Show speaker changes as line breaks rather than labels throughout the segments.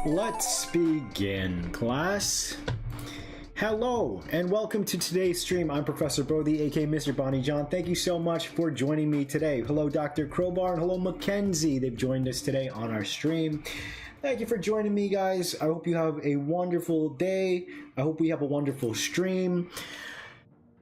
Let's begin, class. Hello, and welcome to today's stream. I'm Professor Bodhi, aka Mr. Bonny John. Thank you so much for joining me today. Hello, Dr. Crowbar, and hello, Mackenzie. They've joined us today on our stream. Thank you for joining me, guys. I hope you have a wonderful day. I hope we have a wonderful stream.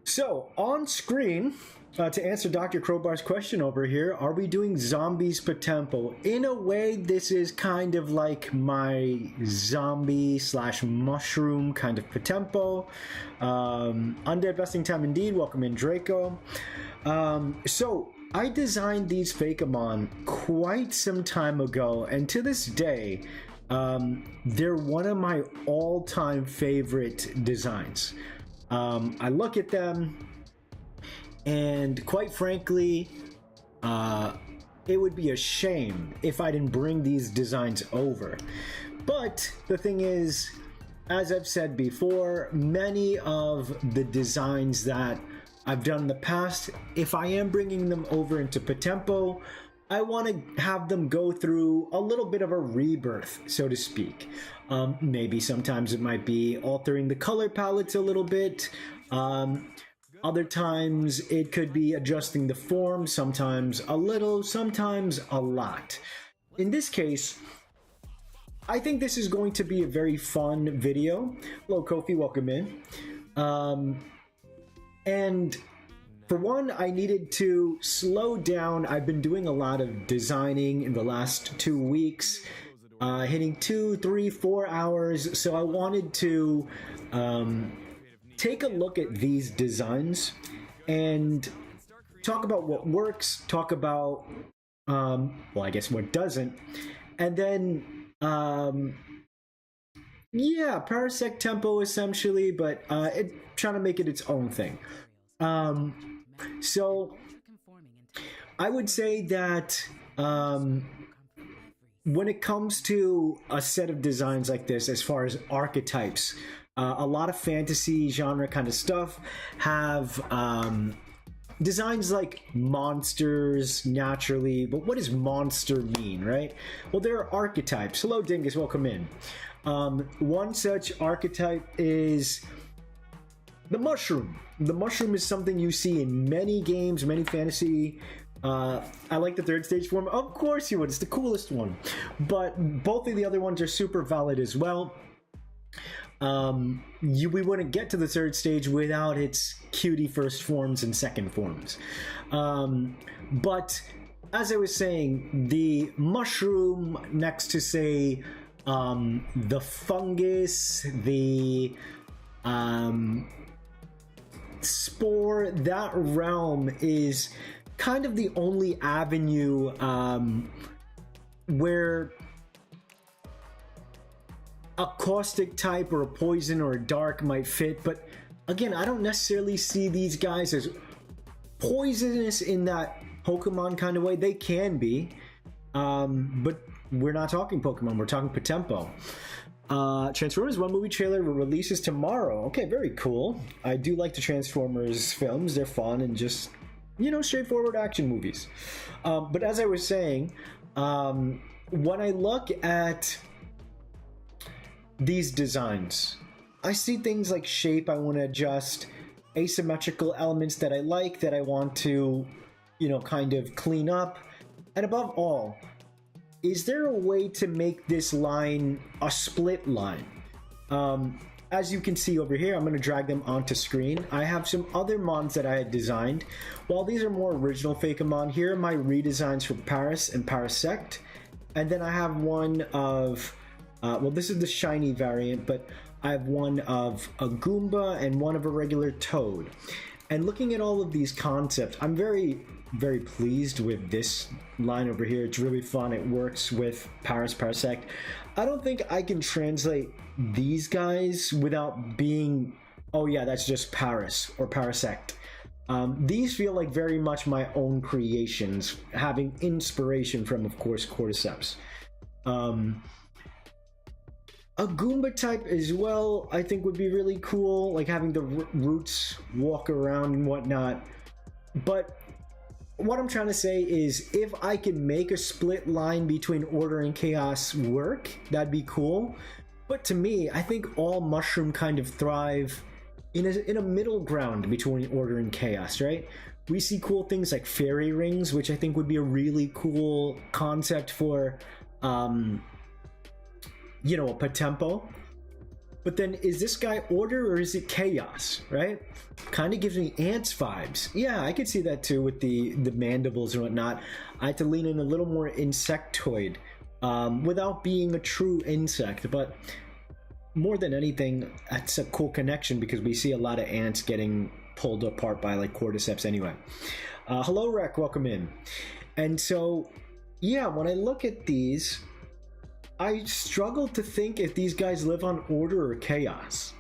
So, on screen, to answer Dr. Crowbar's question over here, are we doing zombies POTEMPO? In a way, this is kind of like my zombie slash mushroom kind of POTEMPO. Undead Vesting Time indeed. Welcome in, Draco. So, I designed these Fakemon quite some time ago, and to this day, they're one of my all-time favorite designs. I look at them, and quite frankly, it would be a shame if I didn't bring these designs over. But the thing is, as I've said before, many of the designs that I've done in the past, if I am bringing them over into POTEMPO, I want to have them go through a little bit of a rebirth, so to speak. Maybe sometimes it might be altering the color palettes a little bit. Other times it could be adjusting the form, sometimes a little, sometimes a lot. In this case, I think this is going to be a very fun video. Hello, Kofi, welcome in. And for one, I needed to slow down. I've been doing a lot of designing in the last 2 weeks, hitting 2, 3, 4 hours. So I wanted to take a look at these designs and talk about what works, talk about, well, I guess what doesn't, and then, yeah, Parasect Tempo essentially, but trying to make it its own thing. So I would say that when it comes to a set of designs like this, as far as archetypes, a lot of fantasy genre kind of stuff have designs like monsters naturally, but what does monster mean, right? Well, there are archetypes. Hello, Dingus, welcome in. One such archetype is the mushroom. The mushroom is something you see in many games, many fantasy. I like the third stage form. Of course you would. It's the coolest one. But both of the other ones are super valid as well. We wouldn't get to the third stage without its cutie first forms and second forms. But as I was saying, the mushroom next to, say, the fungus, the spore, that realm is kind of the only avenue where a caustic type or a poison or a dark might fit. But again, I don't necessarily see these guys as poisonous in that Pokemon kind of way. They can be, but we're not talking Pokemon, we're talking POTEMPO. Transformers 1 movie trailer releases tomorrow. Okay, very cool. I do like the Transformers films. They're fun and just, you know, straightforward action movies. But as I was saying, when I look at these designs, I see things like shape I want to adjust, asymmetrical elements that I like, that I want to, you know, kind of clean up. And above all, is there a way to make this line a split line? As you can see over here, I'm going to drag them onto screen. I have some other mons that I had designed. While these are more original Fakemon, here are my redesigns for Paris and Parasect. And then I have one of, well, this is the shiny variant, but I have one of a Goomba and one of a regular Toad. And looking at all of these concepts, I'm very, very pleased with this line over here. It's really fun. It works with Parasect. I don't think I can translate these guys without being, oh yeah, that's just Paris or Parasect. These feel like very much my own creations, having inspiration from, of course, Cordyceps. A Goomba type as well, I think would be really cool, like having the roots walk around and whatnot. But what I'm trying to say is, if I could make a split line between order and chaos work, that'd be cool. But to me, I think all mushroom kind of thrive in a middle ground between order and chaos, right? We see cool things like fairy rings, which I think would be a really cool concept for, you know, a POTEMPO. But then, is this guy order or is it chaos, right? Kind of gives me ants vibes. Yeah, I could see that too with the mandibles and whatnot. I had to lean in a little more insectoid without being a true insect. But more than anything, that's a cool connection because we see a lot of ants getting pulled apart by like Cordyceps anyway. Hello, Rec, welcome in. And so, yeah, when I look at these, I struggle to think if these guys live on order or chaos.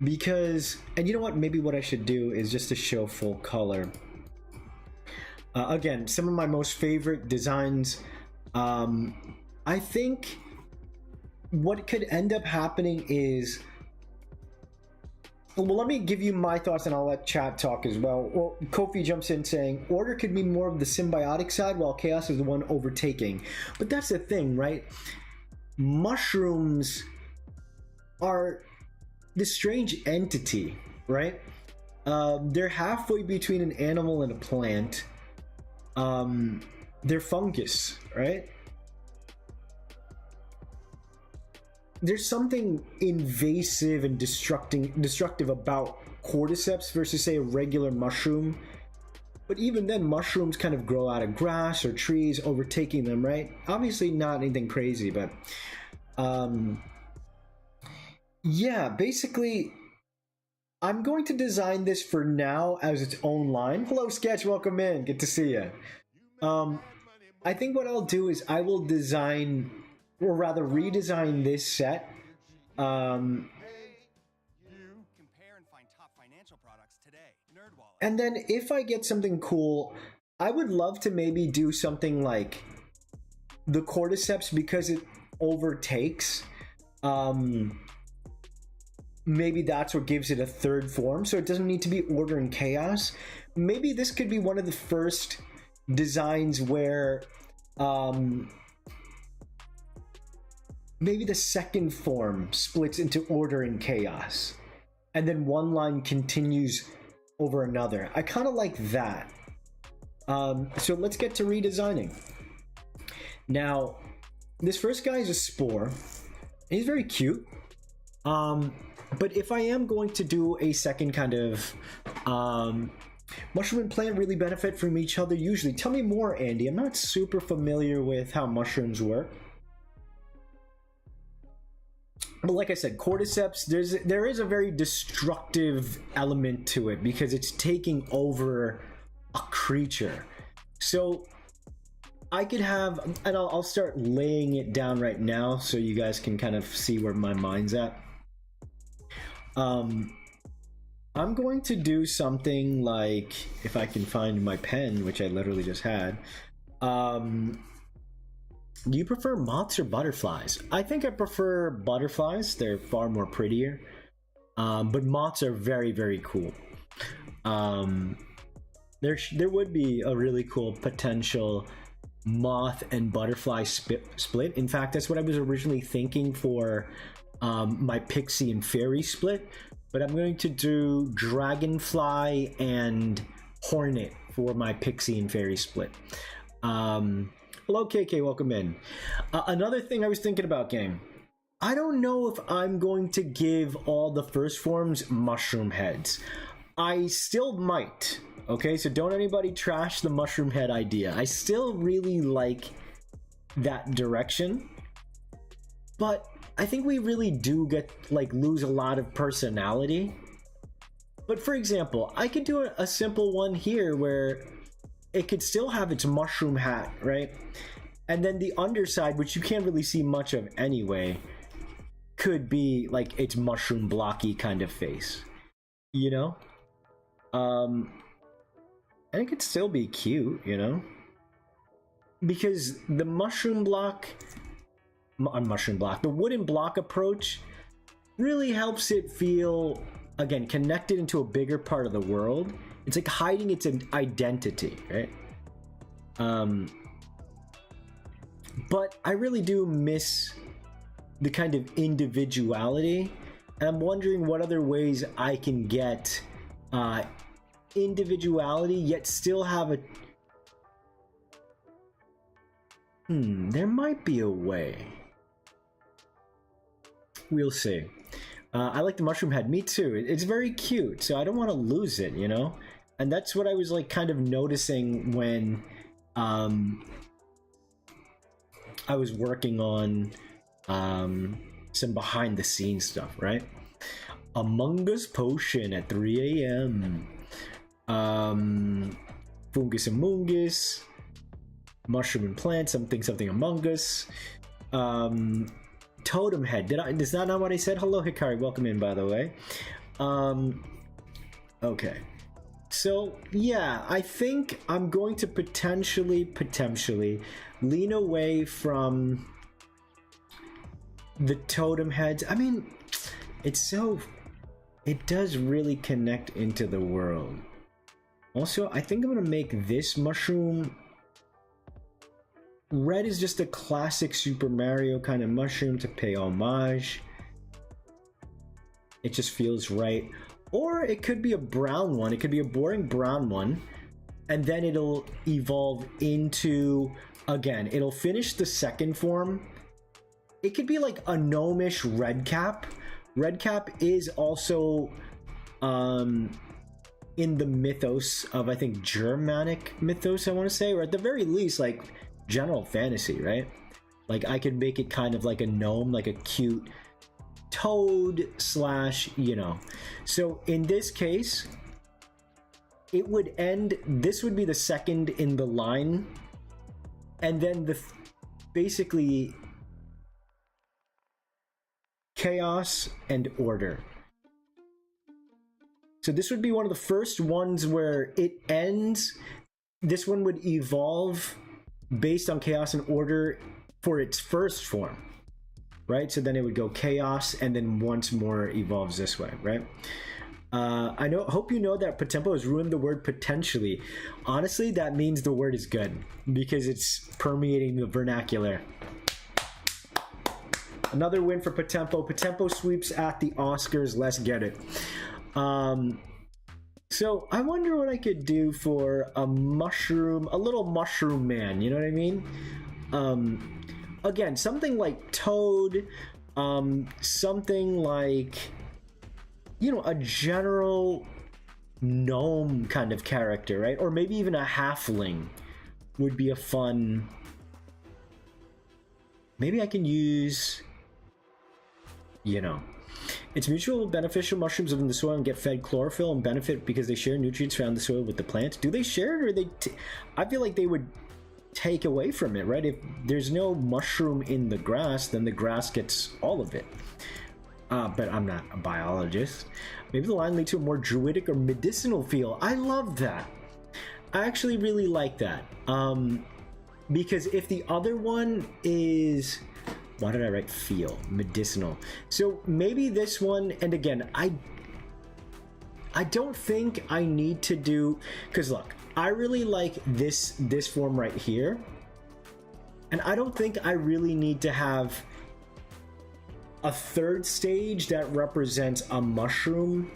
Because, and you know what, maybe what I should do is just to show full color. Again, some of my most favorite designs, I think what could end up happening is, well, let me give you my thoughts and I'll let chat talk as well. Well, Kofi jumps in saying, order could be more of the symbiotic side while chaos is the one overtaking. But that's the thing, right? Mushrooms are this strange entity, right? They're halfway between an animal and a plant. They're fungus, right? There's something invasive and destructive about Cordyceps versus, say, a regular mushroom. But even then, mushrooms kind of grow out of grass or trees, overtaking them, right? Obviously not anything crazy, but yeah, basically, I'm going to design this for now as its own line. Hello, Sketch, welcome in. Good to see you. I think what I'll do is I will design, or rather redesign this set. And then if I get something cool, I would love to maybe do something like the Cordyceps because it overtakes. Maybe that's what gives it a third form, so it doesn't need to be order and chaos. Maybe this could be one of the first designs where maybe the second form splits into order and chaos, and then one line continues over another. I kind of like that. So let's get to redesigning. Now, this first guy is a spore. He's very cute. But if I am going to do a second kind of mushroom and plant really benefit from each other usually. Tell me more, Andy. I'm not super familiar with how mushrooms work. But like I said, Cordyceps, there is a very destructive element to it because it's taking over a creature. So I could have, and I'll start laying it down right now so you guys can kind of see where my mind's at. I'm going to do something like, if I can find my pen, which I literally just had. Do you prefer moths or butterflies? I think I prefer butterflies. They're far more prettier. But moths are very, very cool. There would be a really cool potential moth and butterfly split. In fact, that's what I was originally thinking for my pixie and fairy split. But I'm going to do dragonfly and hornet for my pixie and fairy split. Hello, KK, welcome in. Another thing I was thinking about, gang. I don't know if I'm going to give all the first forms mushroom heads. I still might. Okay, so don't anybody trash the mushroom head idea. I still really like that direction. But I think we really do lose a lot of personality. But for example, I could do a simple one here where it could still have its mushroom hat, right? And then the underside, which you can't really see much of anyway, could be like its mushroom blocky kind of face, you know? And it could still be cute, you know? Because the the wooden block approach really helps it feel, again, connected into a bigger part of the world. It's like hiding its identity, right? But I really do miss the kind of individuality, and I'm wondering what other ways I can get individuality yet still have a there might be a way. We'll see. I like the mushroom head. Me too. It's very cute, so I don't want to lose it, you know? And that's what I was like kind of noticing when I was working on some behind the scenes stuff, right? Among Us potion at 3 a.m. Fungus Amungus. Mushroom and plant, something Among Us. Totem head. Is that not what I said? Hello, Hikari. Welcome in, by the way. Okay. So, yeah, I think I'm going to potentially lean away from the totem heads. I mean, it does really connect into the world. Also, I think I'm going to make this mushroom... Red is just a classic Super Mario kind of mushroom to pay homage. It just feels right. Or it could be a brown one. It could be a boring brown one. And then it'll evolve into... Again, it'll finish the second form. It could be like a gnomish red cap. Red cap is also in the mythos of, I think, Germanic mythos, I want to say. Or at the very least, like... general fantasy, right? Like I could make it kind of like a gnome, like a cute toad slash, you know. So in this case, it would end, this would be the second in the line, and then the basically chaos and order. So this would be one of the first ones where it ends. This one would evolve based on chaos and order for its first form, right? So then it would go chaos and then once more evolves this way, right? Hope you know that POTEMPO has ruined the word potentially. Honestly, that means the word is good because it's permeating the vernacular. Another win for POTEMPO. POTEMPO sweeps at the Oscars. Let's get it. So I wonder what I could do for a little mushroom man, you know what I mean? Again, something like Toad, something like, you know, a general gnome kind of character, right? Or maybe even a halfling would be a fun... Maybe I can use, you know... It's mutually beneficial. Mushrooms live in the soil and get fed chlorophyll and benefit because they share nutrients found in the soil with the plant. Do they share it, or they? I feel like they would take away from it, right? If there's no mushroom in the grass, then the grass gets all of it. But I'm not a biologist. Maybe the line leads to a more druidic or medicinal feel. I love that. I actually really like that. Because if the other one is... Why did I write feel? Medicinal. So maybe this one, and again, I don't think I need to do, because look, I really like this form right here, and I don't think I really need to have a third stage that represents a mushroom,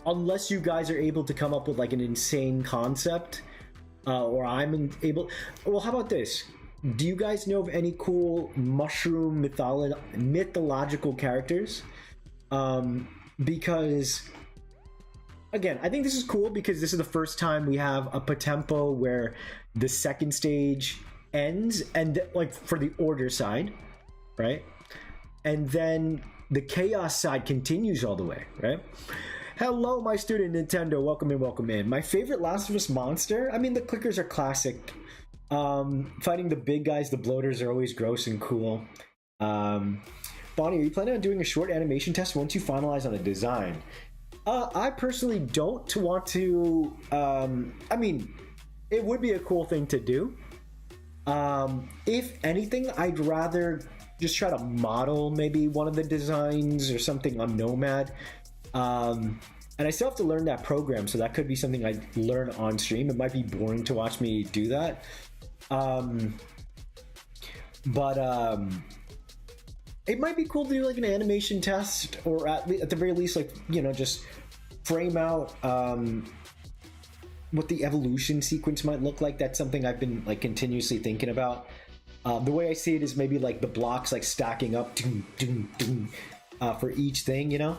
unless you guys are able to come up with like an insane concept, or I'm able. Well, how about this? Do you guys know of any cool mushroom mythological characters? Because, again, I think this is cool because this is the first time we have a POTEMPO where the second stage ends, and like for the order side, right? And then the chaos side continues all the way, right? Hello, my student Nintendo. Welcome in, welcome in. My favorite Last of Us monster? I mean, the clickers are classic. Fighting the big guys, the bloaters, are always gross and cool. Bonnie, are you planning on doing a short animation test once you finalize on a design? I personally don't want to. I mean, it would be a cool thing to do. If anything, I'd rather just try to model maybe one of the designs or something on Nomad. And I still have to learn that program, so that could be something I learn on stream. It might be boring to watch me do that. It might be cool to do like an animation test, or at the very least, like, you know, just frame out what the evolution sequence might look like. That's something I've been like continuously thinking about. The way I see it is maybe like the blocks like stacking up for each thing, you know?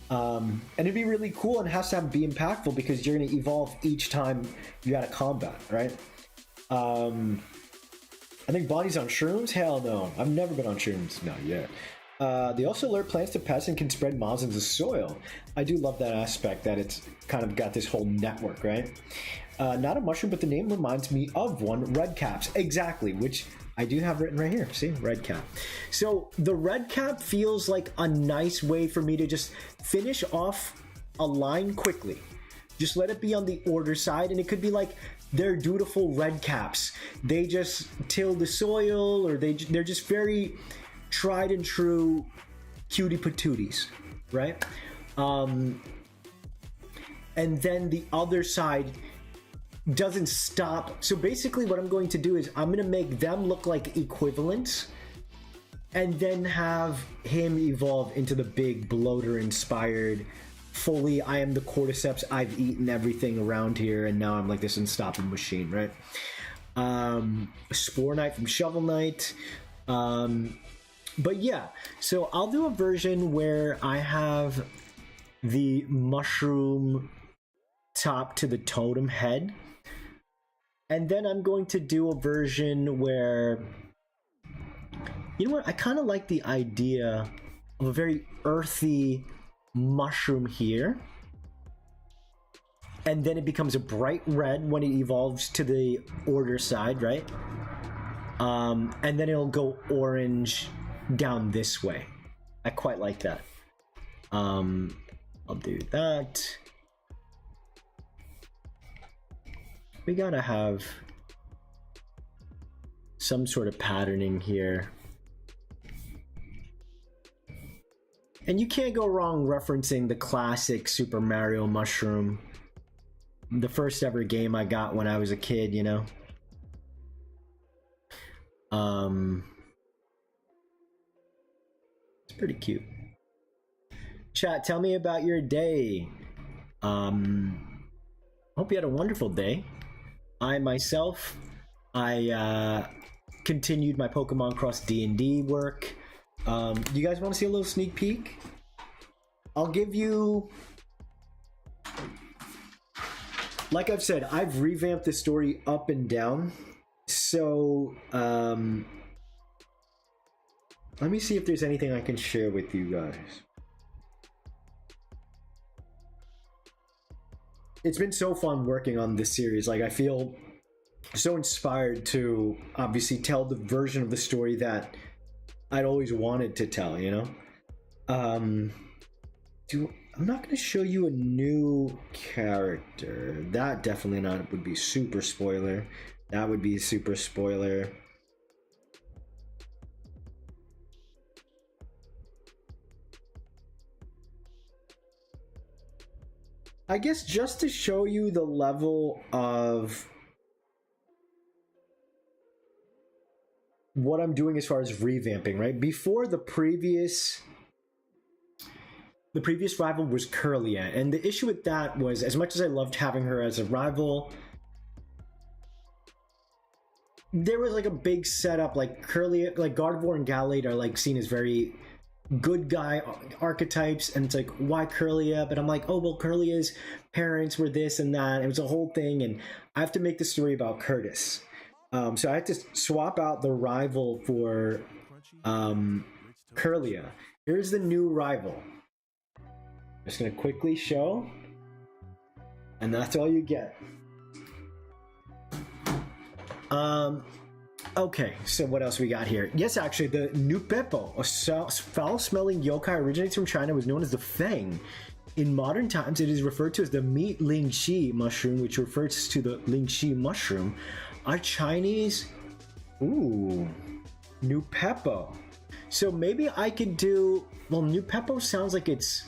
And it'd be really cool, and it has to be impactful because you're going to evolve each time you got a combat, right? I think Bonnie's on shrooms? Hell no. I've never been on shrooms. Not yet. They also alert plants to pests and can spread mobs into soil. I do love that aspect, that it's kind of got this whole network, right? Not a mushroom, but the name reminds me of one, red caps. Exactly, which I do have written right here. See, red cap. So the red cap feels like a nice way for me to just finish off a line quickly. Just let it be on the order side, and it could be like they're dutiful red caps. They just till the soil, or they're just very tried and true cutie patooties, right? And then the other side doesn't stop. So basically what I'm going to do is I'm going to make them look like equivalents, and then have him evolve into the big bloater inspired fully I am the Cordyceps, I've eaten everything around here, and now I'm like this unstoppable machine, right? Spore Knight from Shovel Knight. But yeah, so I'll do a version where I have the mushroom top to the totem head, and then I'm going to do a version where, you know what, I kind of like the idea of a very earthy mushroom here, and then it becomes a bright red when it evolves to the order side, right? And then it'll go orange down this way. I quite like that. I'll do that. We gotta have some sort of patterning here. And you can't go wrong referencing the classic Super Mario mushroom. The first ever game I got when I was a kid, you know? It's pretty cute. Chat, tell me about your day. Hope you had a wonderful day. I myself, continued my Pokemon Cross D&D work. Do you guys want to see a little sneak peek? I'll give you, like I've said, I've revamped the story up and down. So, let me see if there's anything I can share with you guys. It's been so fun working on this series. Like, I feel so inspired to obviously tell the version of the story that I'd always wanted to tell, you know? I'm not going to show you a new character. That definitely not would be super spoiler. That would be super spoiler. I guess just to show you the level of what I'm doing as far as revamping, right? Before the previous rival was Curlia, and the issue with that was, as much as I loved having her as a rival, there was like a big setup. Like Curlia, like Gardevoir and Gallade are like seen as very good guy archetypes, and it's like, why Curlia? But I'm like, oh well, Curlia's parents were this and that. It was a whole thing, and I have to make the story about Curtis. So I had to swap out the rival for Curlia. Here's the new rival. Just gonna quickly show, and that's all you get. Okay, so what else we got here? Yes, actually, the Nupepo, a foul-smelling yokai, originates from China, was known as the Fang. In modern times, it is referred to as the meat lingxi mushroom, which refers to the lingxi mushroom. Our Chinese... Ooh, Nupepo. So maybe I could do... Well, Nupepo sounds like it's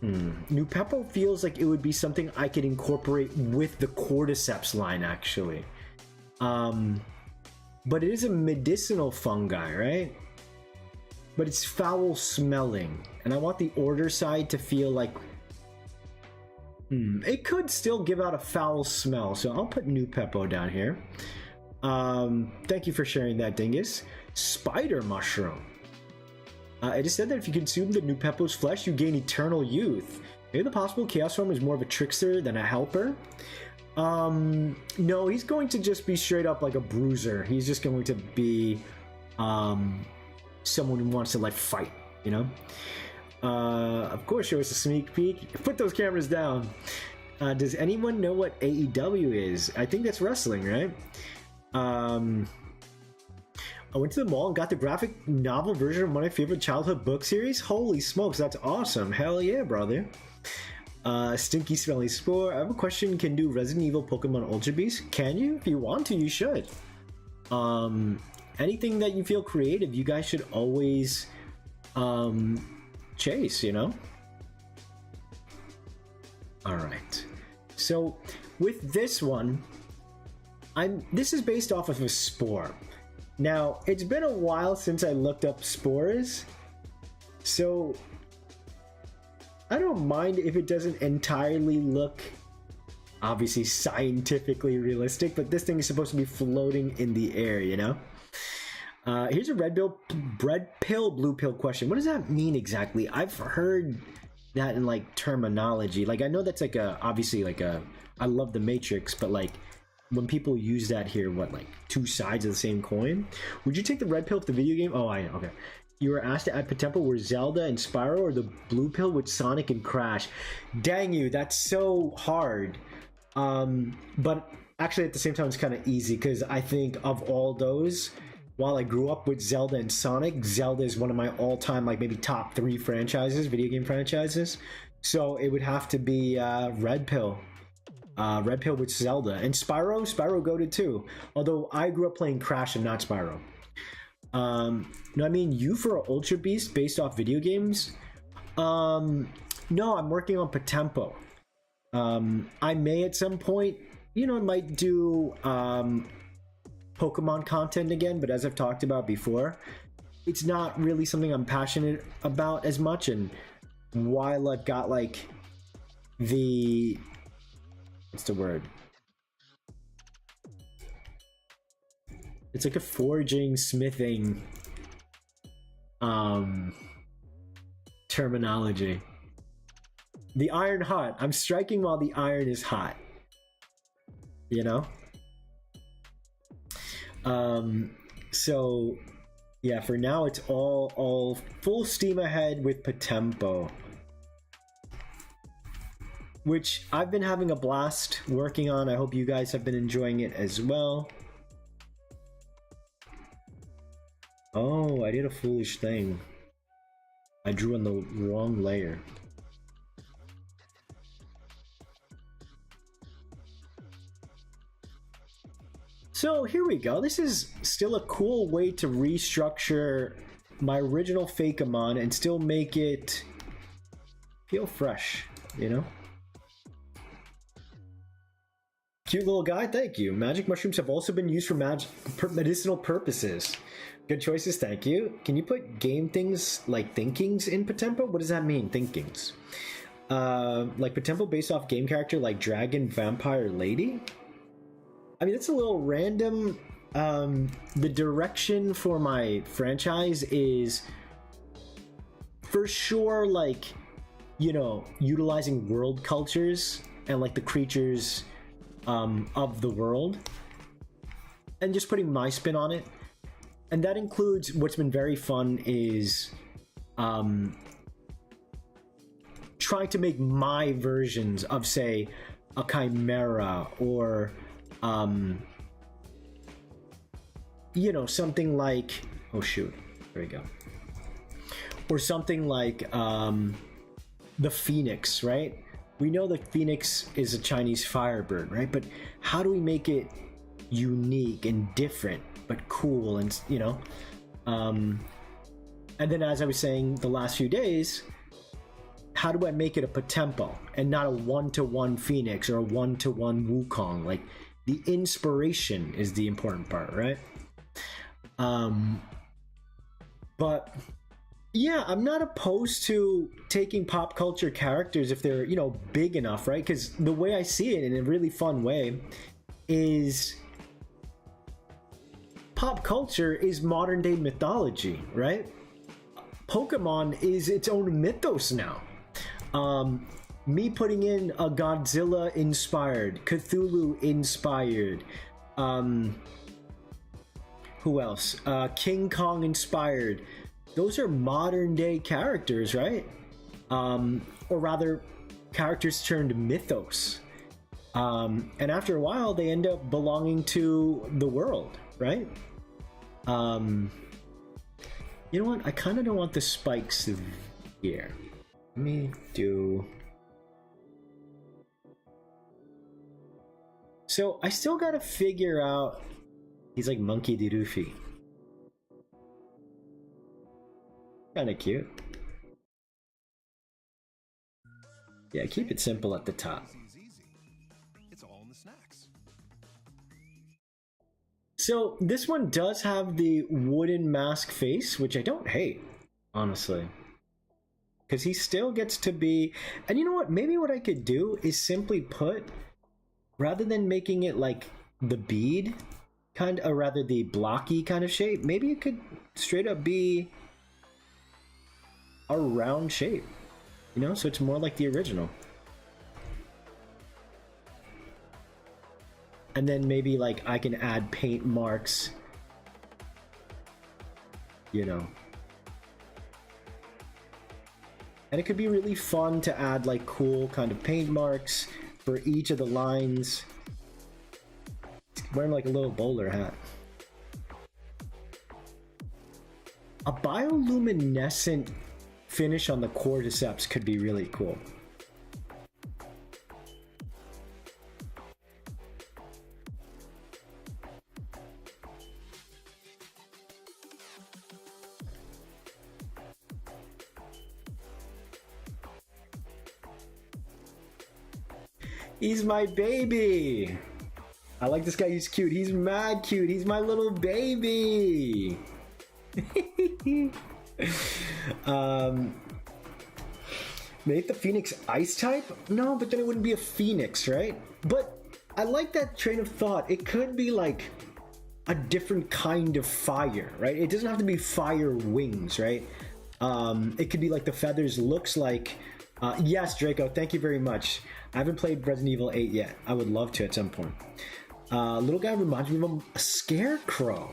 New Peppo feels like it would be something I could incorporate with the Cordyceps line, actually. But it is a medicinal fungi, right? But it's foul smelling, and I want the order side to feel like it could still give out a foul smell, so I'll put New Peppo down here. Thank you for sharing that, Dingus. Spider mushroom. It is said that if you consume the New Peppo's flesh, you gain eternal youth. Maybe the possible Chaos form is more of a trickster than a helper. No, he's going to just be straight up like a bruiser. He's just going to be someone who wants to like fight, you know? Of course, show us a sneak peek. Put those cameras down. Does anyone know what AEW is? I think that's wrestling, right? I went to the mall and got the graphic novel version of one of my favorite childhood book series. Holy smokes, that's awesome. Hell yeah, brother. Stinky Smelly Spore. I have a question. Can do Resident Evil Pokemon Ultra Beast? Can you? If you want to, you should. Anything that you feel creative, you guys should always chase, you know? Alright. So, with this one, this is based off of a spore. Now, it's been a while since I looked up spores, so I don't mind if it doesn't entirely look, obviously, scientifically realistic, but this thing is supposed to be floating in the air, you know? Here's a red pill, blue pill question. What does that mean exactly? I've heard that in, like, terminology. Like, I know that's, like, obviously, like, I love the Matrix, but, like, when people use that here, what, like, two sides of the same coin? Would you take the red pill if the video game? Oh, I know, okay. You were asked to add POTEMPO were Zelda and Spyro, or the blue pill with Sonic and Crash. Dang you, that's so hard. But actually at the same time it's kind of easy, because I think of all those, while I grew up with Zelda and Sonic, Zelda is one of my all-time, like, maybe top 3 franchises, video game franchises. So it would have to be red pill. Red pill with Zelda. And Spyro goated too. Although I grew up playing Crash and not Spyro. No, I mean, you for an Ultra Beast based off video games? No, I'm working on POTEMPO. I may at some point, you know, I might do Pokemon content again, but as I've talked about before, it's not really something I'm passionate about as much. And while I've got, like, the... what's the word? It's like a forging, smithing terminology. The iron hot. I'm striking while the iron is hot. You know? So yeah, for now it's all full steam ahead with POTEMPO, which I've been having a blast working on. I hope you guys have been enjoying it as well. Oh, I did a foolish thing. I drew on the wrong layer. So here we go. This is still a cool way to restructure my original Fakemon and still make it feel fresh, you know? Cute little guy, thank you. Magic mushrooms have also been used for medicinal purposes. Good choices, thank you. Can you put game things like thinkings in POTEMPO? What does that mean, thinkings? Like POTEMPO based off game character like Dragon, Vampire, Lady? I mean, that's a little random. The direction for my franchise is for sure, like, you know, utilizing world cultures and like the creatures of the world and just putting my spin on it. And that includes, what's been very fun is trying to make my versions of, say, a chimera or you know, something like, oh shoot, there we go, or something like the phoenix, right? We know the phoenix is a Chinese firebird, right? But how do we make it unique and different but cool, and you know, and then as I was saying the last few days, how do I make it a POTEMPO and not a one-to-one Phoenix or a one-to-one Wukong? Like, the inspiration is the important part, right? But yeah, I'm not opposed to taking pop culture characters if they're, you know, big enough, right? Because the way I see it in a really fun way is pop culture is modern day mythology, right? Pokemon is its own mythos now. Me putting in a Godzilla inspired, Cthulhu inspired, who else? King Kong inspired. Those are modern day characters, right? Or rather, characters turned mythos. And after a while, they end up belonging to the world, right? You know what? I kind of don't want the spikes here. Let me do... So I still gotta figure out... He's like Monkey D. Luffy. Kinda cute. Yeah, keep it simple at the top.
It's all in the snacks.
So this one does have the wooden mask face, which I don't hate, honestly. Because he still gets to be... And you know what? Maybe what I could do is simply put... Rather than making it like the bead, or rather the blocky kind of shape, maybe it could straight up be a round shape, you know, so it's more like the original. And then maybe like I can add paint marks, you know. And it could be really fun to add like cool kind of paint marks for each of the lines. Wearing like a little bowler hat. A bioluminescent finish on the Cordyceps could be really cool. He's my baby. I like this guy. He's cute. He's mad cute. He's my little baby. Make the Phoenix ice type? No, but then it wouldn't be a Phoenix, right? But I like that train of thought. It could be like a different kind of fire, right? It doesn't have to be fire wings, right? It could be like the feathers looks like... yes, Draco, thank you very much. I haven't played Resident Evil 8 yet. I would love to at some point. Little guy reminds me of a scarecrow.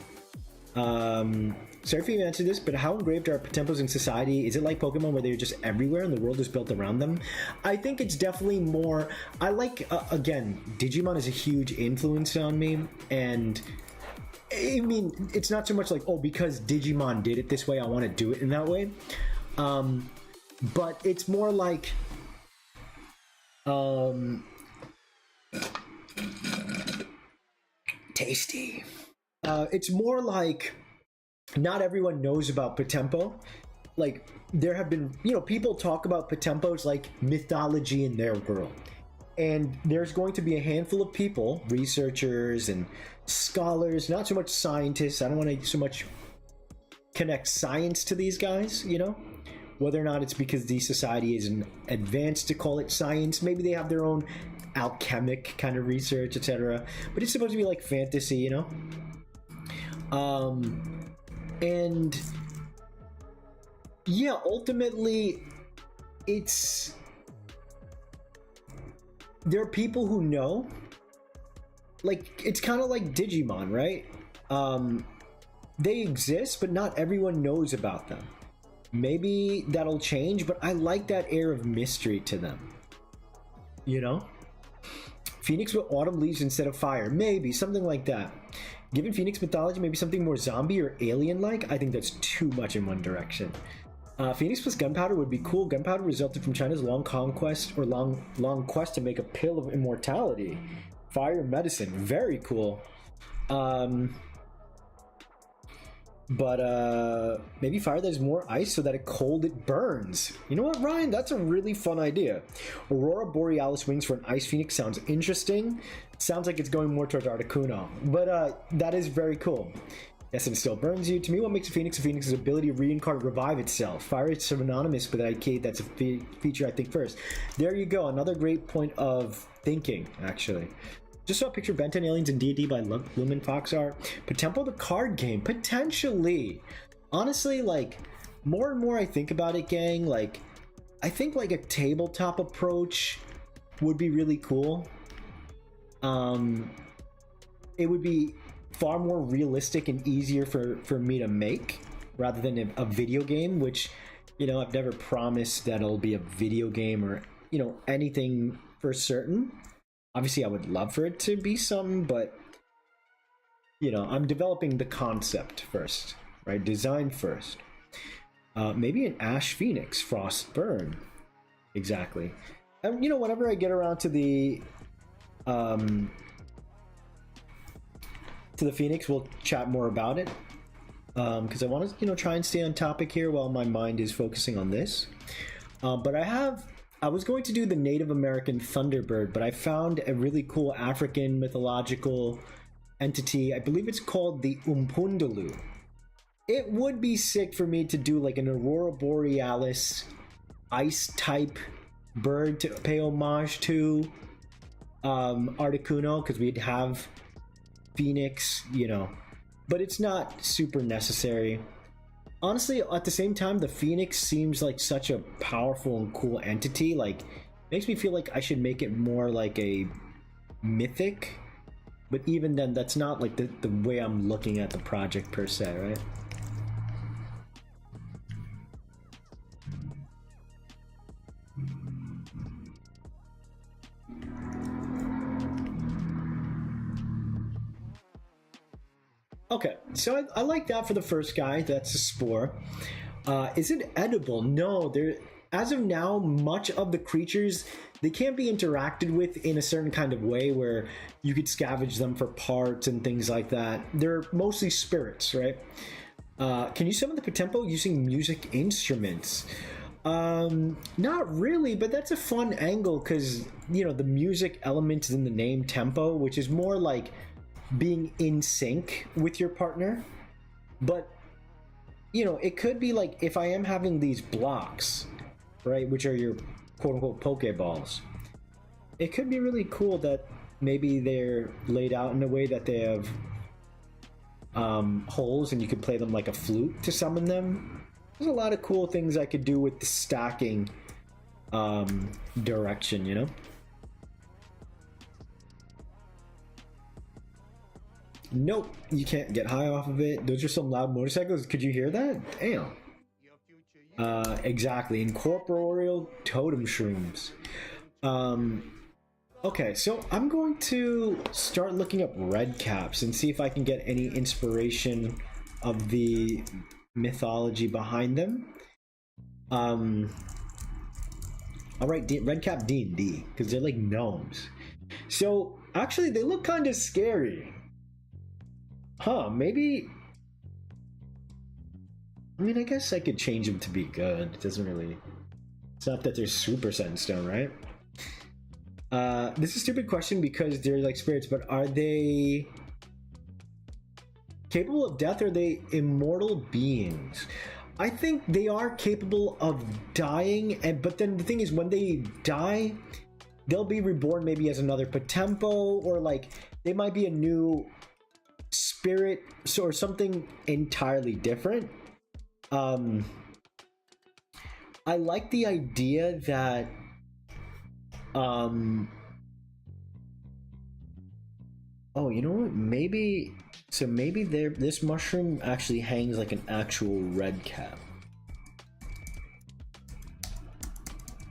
Sorry if you answered this, but how engraved are POTEMPOs in society? Is it like Pokemon where they're just everywhere and the world is built around them? I think it's definitely more... I like, again, Digimon is a huge influence on me, and... I mean, it's not so much like, oh, because Digimon did it this way, I want to do it in that way. But it's more like... tasty. It's more like not everyone knows about POTEMPO. Like, there have been, you know, people talk about POTEMPOs like mythology in their world. And there's going to be a handful of people, researchers and scholars, not so much scientists. I don't want to so much connect science to these guys, you know? Whether or not it's because the society isn't advanced to call it science. Maybe they have their own alchemic kind of research, etc. But it's supposed to be like fantasy, you know? And yeah, ultimately, it's... There are people who know. Like, it's kind of like Digimon, right? They exist, but not everyone knows about them. Maybe that'll change, but I like that air of mystery to them. You know? Phoenix with autumn leaves instead of fire. Maybe, something like that. Given Phoenix mythology, maybe something more zombie or alien-like? I think that's too much in one direction. Phoenix plus gunpowder would be cool. Gunpowder resulted from China's long conquest, or long quest to make a pill of immortality. Fire medicine. Very cool. But maybe fire that is more ice so that at cold it burns. You know what, Ryan? That's a really fun idea. Aurora Borealis wings for an ice phoenix sounds interesting. Sounds like it's going more towards Articuno, but that is very cool. Yes, and it still burns you. To me, what makes a phoenix's ability to reincarnate, revive itself. Fire is synonymous with that. That's a feature I think first. There you go. Another great point of thinking, actually. Just saw a picture of Benten Aliens and D&D by Lumen Fox art. POTEMPO the card game, potentially. Honestly, like, more and more I think about it, gang, like, I think like a tabletop approach would be really cool. It would be far more realistic and easier for me to make rather than a video game, which, you know, I've never promised that it'll be a video game or, you know, anything for certain. Obviously, I would love for it to be something, but, you know, I'm developing the concept first, right? Design first. Maybe an Ash Phoenix, Frost Burn. Exactly. And, you know, whenever I get around to the Phoenix, we'll chat more about it. Because I want to, you know, try and stay on topic here while my mind is focusing on this. But I was going to do the Native American Thunderbird, but I found a really cool African mythological entity. I believe it's called the Umpundulu. It would be sick for me to do like an Aurora Borealis ice type bird to pay homage to Articuno, because we'd have Phoenix, you know, but it's not super necessary. Honestly, at the same time, the Phoenix seems like such a powerful and cool entity. Like, makes me feel like I should make it more like a mythic. But even then, that's not like the way I'm looking at the project per se, right? Okay, so I like that for the first guy. That's a spore. Is it edible? No. As of now, much of the creatures, they can't be interacted with in a certain kind of way where you could scavenge them for parts and things like that. They're mostly spirits, right? Can you summon the POTEMPO using music instruments? Not really, but that's a fun angle because, you know, the music element is in the name tempo, which is more like being in sync with your partner. But, you know, it could be like if I am having these blocks, right, which are your quote-unquote Pokeballs, it could be really cool that maybe they're laid out in a way that they have holes and you could play them like a flute to summon them. There's a lot of cool things I could do with the stacking direction, you know? Nope, you can't get high off of it. Those are some loud motorcycles. Could you hear that? Damn. Exactly. Incorporeal totem shrooms. Okay, so I'm going to start looking up red caps and see if I can get any inspiration of the mythology behind them. I'll write red cap D&D because they're like gnomes. So actually, they look kind of scary. Huh, maybe... I mean, I guess I could change them to be good. It doesn't really... It's not that they're super set in stone, right? This is a stupid question because they're like spirits, but are they capable of death or are they immortal beings? I think they are capable of dying, but then the thing is, when they die, they'll be reborn maybe as another POTEMPO, or like they might be a new spirit or something entirely different. I like the idea that oh, you know what, maybe this mushroom actually hangs like an actual red cap,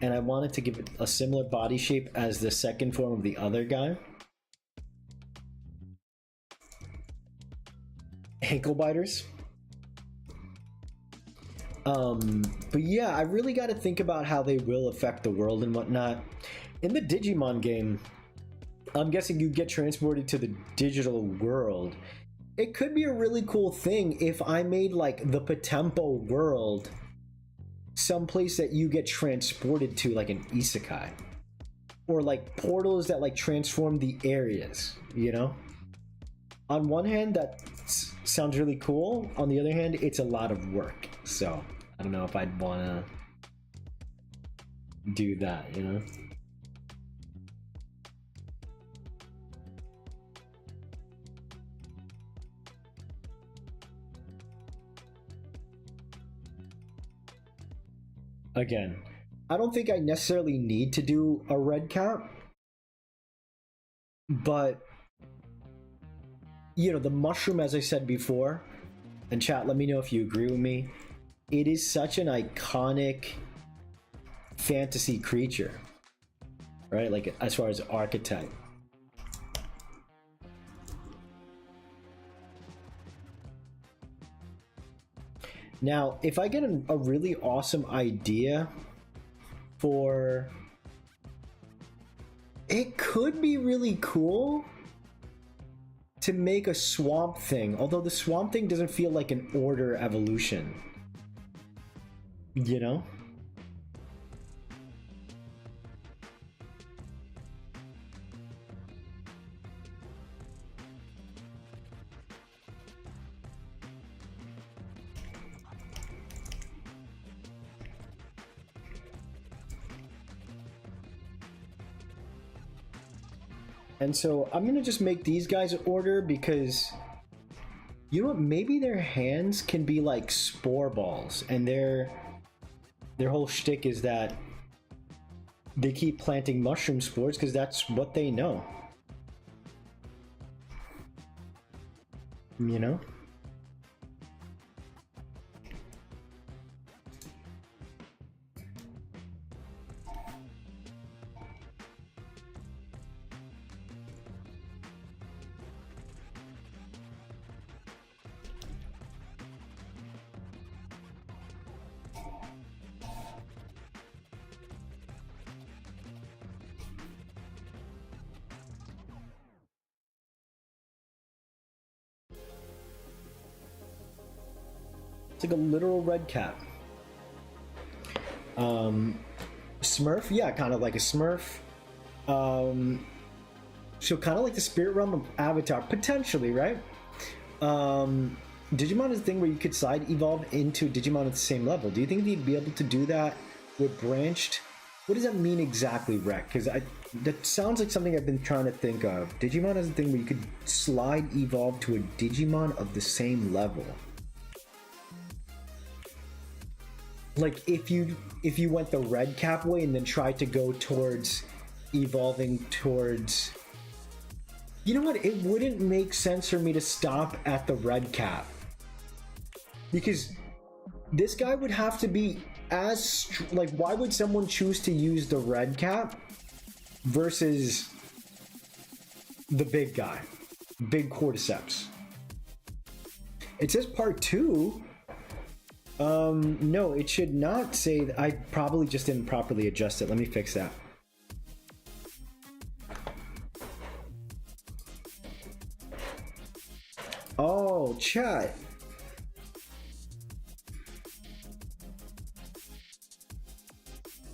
and I wanted to give it a similar body shape as the second form of the other guy. Ankle biters. But yeah, I really got to think about how they will affect the world and whatnot. In the Digimon game, I'm guessing you get transported to the digital world, it could be a really cool thing if I made like the POTEMPO world someplace that you get transported to, like an isekai, or like portals that like transform the areas, you know? On one hand, that sounds really cool. On the other hand, it's a lot of work. So I don't know if I'd want to do that, you know? Again, I don't think I necessarily need to do a red cap, but you know, the mushroom, as I said before, and chat, let me know if you agree with me, it is such an iconic fantasy creature, right? Like as far as archetype. Now, if I get a really awesome idea for... It could be really cool to make a swamp thing, although the swamp thing doesn't feel like an order evolution. You know? And so I'm gonna just make these guys order because, you know what, maybe their hands can be like spore balls, and their whole shtick is that they keep planting mushroom spores because that's what they know. You know? It's like a literal red cap. Smurf, yeah, kind of like a Smurf. So kind of like the spirit realm of Avatar, potentially, right? Digimon is a thing where you could side evolve into Digimon at the same level. Do you think they'd be able to do that with branched? What does that mean exactly, Rek? Because that sounds like something I've been trying to think of. Digimon is a thing where you could slide evolve to a Digimon of the same level. Like if you went the red cap way and then tried to go towards evolving towards, you know what, it wouldn't make sense for me to stop at the red cap, because this guy would have to be as like, why would someone choose to use the red cap versus the big guy, big Cordyceps? It says part 2. No, it should not say that. I probably just didn't properly adjust it. Let me fix that. Oh, chat.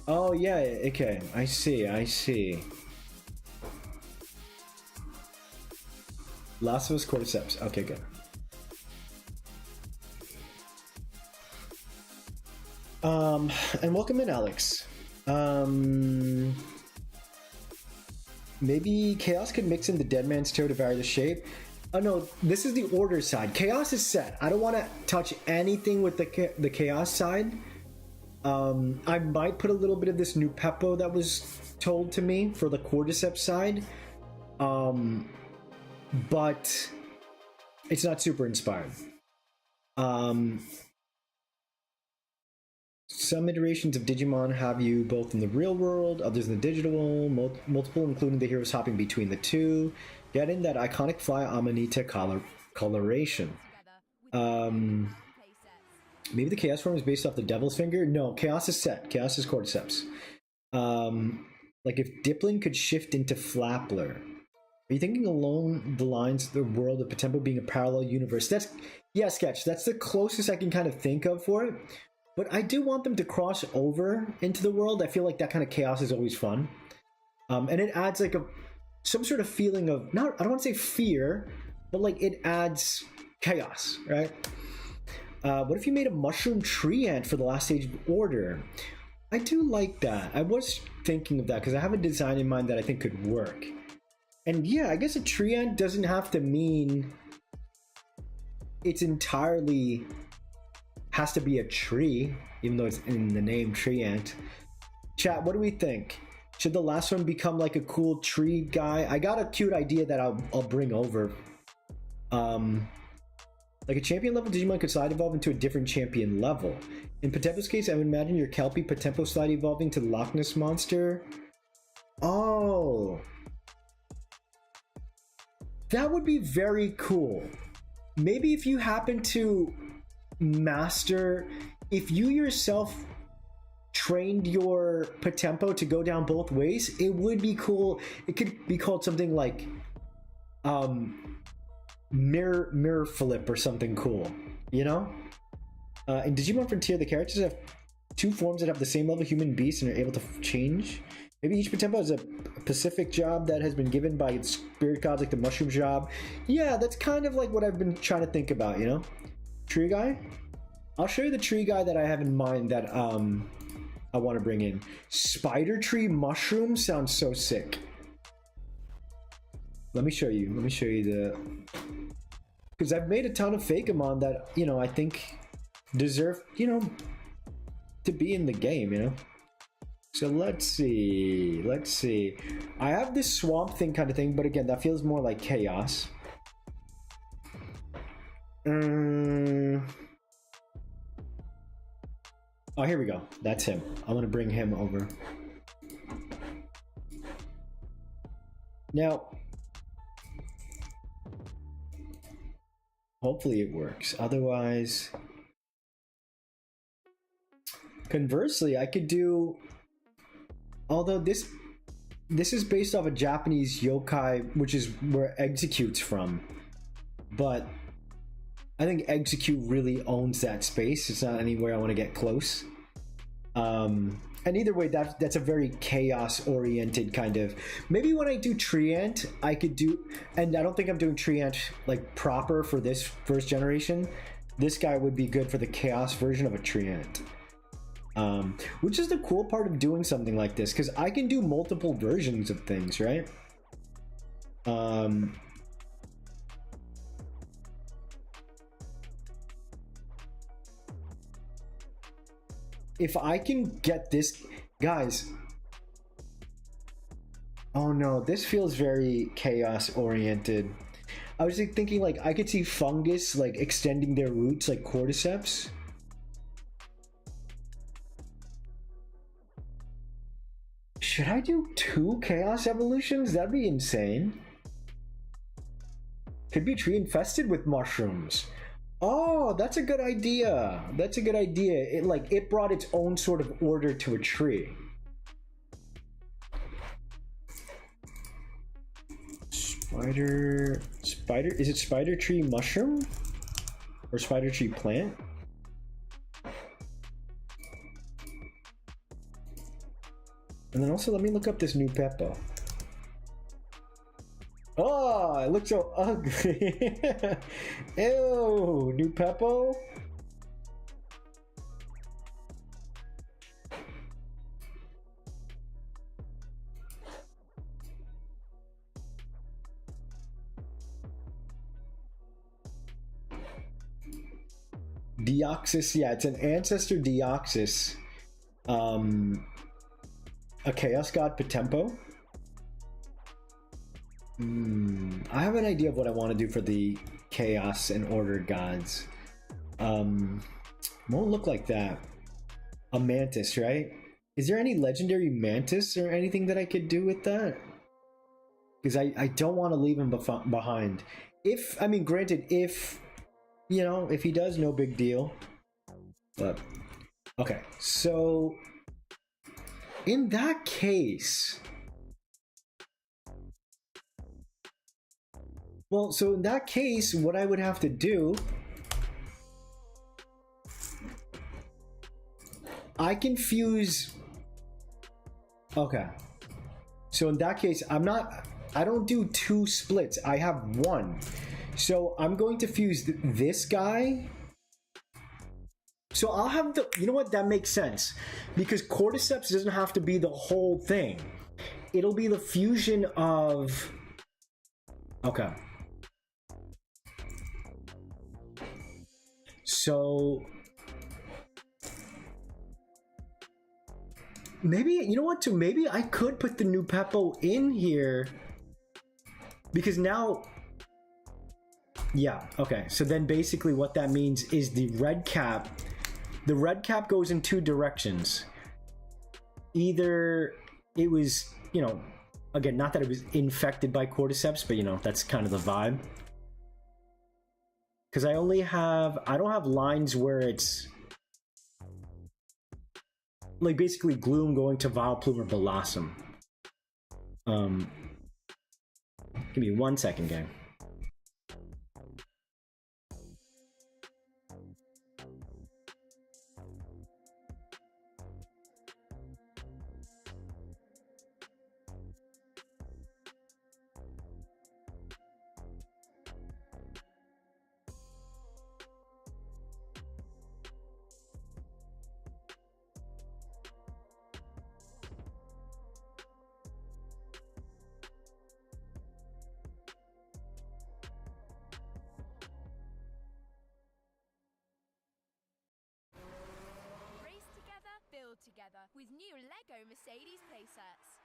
Oh, yeah, okay. I see. Last of Us Cordyceps. Okay, good. And welcome in, Alex. Maybe Chaos could mix in the Dead Man's Toe to vary the shape. Oh no, this is the order side. Chaos is set. I don't want to touch anything with the Chaos side. I might put a little bit of this new Peppo that was told to me for the Cordyceps side. But it's not super inspired. Some iterations of Digimon have you both in the real world, others in the digital, multiple, including the heroes hopping between the two, getting that iconic fly Amanita coloration. Maybe the Chaos form is based off the Devil's Finger? No, Chaos is set. Chaos is Cordyceps. Like if Diplin could shift into Flappler. Are you thinking along the lines of the world of POTEMPO being a parallel universe? That's, yeah, Sketch. That's the closest I can kind of think of for it. But I do want them to cross over into the world. I feel like that kind of chaos is always fun. And it adds like some sort of feeling of, not, I don't want to say fear, but like it adds chaos, right? What if you made a mushroom tree ant for the last stage of order? I do like that. I was thinking of that because I have a design in mind that I think could work. And yeah, I guess a tree ant doesn't have to mean it's entirely has to be a tree, even though it's in the name tree ant. Chat, what do we think? Should the last one become like a cool tree guy? I got a cute idea that I'll bring over. Like a champion level Digimon could slide evolve into a different champion level. In POTEMPO's case, I would imagine your Kelpie POTEMPO slide evolving to the Loch Ness monster. Oh, that would be very cool. Maybe if you happen to master, if you yourself trained your POTEMPO to go down both ways, it would be cool. It could be called something like mirror flip or something cool, you know? In Digimon Frontier, the characters have two forms that have the same level human beast and are able to change. Maybe each POTEMPO has a specific job that has been given by its spirit gods, like the mushroom job. Yeah, that's kind of like what I've been trying to think about, you know? Tree guy? I'll show you the tree guy that I have in mind that I want to bring in. Spider tree mushroom sounds so sick. Let me show you the... Because I've made a ton of Fakeamon that, you know, I think deserve, you know, to be in the game, you know? So let's see. I have this swamp thing kind of thing, but again, that feels more like chaos. Oh, here we go. That's him. I'm gonna bring him over. Now, hopefully it works. Otherwise, conversely, I could do... Although this is based off a Japanese yokai, which is where Execute's from. But I think Execute really owns that space. It's not anywhere I want to get close. And either way, that's a very chaos-oriented kind of... Maybe when I do Tree Ant, I could do... And I don't think I'm doing Tree Ant like proper for this first generation. This guy would be good for the chaos version of a Tree Ant. Which is the cool part of doing something like this, because I can do multiple versions of things, right? If I can get this, guys. Oh no, this feels very chaos oriented. I was like thinking like I could see fungus like extending their roots like Cordyceps. Should I do 2 chaos evolutions? That'd be insane. Could be a tree infested with mushrooms. Oh, that's a good idea. That's a good idea. It brought its own sort of order to a tree. Spider, is it spider tree mushroom? Or spider tree plant? And then also let me look up this new Peppo. Oh, it looks so ugly. Ew, new Peppo? Deoxys, yeah, it's an ancestor Deoxys. A Chaos God POTEMPO. I have an idea of what I want to do for the Chaos and Order gods. Won't look like that. A Mantis, right? Is there any legendary Mantis or anything that I could do with that? Because I don't want to leave him behind. If, I mean, granted, if, you know, if he does, no big deal. But, okay, so... in that case, Well, so in that case, what I would have to do, I can fuse. Okay. So in that case, I don't do two splits. I have one. So I'm going to fuse this guy. So I'll have the, you know what? That makes sense. Because Cordyceps doesn't have to be the whole thing. It'll be the fusion of, okay. So maybe, you know what, too? Maybe I could put the new Peppo in here because now, yeah, okay. So then basically what that means is the red cap goes in two directions. Either it was, you know, again, not that it was infected by Cordyceps, but you know, that's kind of the vibe. Because I don't have lines where it's like basically Gloom going to Vileplume or Blossom. Give me 1 second, gang.
Together with new Lego Mercedes playsets.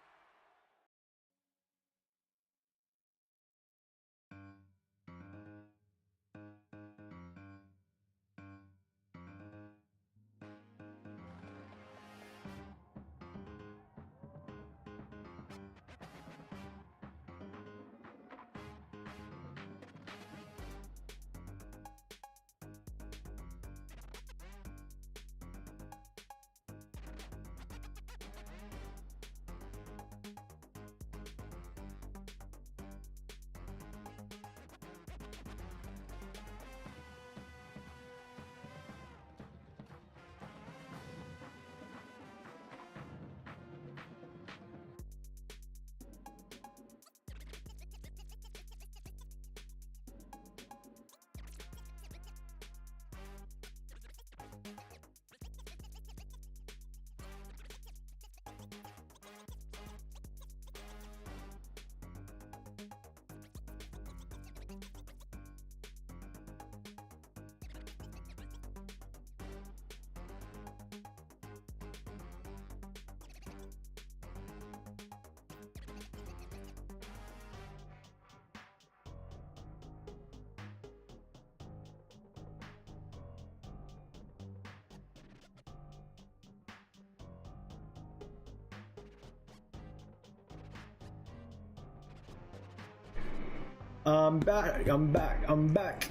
I'm back.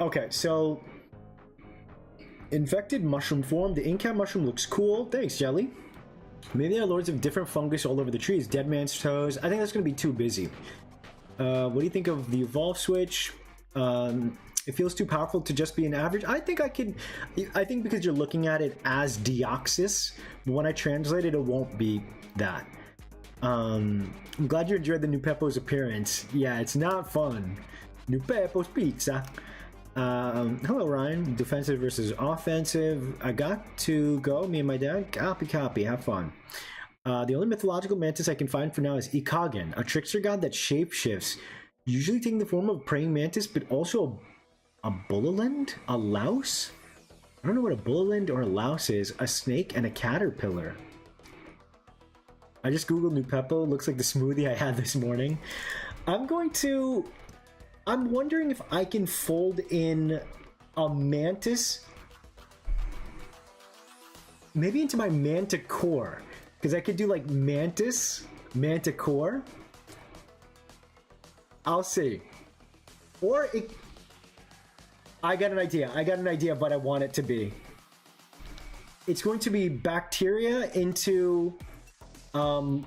Okay, so infected mushroom form. The ink cap mushroom looks cool. Thanks, Jelly. Maybe there are lords of different fungus all over the trees. Dead man's toes. I think that's gonna be too busy. What do you think of the evolve switch? It feels too powerful to just be an average. I think because you're looking at it as Deoxys, but when I translate it, it won't be that. I'm glad you enjoyed the new Peppo's appearance. Yeah, it's not fun. New Peppo's pizza. Hello, Ryan. Defensive versus offensive. I got to go. Me and my dad. Copy. Have fun. The only mythological mantis I can find for now is Ikagen, a trickster god that shapeshifts, usually taking the form of a praying mantis, but also a bullilend? A louse? I don't know what a bullilend or a louse is. A snake and a caterpillar. I just googled new Peppo. Looks like the smoothie I had this morning. I'm wondering if I can fold in a mantis, maybe into my manticore, because I could do like manticore. I'll see. Or I got an idea of what I want it to be. It's going to be bacteria into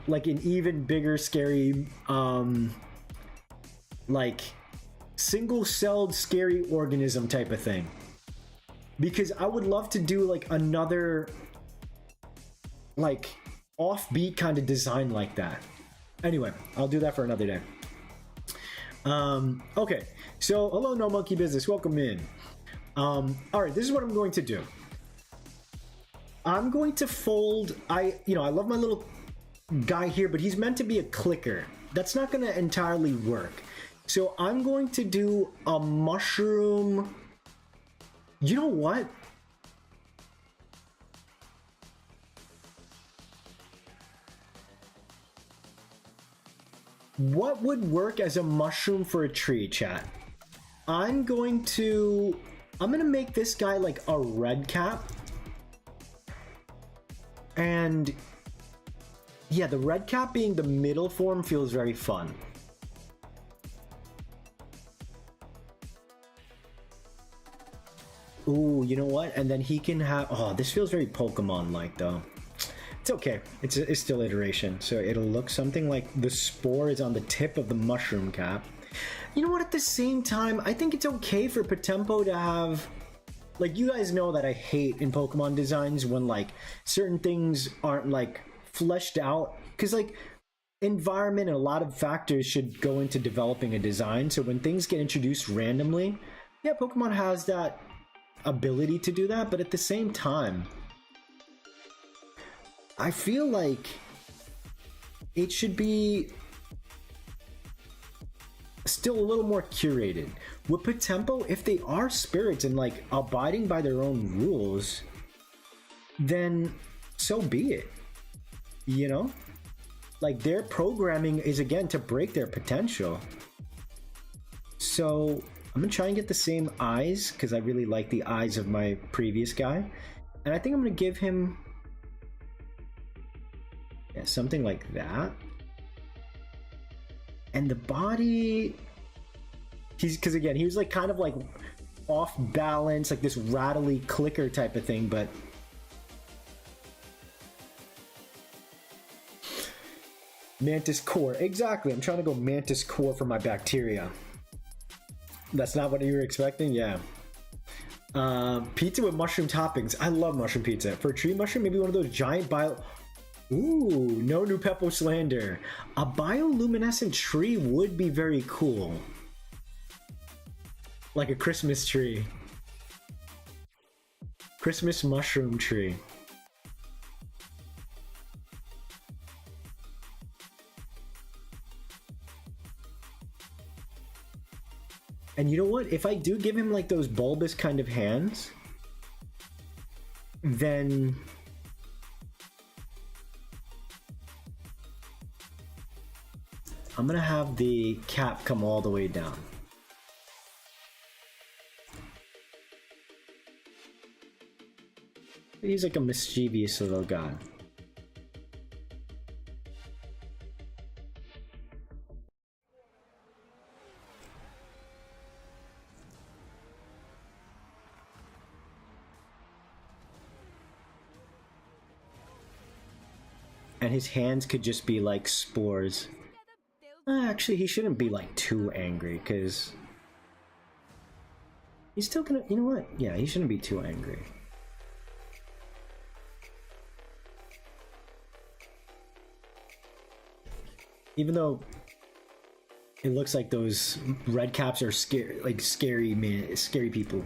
like an even bigger scary like single-celled scary organism type of thing, because I would love to do like another like offbeat kind of design like that. Anyway, I'll do that for another day. Okay, so hello, No Monkey Business, welcome in. All right, this is what I'm going to do. I'm going to fold. I love my little guy here, but he's meant to be a clicker. That's not going to entirely work. So I'm going to do a mushroom. You know what? What would work as a mushroom for a tree, chat? I'm gonna make this guy like a red cap. And yeah, the red cap being the middle form feels very fun. Ooh, you know what? And then he can have, oh, this feels very Pokemon-like though. It's okay. It's still iteration. So it'll look something like the spore is on the tip of the mushroom cap. You know what? At the same time, I think it's okay for POTEMPO to have, like, you guys know that I hate in Pokemon designs when like certain things aren't like fleshed out, because like environment and a lot of factors should go into developing a design. So when things get introduced randomly, yeah, Pokemon has that ability to do that, but at the same time, I feel like it should be still a little more curated. With POTEMPO, if they are spirits and like abiding by their own rules, then so be it. You know? Like their programming is again to break their potential. So I'm gonna try and get the same eyes, because I really like the eyes of my previous guy. And I think I'm gonna give him, yeah, something like that. And the body, because again, he was like kind of like off balance, like this rattly clicker type of thing, but Mantis core, exactly. I'm trying to go Mantis core for my bacteria. That's not what you were expecting? Yeah. Pizza with mushroom toppings. I love mushroom pizza. For a tree mushroom, maybe one of those giant Ooh, no new Peppo slander. A bioluminescent tree would be very cool. Like a Christmas tree. Christmas mushroom tree. And you know what? If I do give him like those bulbous kind of hands, then I'm gonna have the cap come all the way down. He's like a mischievous little guy. And his hands could just be like spores. Actually, he shouldn't be like too angry, because he's still gonna, you know what? Yeah, he shouldn't be too angry. Even though it looks like those red caps are scary, like scary people.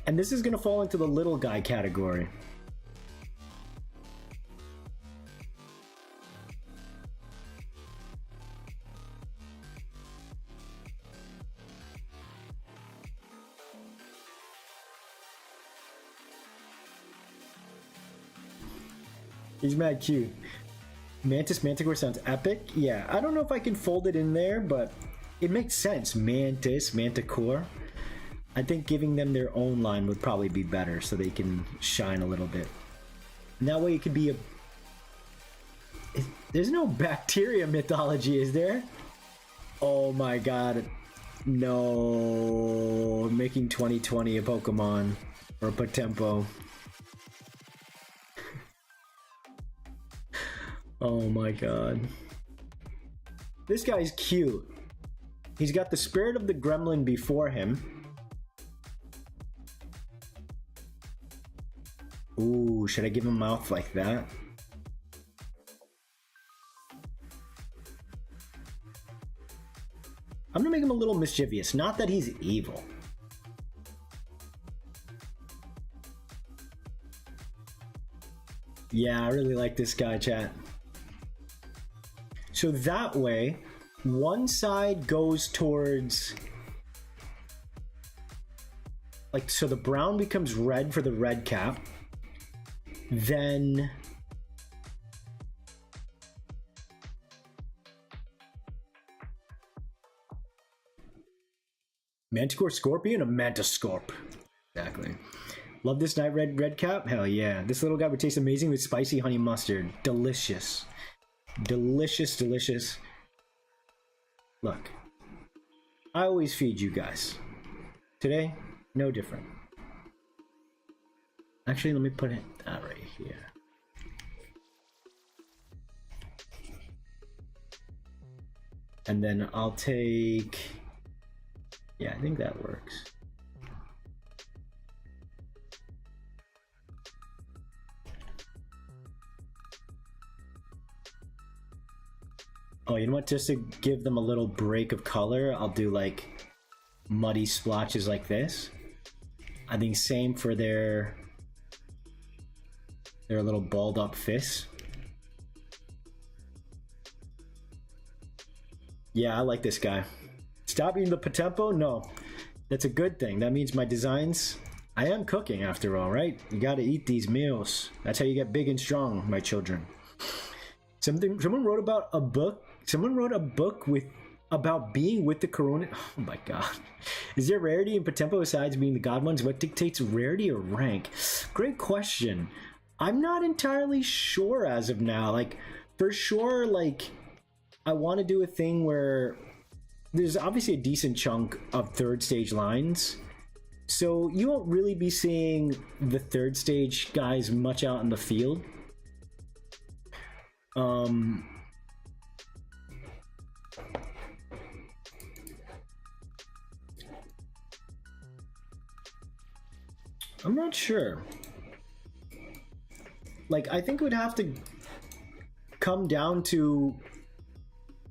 And this is gonna fall into the little guy category. He's mad cute. Mantis Manticore sounds epic. Yeah, I don't know if I can fold it in there, but it makes sense. Mantis, Manticore. I think giving them their own line would probably be better, so they can shine a little bit. And that way it could be a... There's no bacteria mythology, is there? Oh my god. No. Making 2020 a Pokemon. Or a POTEMPO. Oh my god. This guy's cute. He's got the spirit of the gremlin before him. Ooh, should I give him a mouth like that? I'm gonna make him a little mischievous. Not that he's evil. Yeah, I really like this guy, chat. So that way, one side goes towards... like, so the brown becomes red for the red cap. Then... Manticore Scorpion? A Mantiscorp. Exactly. Love this night red cap? Hell yeah. This little guy would taste amazing with spicy honey mustard. Delicious. Delicious, delicious. Look. I always feed you guys. Today, no different. Actually, let me put it that right here. And then I'll take... yeah, I think that works. Oh, you know what? Just to give them a little break of color, I'll do like muddy splotches like this. I think same for their little balled up fists. Yeah, I like this guy. Stop eating the POTEMPO? No, that's a good thing. That means my designs... I am cooking after all, right? You gotta eat these meals. That's how you get big and strong, my children. Someone wrote about a book. Someone wrote a book about being with the corona. Oh my god. Is there rarity in POTEMPO besides being the god ones? What dictates rarity or rank? Great question. I'm not entirely sure as of now. Like, for sure, like, I want to do a thing where there's obviously a decent chunk of third stage lines. So you won't really be seeing the third stage guys much out in the field. I'm not sure. Like, I think it would have to come down to,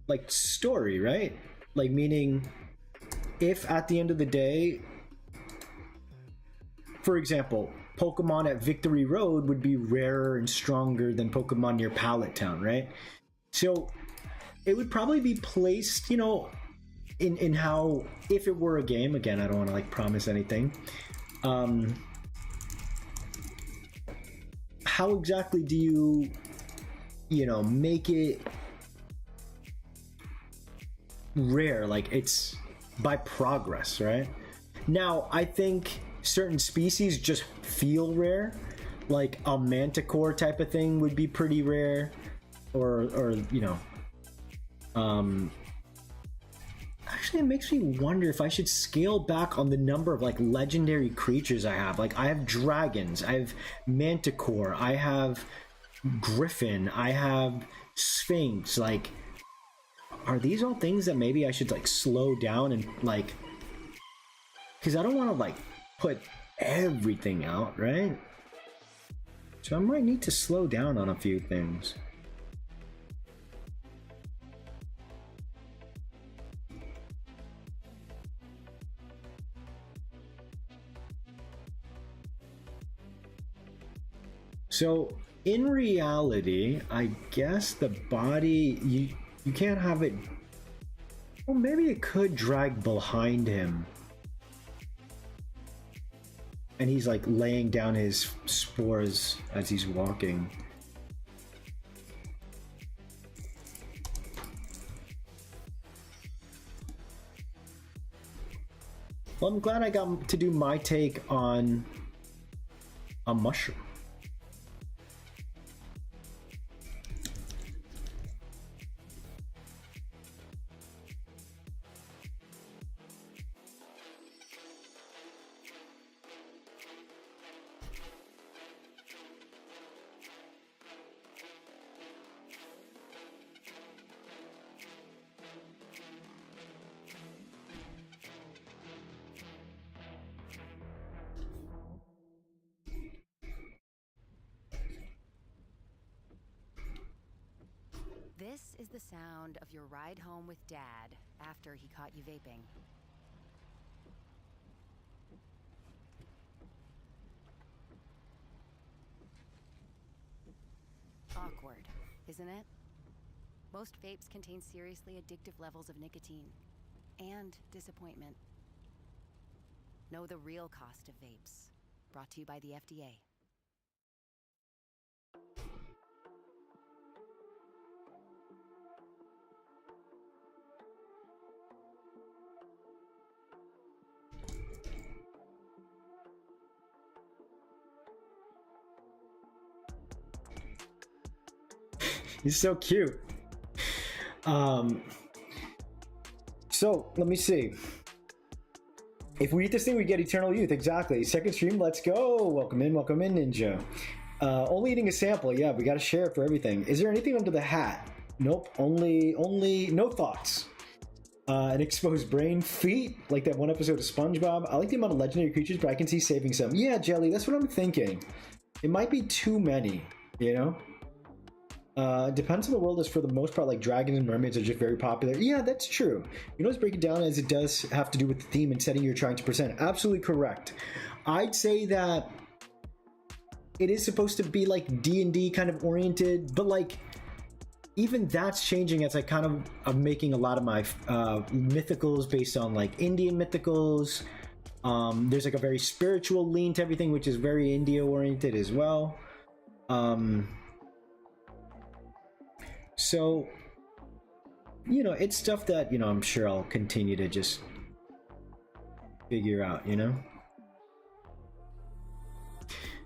like, story, right? Like, meaning, if at the end of the day, for example, Pokemon at Victory Road would be rarer and stronger than Pokemon near Pallet Town, right? So it would probably be placed, you know, in how, if it were a game, again, I don't want to like promise anything, how exactly do you know, make it rare? Like, it's by progress, right? Now, I think certain species just feel rare, like a manticore type of thing would be pretty rare, or you know, actually it makes me wonder if I should scale back on the number of like legendary creatures I have. Like, I have dragons, I have manticore, I have griffin, I have sphinx. Like, are these all things that maybe I should like slow down and like, because I don't want to like put everything out, right? So I might need to slow down on a few things. So in reality, I guess the body, you can't have it. Well, maybe it could drag behind him. And he's like laying down his spores as he's walking. Well, I'm glad I got to do my take on a mushroom.
This is the sound of your ride home with Dad after he caught you vaping. Awkward, isn't it? Most vapes contain seriously addictive levels of nicotine and disappointment. Know the real cost of vapes. Brought to you by the FDA.
He's so cute. So let me see. If we eat this thing, we get eternal youth. Exactly. Second stream, let's go. Welcome in, Ninja. Only eating a sample. Yeah, we gotta share it for everything. Is there anything under the hat? Nope. Only no thoughts. An exposed brain, feet, like that one episode of SpongeBob. I like the amount of legendary creatures, but I can see saving some. Yeah, Jelly, that's what I'm thinking. It might be too many, you know? Depends on the world is for the most part, like dragons and mermaids are just very popular. Yeah, that's true. You know, let's break it down as it does have to do with the theme and setting you're trying to present. Absolutely correct. I'd say that it is supposed to be like D&D kind of oriented, but like even that's changing as I kind of am making a lot of my mythicals based on like Indian mythicals. There's like a very spiritual lean to everything, which is very India oriented as well. So, you know, it's stuff that, you know, I'm sure I'll continue to just figure out, you know?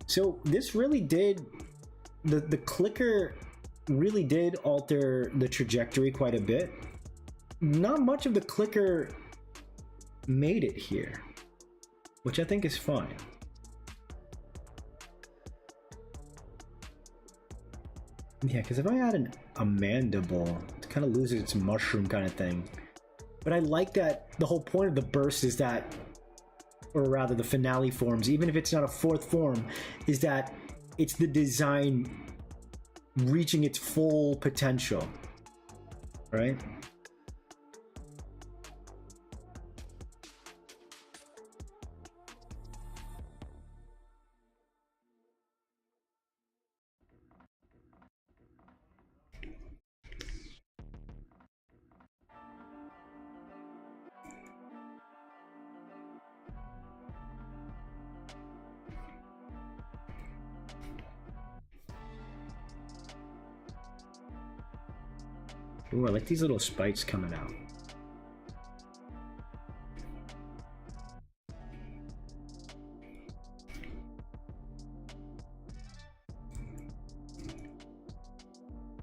So this really did, the clicker really did alter the trajectory quite a bit. Not much of the clicker made it here, which I think is fine. Yeah, because if I add a mandible, it kind of loses its mushroom kind of thing. But I like that the whole point of the burst is that, or rather the finale forms, even if it's not a fourth form, is that it's the design reaching its full potential, right? Ooh, I like these little spikes coming out.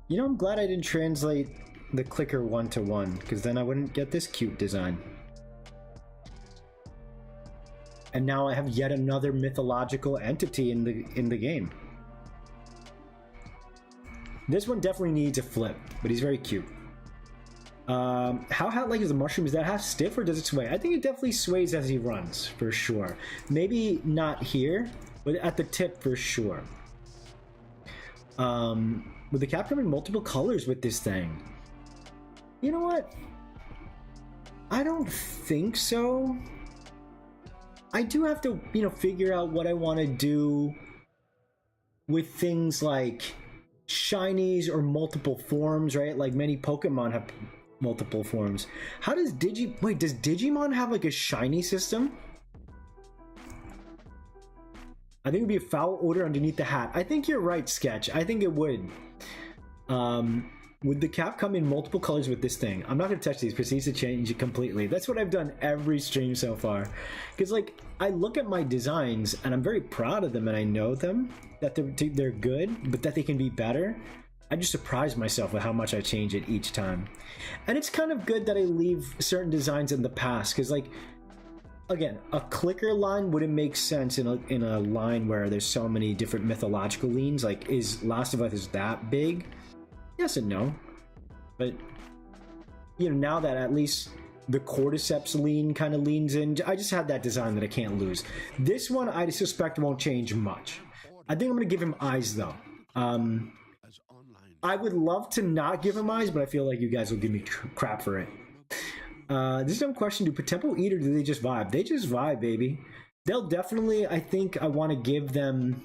You know, I'm glad I didn't translate the clicker 1-to-1, because then I wouldn't get this cute design. And now I have yet another mythological entity in the game. This one definitely needs a flip, but he's very cute. How hat-like is the mushroom? Is that half stiff or does it sway? I think it definitely sways as he runs, for sure. Maybe not here, but at the tip for sure. With the cap coming multiple colors with this thing. You know what? I don't think so. I do have to, you know, figure out what I want to do with things like shinies or multiple forms, right? Like many Pokemon have multiple forms. How does does Digimon have like a shiny system? I think it would be a foul odor underneath the hat. I think you're right, Sketch. I think it would. Would the cap come in multiple colors with this thing? I'm not going to touch these because it needs to change it completely. That's what I've done every stream so far. Because, like, I look at my designs and I'm very proud of them and I know them, that they're good, but that they can be better. I just surprise myself with how much I change it each time. And it's kind of good that I leave certain designs in the past because, like, again, a clicker line wouldn't make sense in a line where there's so many different mythological leans. Like, is Last of Us is that big? Yes and no. But, you know, now that at least the Cordyceps lean kind of leans in, I just had that design that I can't lose. This one, I suspect won't change much. I think I'm going to give him eyes, though.
As online
I would love to not give him eyes, but I feel like you guys will give me crap for it. This is a dumb question. Do POTEMPO eat or do they just vibe? They just vibe, baby. They'll definitely, I think I want to give them...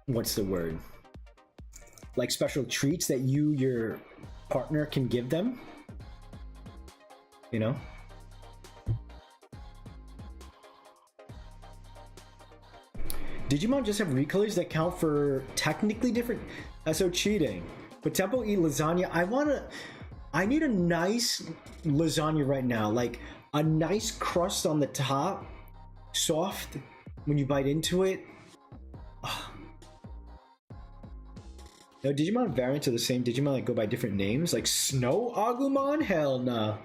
what's the word? Like special treats that your partner can give them. You know? Digimon just have recolors that count for technically different. That's so cheating. POTEMPO eat lasagna. I need a nice lasagna right now. Like a nice crust on the top, soft when you bite into it. No, Digimon variants are the same Digimon that go by different names? Like Snow Agumon? Hell nah.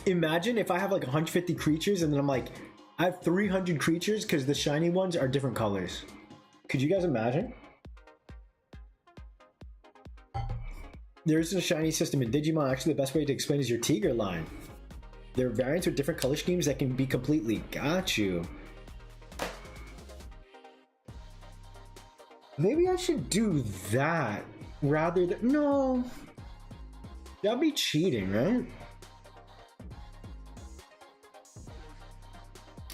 Imagine if I have like 150 creatures and then I'm like, I have 300 creatures because the shiny ones are different colors. Could you guys imagine? There is a shiny system in Digimon. Actually, the best way to explain is your Tiger line. There are variants with different color schemes that can be completely... Got you. Maybe I should do that rather than... No. That'd be cheating, right?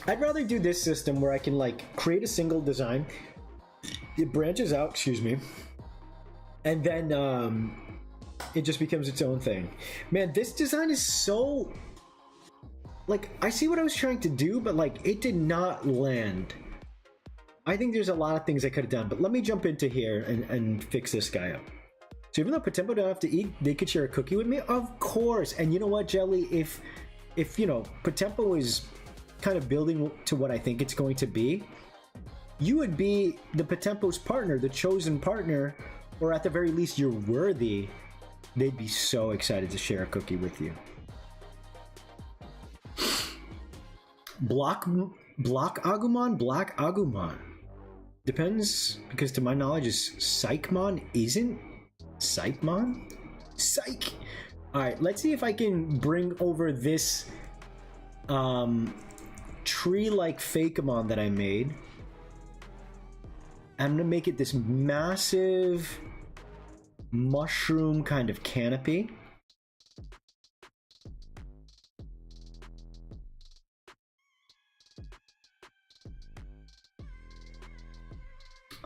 I'd rather do this system where I can like create a single design. It branches out, excuse me. And then it just becomes its own thing. Man, this design is so... Like, I see what I was trying to do, but like, it did not land. I think there's a lot of things I could have done, but let me jump into here and fix this guy up. So even though POTEMPO don't have to eat, they could share a cookie with me? Of course! And you know what, Jelly? If you know, POTEMPO is kind of building to what I think it's going to be, you would be the POTEMPO's partner, the chosen partner, or at the very least, you're worthy. They'd be so excited to share a cookie with you. Block Agumon? Black Agumon. Depends, because to my knowledge, is Psychmon isn't? Psychmon? Psych! Alright, let's see if I can bring over this tree-like Fakemon that I made. I'm gonna make it this massive mushroom kind of canopy.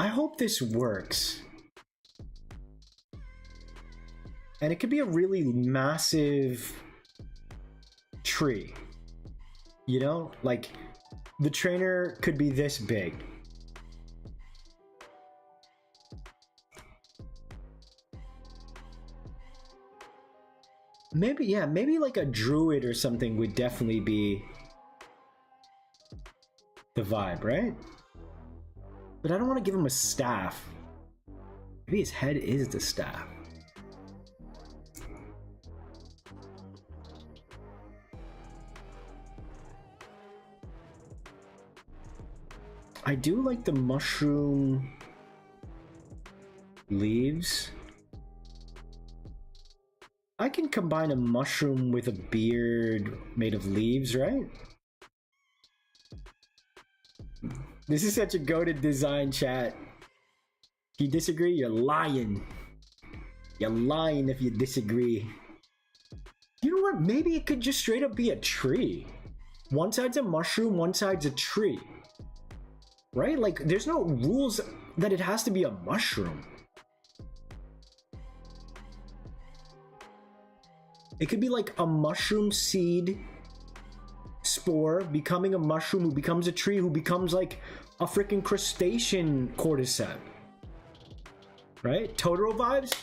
I hope this works. And it could be a really massive tree. You know, like the trainer could be this big. Maybe, yeah, maybe like a druid or something would definitely be the vibe, right? But I don't want to give him a staff. Maybe his head is the staff. I do like the mushroom leaves. I can combine a mushroom with a beard made of leaves, right? This is such a goated design, chat. If you disagree, you're lying. You're lying if you disagree. You know what? Maybe it could just straight up be a tree. One side's a mushroom, one side's a tree. Right? Like, there's no rules that it has to be a mushroom. It could be like a mushroom seed spore becoming a mushroom who becomes a tree who becomes like a freaking crustacean cordyceps. Right? Totoro vibes?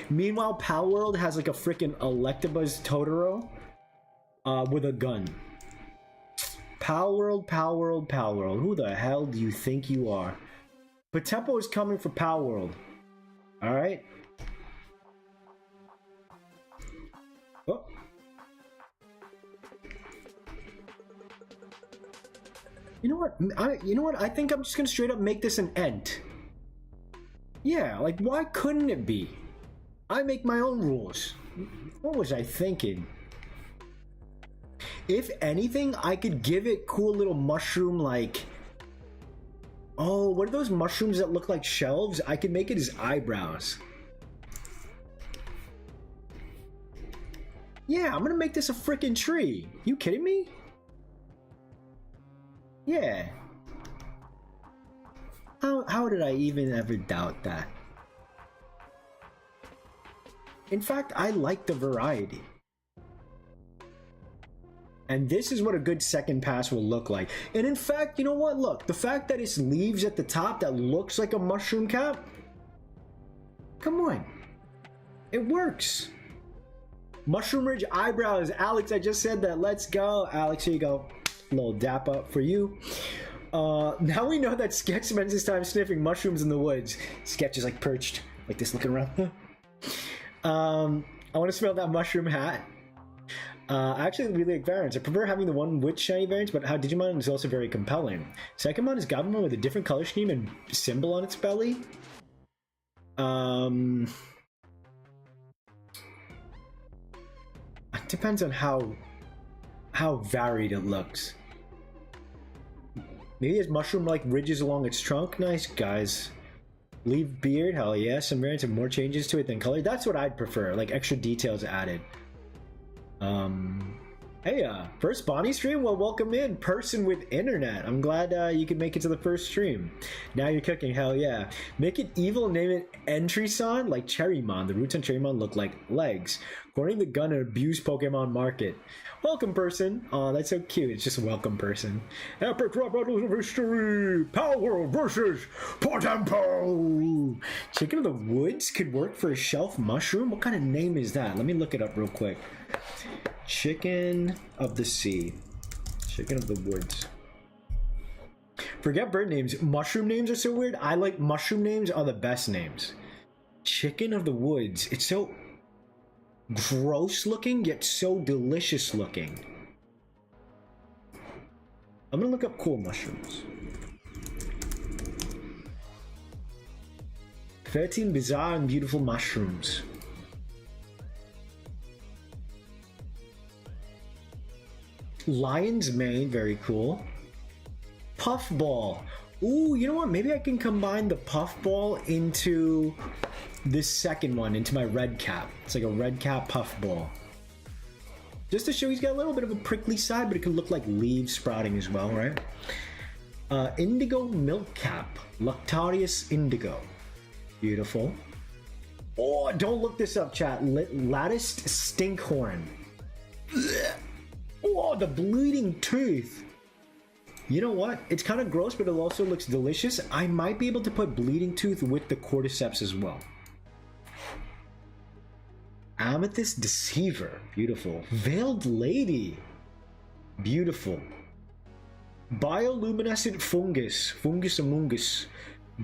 Meanwhile, Pal World has like a freaking Electabuzz Totoro with a gun. Pal World, Pal World, Pal World. Who the hell do you think you are? POTEMPO is coming for Pal World. Alright? Oh. You know what? I think I'm just gonna straight up make this an Ent. Yeah, like why couldn't it be? I make my own rules. What was I thinking? If anything, I could give it cool little mushroom like... Oh, what are those mushrooms that look like shelves? I could make it his eyebrows. Yeah, I'm gonna make this a freaking tree. You kidding me? Yeah. How did I even ever doubt that? In fact, I like the variety. And this is what a good second pass will look like. And in fact, you know what? Look, the fact that it's leaves at the top that looks like a mushroom cap. Come on. It works. Mushroom Ridge eyebrows. Alex, I just said that. Let's go. Alex, here you go. A little dap up for you. Now we know that Sketch spends his time sniffing mushrooms in the woods. Sketch is like perched, like this, looking around. I want to smell that mushroom hat. I actually really like variants. I prefer having the one with shiny variants, but how Digimon is also very compelling. Secondmon is Gabumon with a different color scheme and symbol on its belly. It depends on how varied it looks. Maybe it has mushroom-like ridges along its trunk. Nice, guys. Leave beard, hell yeah. Some variants have more changes to it than color. That's what I'd prefer, like extra details added. Hey, first Bonnie stream? Well, welcome in, person with internet. I'm glad you could make it to the first stream. Now you're cooking, hell yeah. Make it evil, name it Entry-san, like Cherrymon. The roots on Cherrymon look like legs. According to the gun and abuse Pokemon market. Welcome, person. Oh, that's so cute. It's just welcome, person. Epic rap battles of history. Power versus POTEMPO. Chicken of the Woods could work for a shelf mushroom? What kind of name is that? Let me look it up real quick. Chicken of the Sea. Chicken of the Woods. Forget bird names. Mushroom names are so weird. I like mushroom names are the best names. Chicken of the Woods. It's so gross looking, yet so delicious looking. I'm gonna look up cool mushrooms. 13 bizarre and beautiful mushrooms. Lion's mane, very cool. Puffball. Ooh, you know what? Maybe I can combine the puffball into this second one, into my red cap. It's like a red cap puffball. Just to show he's got a little bit of a prickly side, but it can look like leaves sprouting as well, right? Indigo milk cap. Luctarius indigo. Beautiful. Oh, don't look this up, chat. Latticed stinkhorn. Oh, the bleeding tooth. You know what? It's kind of gross, but it also looks delicious. I might be able to put bleeding tooth with the cordyceps as well. Amethyst deceiver. Beautiful. Veiled lady. Beautiful. Bioluminescent fungus. Fungus amungus.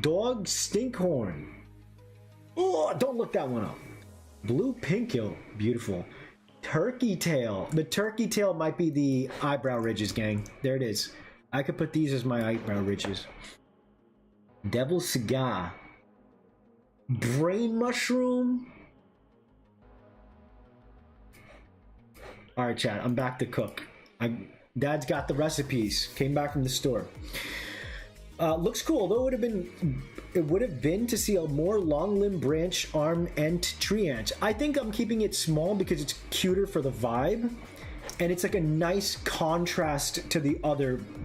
Dog stinkhorn. Oh, don't look that one up. Blue pinkle. Beautiful. Turkey tail. The turkey tail might be the eyebrow ridges, gang. There it is. I could put these as my eyebrow ridges. Devil cigar. Brain mushroom. Alright, chat. I'm back to cook. Dad's got the recipes. Came back from the store. Looks cool, though it would have been to see a more long limb branch arm ant tree ant. I think I'm keeping it small because it's cuter for the vibe, and it's like a nice contrast to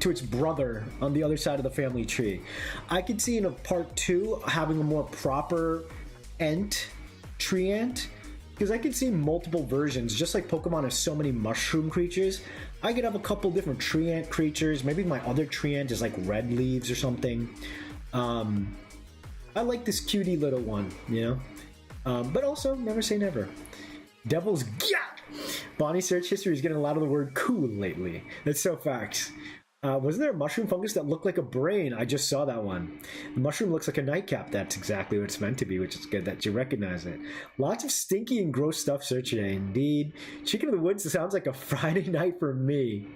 its brother on the other side of the family tree. I could see in a part 2 having a more proper ant tree ant, because I could see multiple versions. Just like Pokemon has so many mushroom creatures, I could have a couple different tree ant creatures. Maybe my other tree ant is like red leaves or something. I like this cutie little one, you know? But also, never say never. Devil's Gyat! Bonnie's search history is getting a lot of the word cool lately. That's so facts. Wasn't there a mushroom fungus that looked like a brain? I just saw that one. The mushroom looks like a nightcap. That's exactly what it's meant to be, which is good that you recognize it. Lots of stinky and gross stuff search today, indeed. Chicken of the Woods sounds like a Friday night for me.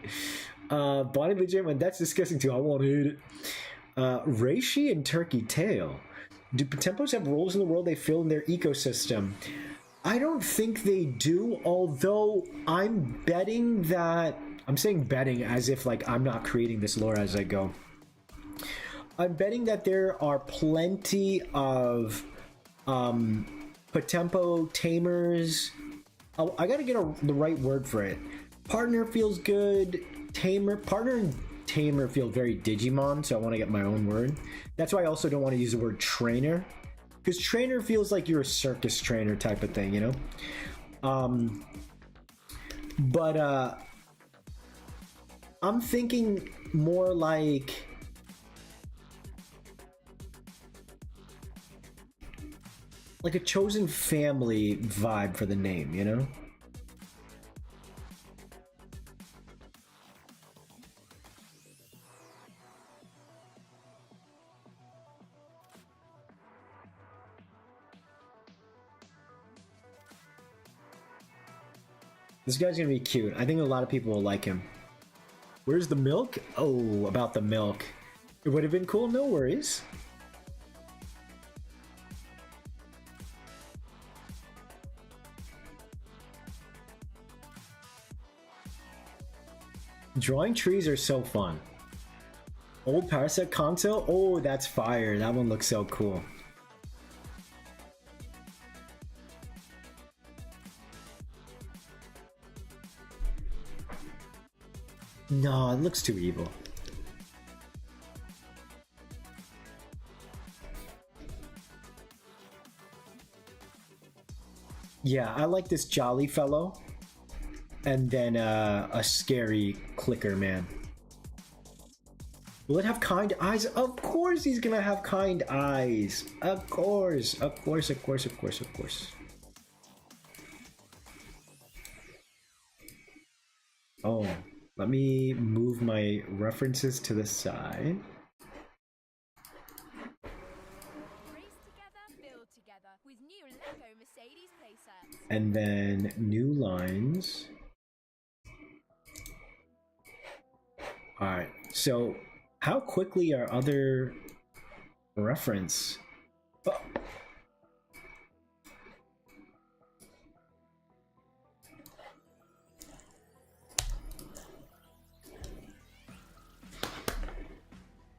Bonnie legit went, that's disgusting too. I won't eat it. Reishi and Turkey Tail. Do Potempos have roles in the world they fill in their ecosystem? I don't think they do, although I'm betting that I'm saying betting as if like I'm not creating this lore as I go. I'm betting that there are plenty of POTEMPO tamers. Oh, I gotta get the right word for it. Partner feels good. Partner and tamer feel very Digimon, so I want to get my own word. That's why I also don't want to use the word trainer, because trainer feels like you're a circus trainer type of thing, you know. But I'm thinking more like a chosen family vibe for the name, you know. This guy's gonna be cute. I think a lot of people will like him. Where's the milk? Oh, about the milk. It would have been cool, no worries. Drawing trees are so fun. Old Parasect console? Oh, that's fire. That one looks so cool. No, it looks too evil. Yeah, I like this jolly fellow. And then a scary clicker man. Will it have kind eyes? Of course he's gonna have kind eyes. Of course, of course, of course, of course, of course. Oh, let me move my references to the side. And then new lines. Alright, so how quickly are other reference? Oh.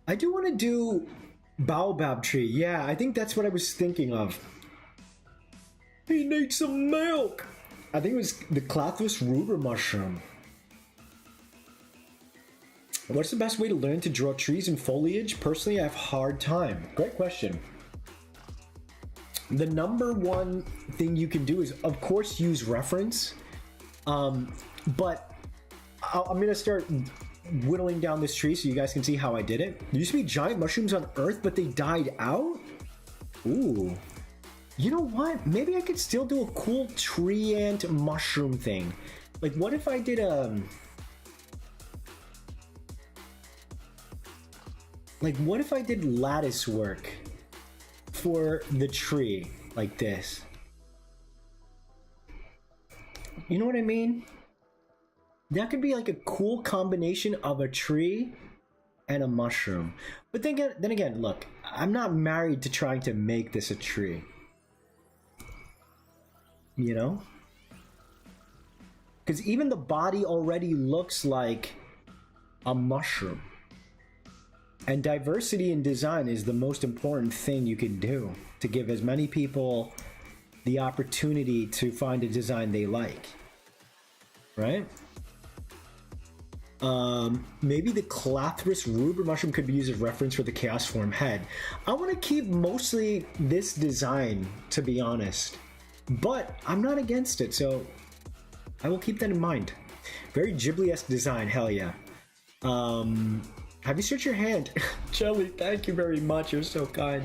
I do want to do Baobab Tree. Yeah, I think that's what I was thinking of. He needs some milk! I think it was the Clathrus rubra mushroom. What's the best way to learn to draw trees and foliage? Personally, I have a hard time. Great question. The number one thing you can do is, of course, use reference. But I'm going to start whittling down this tree so you guys can see how I did it. There used to be giant mushrooms on Earth, but they died out? Ooh. You know what? Maybe I could still do a cool tree ant mushroom thing. Like, what if I did what if I did lattice work for the tree like this? You know what I mean? That could be like a cool combination of a tree and a mushroom. But then again, look, I'm not married to trying to make this a tree. You know? Because even the body already looks like a mushroom. And diversity in design is the most important thing you can do to give as many people the opportunity to find a design they like. Right? Maybe the Clathrus rubra mushroom could be used as reference for the Chaos Form head. I want to keep mostly this design, to be honest. But I'm not against it, so I will keep that in mind. Very Ghibli-esque design, hell yeah. Have you stretched your hand? Jelly, thank you very much. You're so kind.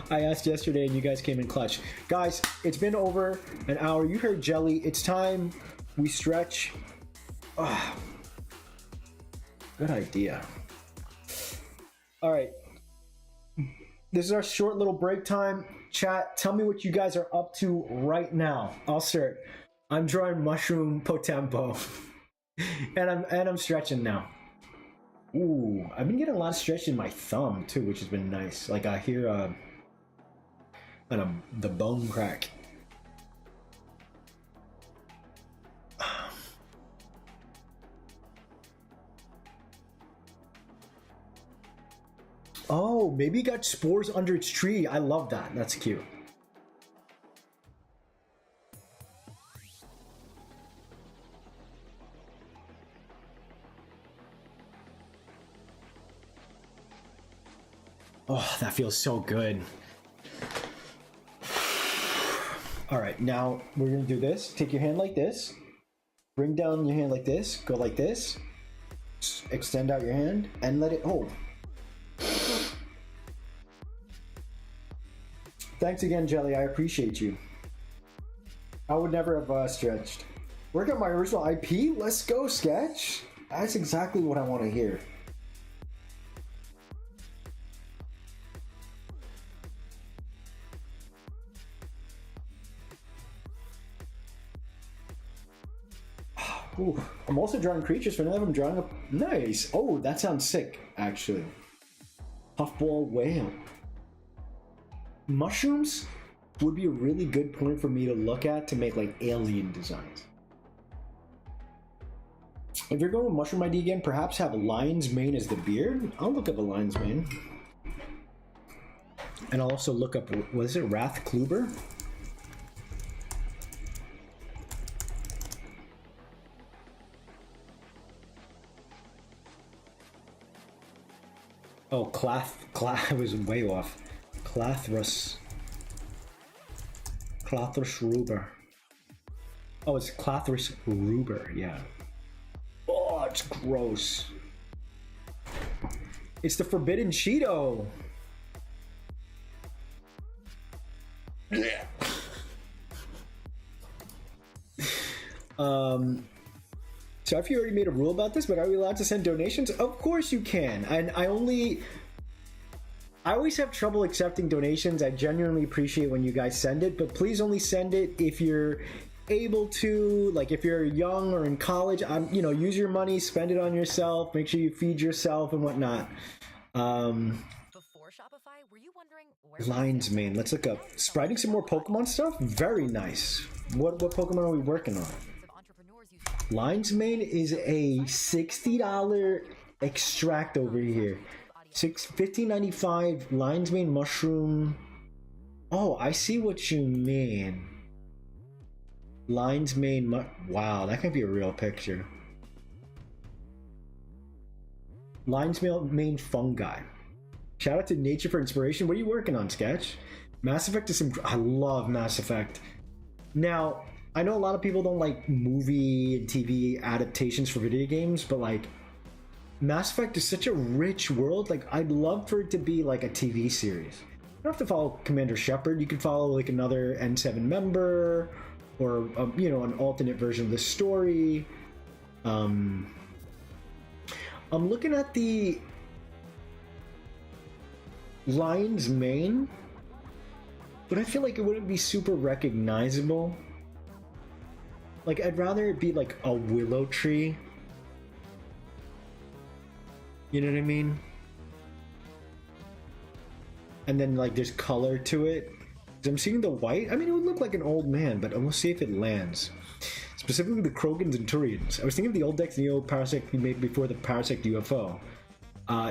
I asked yesterday and you guys came in clutch. Guys, it's been over an hour. You heard Jelly. It's time we stretch. Good idea. All right. This is our short little break time. Chat, tell me what you guys are up to right now. I'll start. I'm drawing mushroom POTEMPO. and I'm stretching now. Ooh, I've been getting a lot of stretch in my thumb too, which has been nice. Like I hear the bone crack. Oh, maybe it got spores under its tree. I love that. That's cute. Oh, that feels so good. All right, now we're gonna do this. Take your hand like this. Bring down your hand like this. Go like this. Extend out your hand and let it hold. Thanks again, Jelly. I appreciate you. I would never have stretched. Work on my original IP? Let's go, Sketch. That's exactly what I want to hear. Ooh, I'm also drawing creatures for now. I'm drawing up. Nice. Oh, that sounds sick, actually. Puffball whale. Mushrooms would be a really good point for me to look at to make like alien designs. If you're going with mushroom ID again, perhaps have a lion's mane as the beard. I'll look up a lion's mane. And I'll also look up, what is it, Wrath Kluber? Oh, I was way off. Clathrus Ruber. Oh, it's Clathrus Ruber, yeah. Oh, it's gross. It's the Forbidden Cheeto. So if you already made a rule about this, but are we allowed to send donations? Of course you can. And I always have trouble accepting donations. I genuinely appreciate when you guys send it, but please only send it if you're able to. Like if you're young or in college, use your money, spend it on yourself, make sure you feed yourself and whatnot.
Before Shopify, were you wondering where
Lion's Mane. Let's look up. Spriting some more Pokemon stuff? Very nice. What Pokemon are we working on? Lion's Mane is a $60 extract over here. $15.95 Lion's Mane mushroom. Oh, I see what you mean. Lion's Mane wow, that could be a real picture. Lion's Mane fungi. Shout out to Nature for inspiration. What are you working on, Sketch? Mass Effect is I love Mass Effect. Now, I know a lot of people don't like movie and TV adaptations for video games, but like Mass Effect is such a rich world. Like I'd love for it to be like a TV series. You don't have to follow Commander Shepard. You could follow like another N7 member or an alternate version of the story. I'm looking at the Lion's Mane, but I feel like it wouldn't be super recognizable. Like, I'd rather it be like a willow tree. You know what I mean? And then, like, there's color to it. 'Cause I'm seeing the white. I mean, it would look like an old man, but we'll see if it lands. Specifically the Krogans and Turians. I was thinking of the old decks and the old Parasect we made before the Parasect UFO.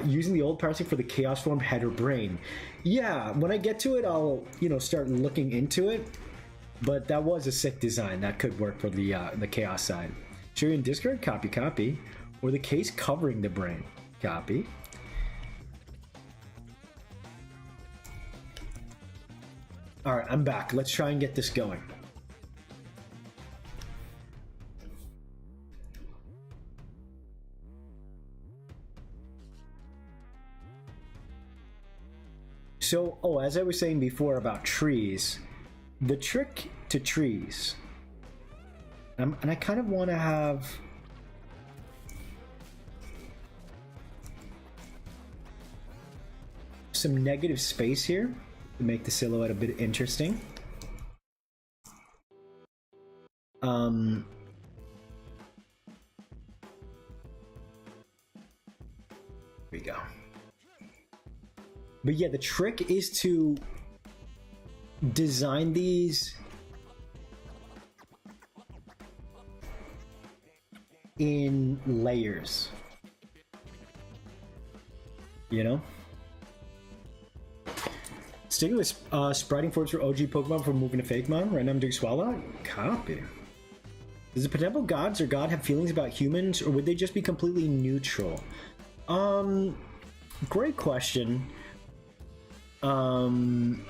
Using the old Parasect for the Chaos form head or brain. Yeah, when I get to it, I'll, start looking into it. But that was a sick design. That could work for the Chaos side. Shurian discard, copy. Or the case covering the brain, copy. Alright, I'm back. Let's try and get this going. So, as I was saying before about trees, the trick to trees, and I kind of want to have some negative space here to make the silhouette a bit interesting. Here we go. But yeah, the trick is to design these in layers. Sticking with spreading forwards for OG Pokemon before moving to Fake Mon. Right now I'm doing Swallow. Copy. Does the POTEMPO gods or god have feelings about humans, or would they just be completely neutral? Great question. Dang,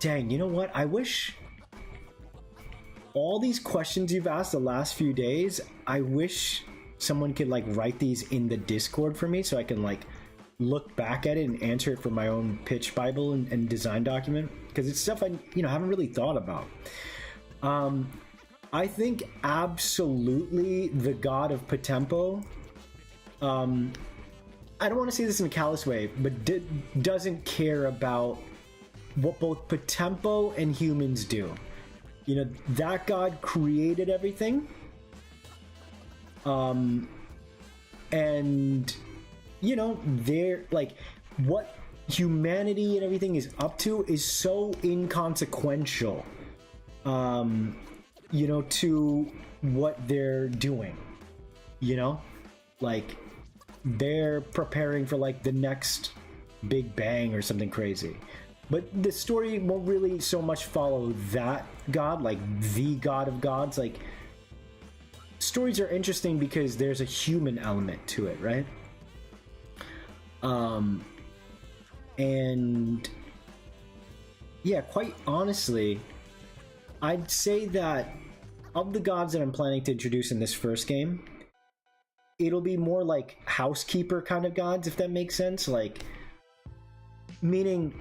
you know what? I wish all these questions you've asked the last few days, I wish someone could like write these in the Discord for me so I can like look back at it and answer it for my own pitch bible and design document, because it's stuff I haven't really thought about. I think absolutely the god of POTEMPO, I don't want to say this in a callous way, but doesn't care about what both POTEMPO and humans do. You know, that god created everything. And you know, they're like, what humanity and everything is up to is so inconsequential, you know, to what they're doing. You know, like they're preparing for like the next Big Bang or something crazy. But the story won't really so much follow that god, like the god of gods. Like, stories are interesting because there's a human element to it, right? And yeah, quite honestly, I'd say that of the gods that I'm planning to introduce in this first game, it'll be more like housekeeper kind of gods, if that makes sense. Like, meaning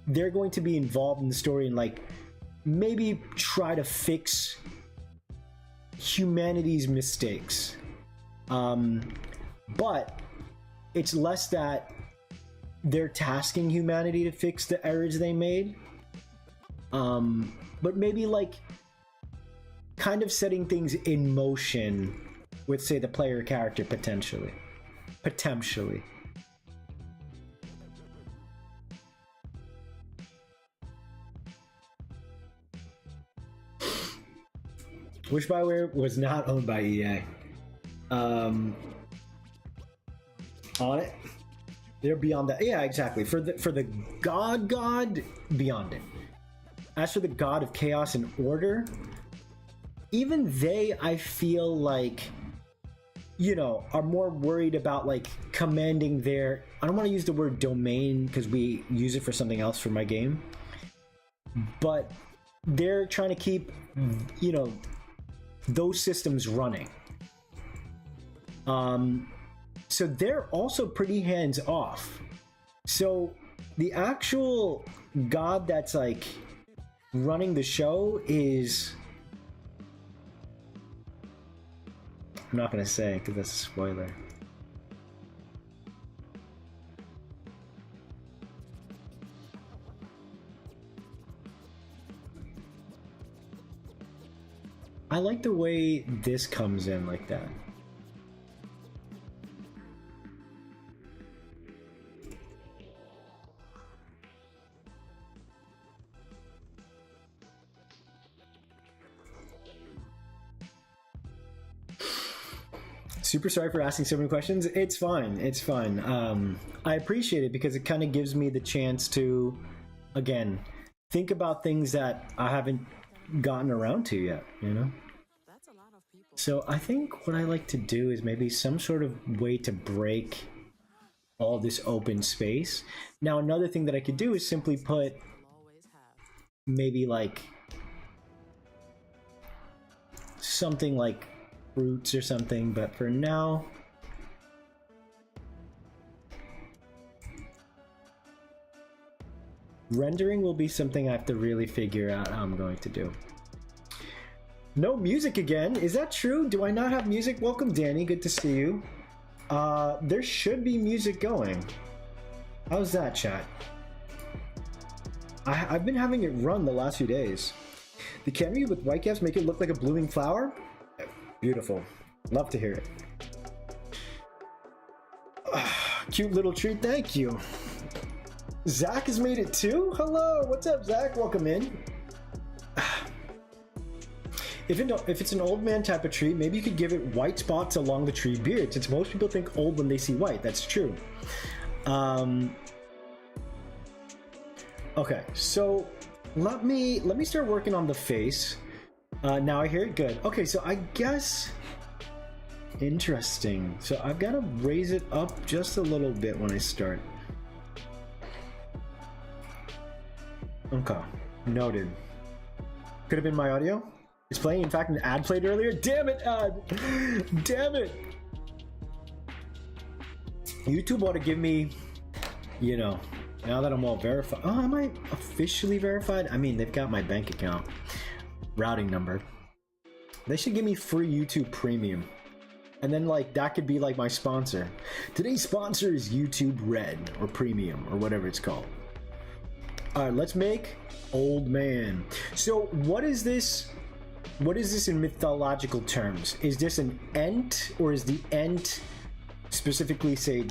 they're going to be involved in the story and like maybe try to fix humanity's mistakes. But it's less that they're tasking humanity to fix the errors they made, but maybe like kind of setting things in motion with, say, the player character potentially. Wish Bioware was not owned by EA. On it, they're beyond that. Yeah, exactly. For the god, beyond it. As for the god of chaos and order, even they, I feel like, you know, are more worried about like commanding their, I don't want to use the word domain because we use it for something else for my game, but they're trying to keep, you know, those systems running. So they're also pretty hands off. So the actual god that's like running the show is, I'm not gonna say because that's a spoiler. I like the way this comes in like that. Super sorry for asking so many questions. It's fine. It's fine. I appreciate it because it kind of gives me the chance to, again, think about things that I haven't gotten around to yet, you know? So I think what I like to do is maybe some sort of way to break all this open space. Now, another thing that I could do is simply put maybe like something like fruits or something, but for now, rendering will be something I have to really figure out how I'm going to do. No music again? Is that true? Do I not have music? Welcome, Danny. Good to see you. There should be music going. How's that, chat? I've been having it run the last few days. The candy with whitecaps make it look like a blooming flower? Beautiful. Love to hear it. Cute little treat, thank you. Zach has made it too? Hello, what's up, Zach? Welcome in. If it's an old man type of tree, maybe you could give it white spots along the tree beard, since most people think old when they see white. That's true. Okay, so let me start working on the face. Now I hear it good. Okay, so I guess interesting. So I've got to raise it up just a little bit when I start. Okay, noted. Could have been my audio. It's playing. In fact, an ad played earlier. Damn it, ad! Damn it! YouTube ought to give me, you know, now that I'm all verified. Oh, am I officially verified? I mean, they've got my bank account routing number. They should give me free YouTube Premium. And then, like, that could be like my sponsor. Today's sponsor is YouTube Red or Premium or whatever it's called. All right, let's make Old Man. So what is this? What is this in mythological terms? Is this an ent, or is the ent specifically, say,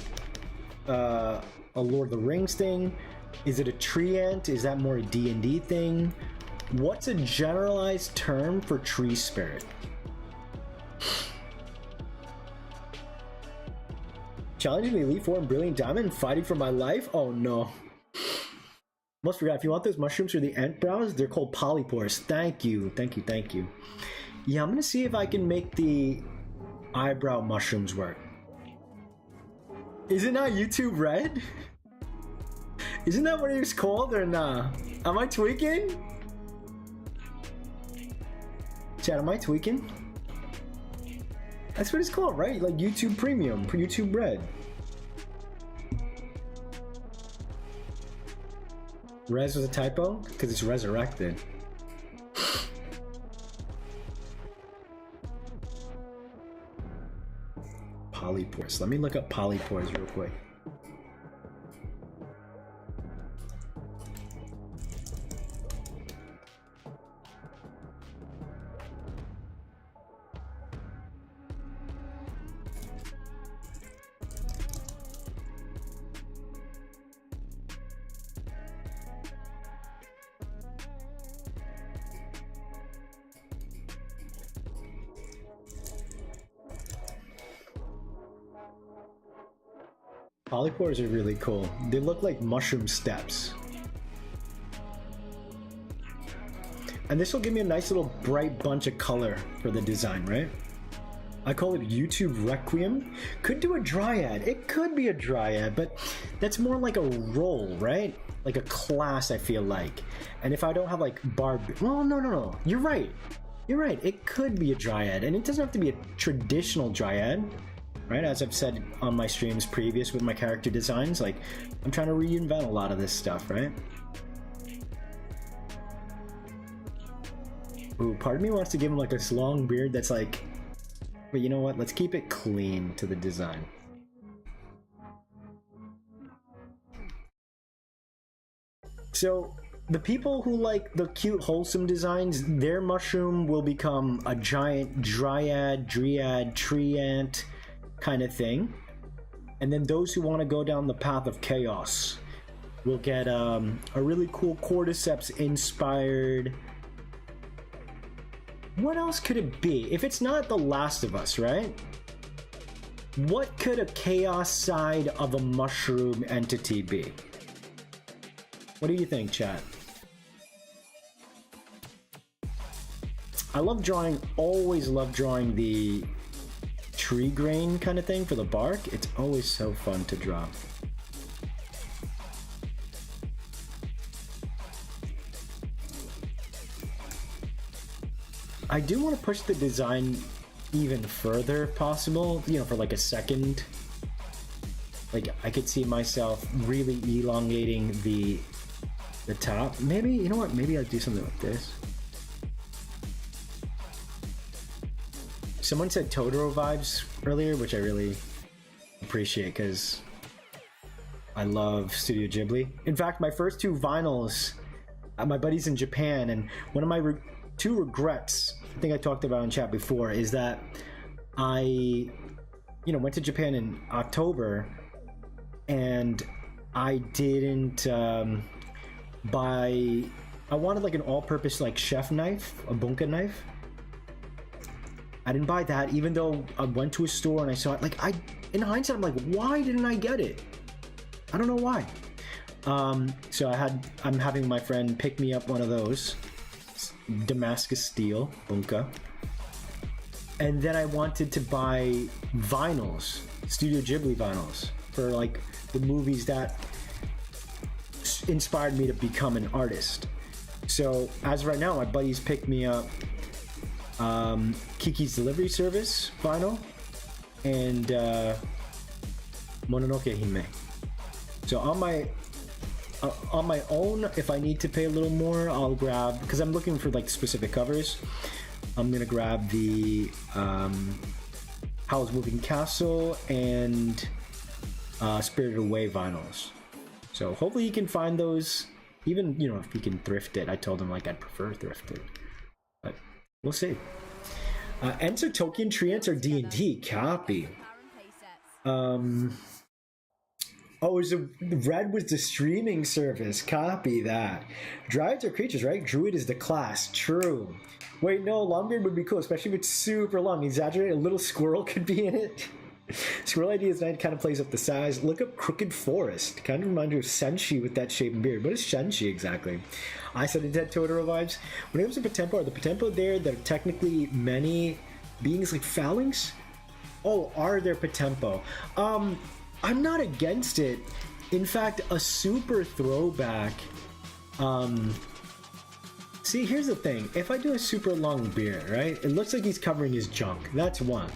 a Lord of the Rings thing? Is it a tree ent? Is that more a D&D thing? What's a generalized term for tree spirit? Challenging the Elite Four and Brilliant Diamond, fighting for my life? Oh no. Almost forgot, if you want those mushrooms or the ant brows, they're called polypores. Thank you, thank you, thank you. Yeah, I'm gonna see if I can make the eyebrow mushrooms work. Is it not YouTube Red? Isn't that what it was called, or nah? Am I tweaking? Chat, am I tweaking? That's what it's called, right? Like YouTube Premium, YouTube Red. Res was a typo? Because it's resurrected. Polypores. Let me look up polypores real quick. Polypores are really cool. They look like mushroom steps. And this will give me a nice little bright bunch of color for the design, right? I call it YouTube Requiem. Could do a dryad. It could be a dryad, but that's more like a role, right? Like a class, I feel like. And if I don't have like well, no. You're right. You're right. It could be a dryad, and it doesn't have to be a traditional dryad. Right, as I've said on my streams previous with my character designs, like, I'm trying to reinvent a lot of this stuff, right? Ooh, part of me wants to give him like this long beard that's like, but you know what? Let's keep it clean to the design. So, the people who like the cute, wholesome designs, their mushroom will become a giant dryad, tree ant kind of thing, and then those who want to go down the path of chaos will get a really cool Cordyceps inspired. What else could it be if it's not The Last of Us, right? What could a chaos side of a mushroom entity be? What do you think, chat? I love drawing, always love drawing the tree grain kind of thing for the bark. It's always so fun to draw. I do want to push the design even further if possible, you know, for like a second. Like, I could see myself really elongating the top. Maybe, you know what, maybe I'll do something like this. Someone said Totoro vibes earlier, which I really appreciate because I love Studio Ghibli. In fact, my first two vinyls, my buddy's in Japan, and one of my two regrets, I think I talked about in chat before, is that I, went to Japan in October, and I didn't buy. I wanted like an all-purpose like chef knife, a bunka knife. I didn't buy that, even though I went to a store and I saw it. Like, in hindsight, I'm like, why didn't I get it? I don't know why. So I'm having my friend pick me up one of those. Damascus steel, bunka. And then I wanted to buy vinyls, Studio Ghibli vinyls, for like the movies that inspired me to become an artist. So as of right now, my buddies picked me up Kiki's Delivery Service vinyl and Mononoke Hime. So on my own, if I need to pay a little more, I'll grab, because I'm looking for like specific covers, I'm gonna grab the Howl's Moving Castle and Spirited Away vinyls. So hopefully you can find those, even, you know, if you can thrift it. I told him like I'd prefer thrifted, but we'll see. Enter Tolkien Treants or D&D copy. Oh, it was Red was the streaming service. Copy that. Dryads are creatures, right? Druid is the class. True. Wait, no, Longbeard would be cool, especially if it's super long. Exaggerate, a little squirrel could be in it. Squirrel Ideas Night kind of plays up the size. Look up Crooked Forest. Kind of reminds me of Senshi with that shape and beard. What is Senshi exactly? I said it had Totoro vibes. When it comes to POTEMPO, are the POTEMPO there that are technically many beings like phalanx? Oh, are there POTEMPO? I'm not against it. In fact, a super throwback. See, here's the thing. If I do a super long beard, right? It looks like he's covering his junk. That's one.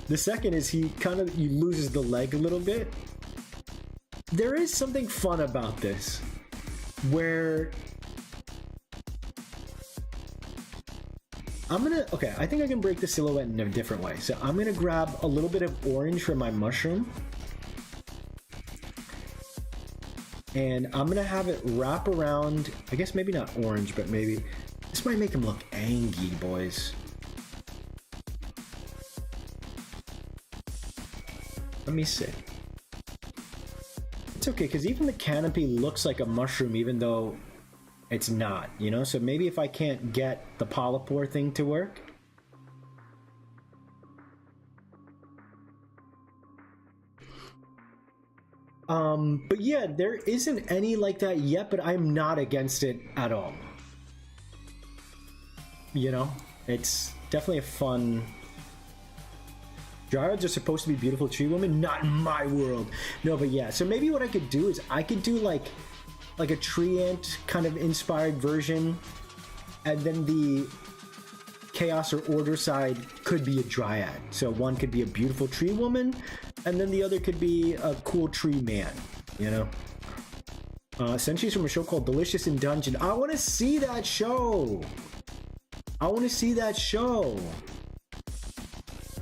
The second is he loses the leg a little bit. There is something fun about this, where okay, I think I can break the silhouette in a different way. So I'm gonna grab a little bit of orange from my mushroom, and I'm gonna have it wrap around, I guess maybe not orange, but maybe, this might make him look angry, boys. Let me see. It's okay, because even the canopy looks like a mushroom, even though it's not, you know? So maybe if I can't get the polypore thing to work. But yeah, there isn't any like that yet, but I'm not against it at all. You know? It's definitely a fun... Dryads are supposed to be beautiful tree women? Not in my world. No, but yeah. So maybe what I could do is I could do like a tree ant kind of inspired version, and then the chaos or order side could be a dryad. So one could be a beautiful tree woman, and then the other could be a cool tree man, you know? Senshi's from a show called Delicious in Dungeon. I want to see that show! I want to see that show!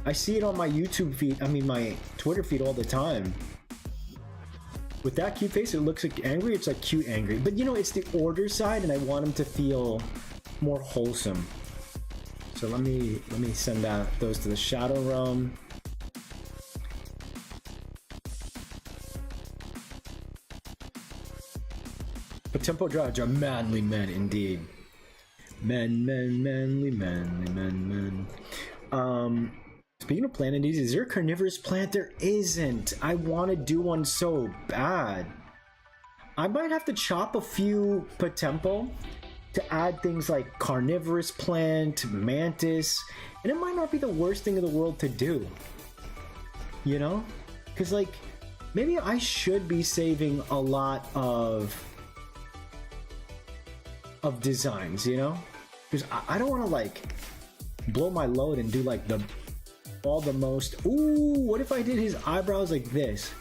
I see it on my YouTube feed, my Twitter feed all the time. With that cute face, it looks like angry. It's like cute angry. But you know, it's the order side, and I want him to feel more wholesome. So let me send those to the Shadow Realm. But Tempo Dryads are manly men indeed. Manly men. Speaking of plantides, is there a carnivorous plant? There isn't. I want to do one so bad. I might have to chop a few POTEMPO to add things like carnivorous plant, mantis, and it might not be the worst thing in the world to do. You know? Because, like, maybe I should be saving a lot of designs, you know? Because I don't want to, like, blow my load and do, like, all the most... Ooh, what if I did his eyebrows like this?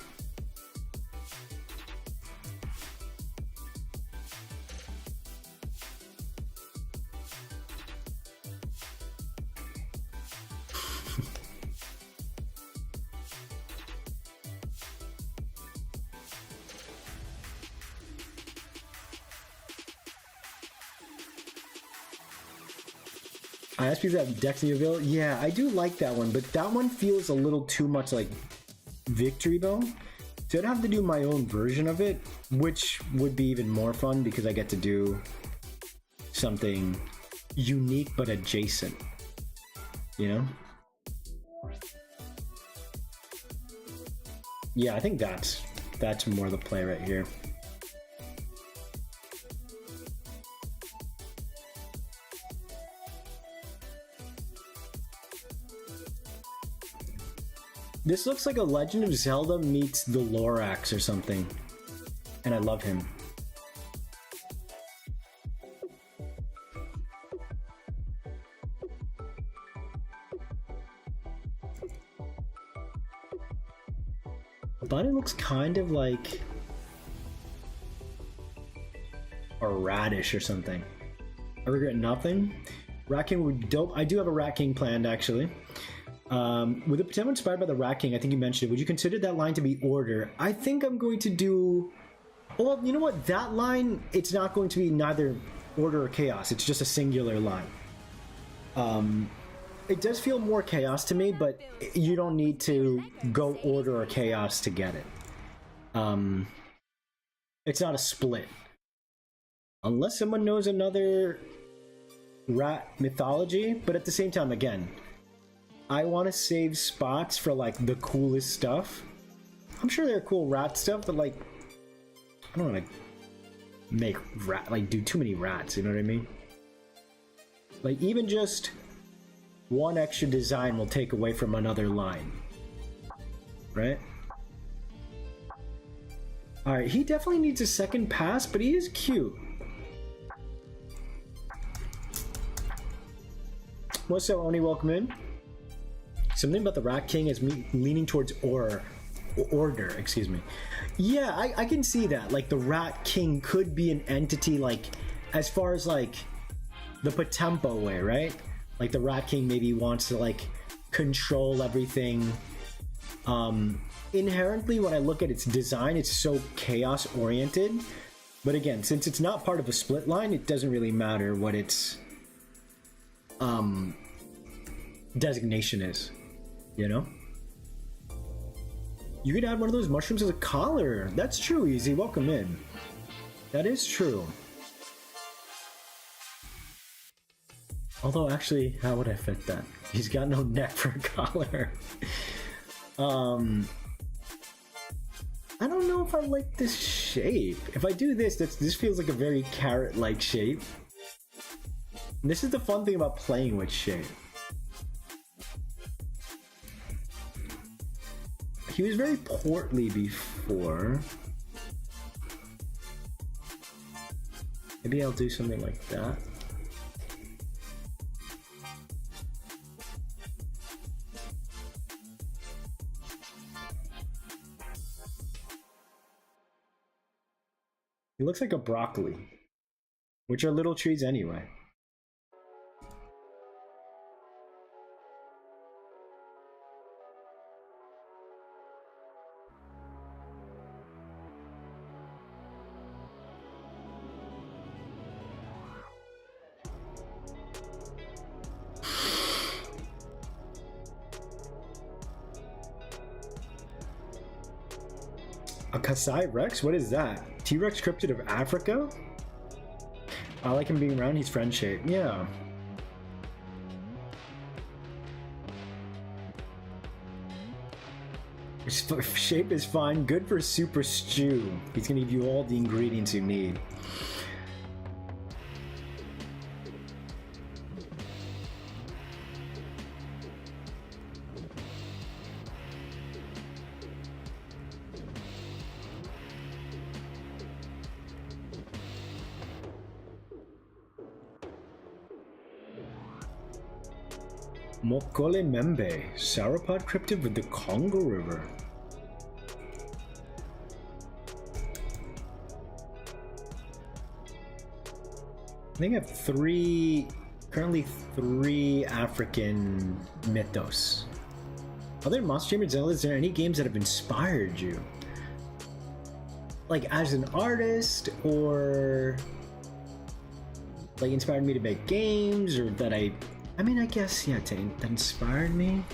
I asked people that Dexyville. Yeah, I do like that one, but that one feels a little too much like Victory Bone. So I'd have to do my own version of it, which would be even more fun because I get to do something unique but adjacent. You know? Yeah, I think that's That's more the play right here. This looks like a Legend of Zelda meets the Lorax or something. And I love him. Bonnie looks kind of like a radish or something. I regret nothing. Rat King would be dope. I do have a Rat King planned, actually. With the POTEMPO inspired by the Rat King, I think you mentioned it. Would you consider that line to be order? I think I'm going to do... Well, you know what? That line, it's not going to be neither order or chaos. It's just a singular line. It does feel more chaos to me, but you don't need to go order or chaos to get it. It's not a split. Unless someone knows another rat mythology, but at the same time, again, I want to save spots for, like, the coolest stuff. I'm sure there are cool rat stuff, but, like, I don't want to make rat, like, do too many rats, you know what I mean? Like, even just one extra design will take away from another line. Right? Alright, he definitely needs a second pass, but he is cute. What's up, Oni? Welcome in. Something about the Rat King is me leaning towards order, excuse me. Yeah, I can see that. Like, the Rat King could be an entity, like, as far as, like, the POTEMPO way, right? Like, the Rat King maybe wants to, like, control everything. Inherently, when I look at its design, it's so chaos-oriented. But again, since it's not part of a split line, it doesn't really matter what its designation is, you know? You could add one of those mushrooms as a collar. That's true, Easy. Welcome in. That is true. Although, actually, how would I fit that? He's got no neck for a collar. I don't know if I like this shape. If I do this, this feels like a very carrot-like shape. And this is the fun thing about playing with shape. He was very portly before. Maybe I'll do something like that. He looks like a broccoli, which are little trees anyway. A Kasai Rex? What is that? T-Rex cryptid of Africa? I like him being around, he's friend shaped. Yeah. His shape is fine, good for super stew. He's gonna give you all the ingredients you need. Mokole Membe, sauropod cryptid with the Congo River. I think I have currently three African mythos. Other than Monster Chamber Zelda, is there any games that have inspired you? Like as an artist, or like inspired me to make games, or that I mean, I guess, yeah, that inspired me.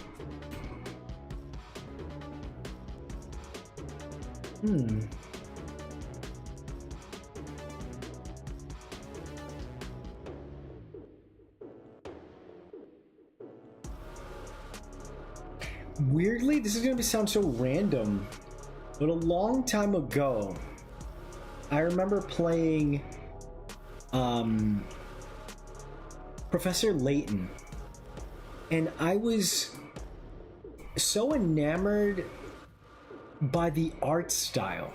Weirdly, this is gonna sound so random,
But a long time ago, I remember playing Professor Layton, and I was so enamored by the art style.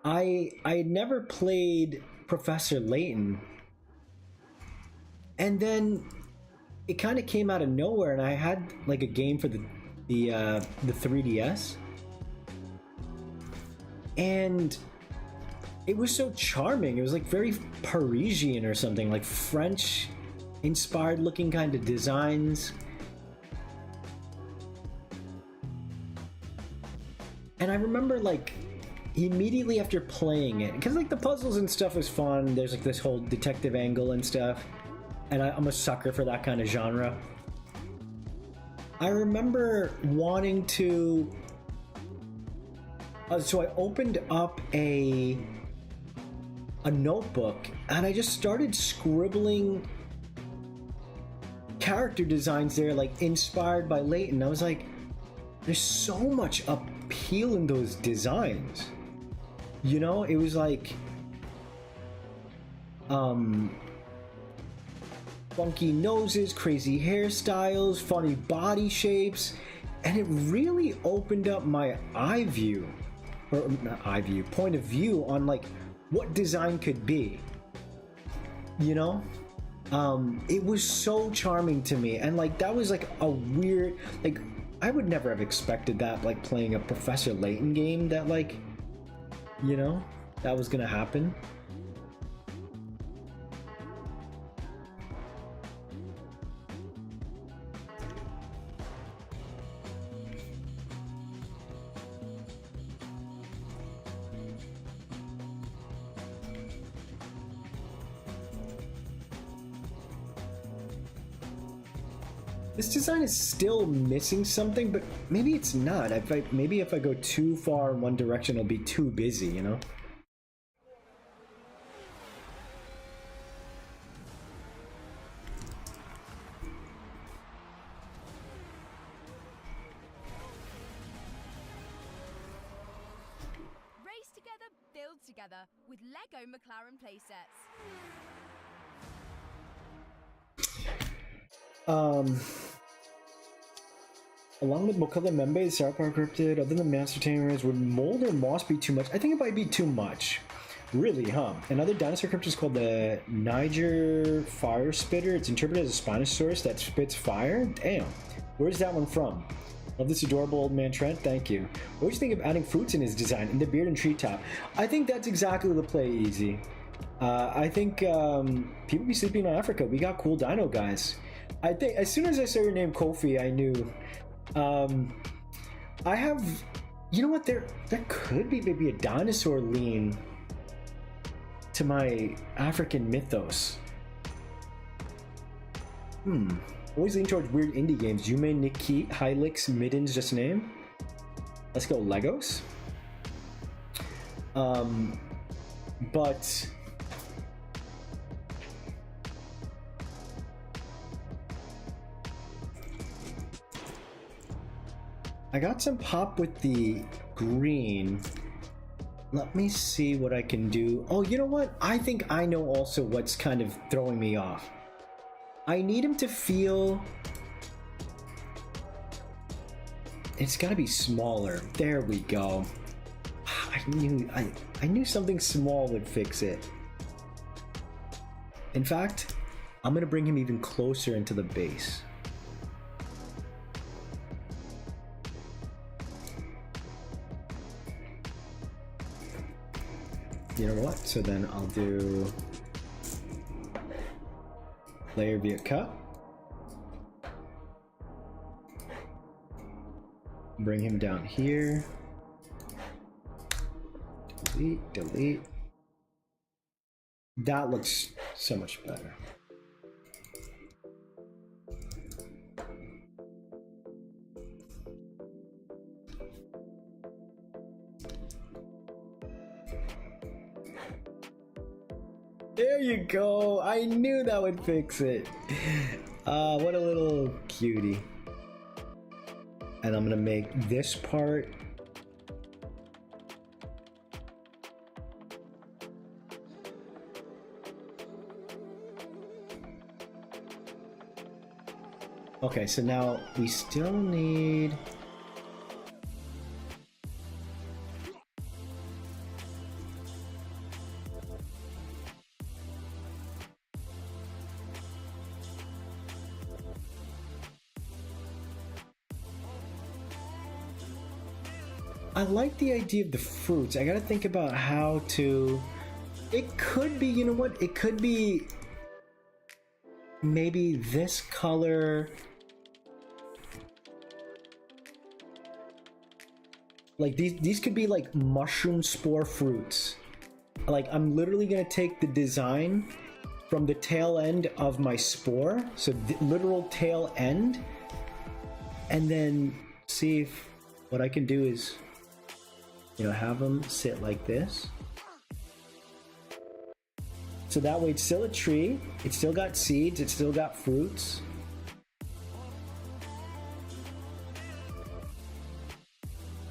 I had never played Professor Layton, and then it kind of came out of nowhere, and I had like a game for the 3DS, and it was so charming. It was like very Parisian or something, like French inspired looking kind of designs. And I remember like immediately after playing it, because like the puzzles and stuff was fun, there's like this whole detective angle and stuff, and I'm a sucker for that kind of genre. I remember wanting to so I opened up a notebook and I just started scribbling character designs there, like inspired by Layton. I was like, there's so much appeal in those designs. You know, it was like funky noses, crazy hairstyles, funny body shapes, and it really opened up my point of view on like what design could be. You know, it was so charming to me, and like that was like a weird, like I would never have expected that, like playing a Professor Layton game, that like, you know, that was gonna happen. This design is still missing something, but maybe it's not. Maybe if I go too far in one direction, it'll be too busy, you know?
Race together, build together with Lego McLaren playsets.
Along with Mokala Membe, South Park Cryptid, other than Master Tamers, would mold or moss be too much? I think it might be too much. Really, huh? Another dinosaur cryptid is called the Niger Fire Spitter. It's interpreted as a Spinosaurus that spits fire. Damn. Where's that one from? Love this adorable old man Trent. Thank you. What do you think of adding fruits in his design, in the beard and treetop? I think that's exactly the play, Easy. I think people be sleeping in Africa. We got cool dino guys. I think as soon as I saw your name Kofi, I knew. I have, you know what, there could be maybe a dinosaur lean to my African mythos. Always lean towards weird indie games. Yume, Nikki, Hylix, Middens, just name. Let's go Legos. But I got some pop with the green. Let me see what I can do. Oh, you know what? I think I know also what's kind of throwing me off. I need him to feel... It's gotta be smaller. There we go. I knew something small would fix it. In fact, I'm gonna bring him even closer into the base. You know what? So then I'll do layer via cut. Bring him down here. Delete, delete. That looks so much better. There you go. I knew that would fix it. What a little cutie. And I'm gonna make this part Okay, so now we still need... I like the idea of the fruits. I gotta think about how to... It could be, you know what? It could be maybe this color. Like these could be like mushroom spore fruits. Like I'm literally gonna take the design from the tail end of my spore, so the literal tail end, and then see if what I can do is, you know, have them sit like this. So that way it's still a tree, it's still got seeds, it's still got fruits.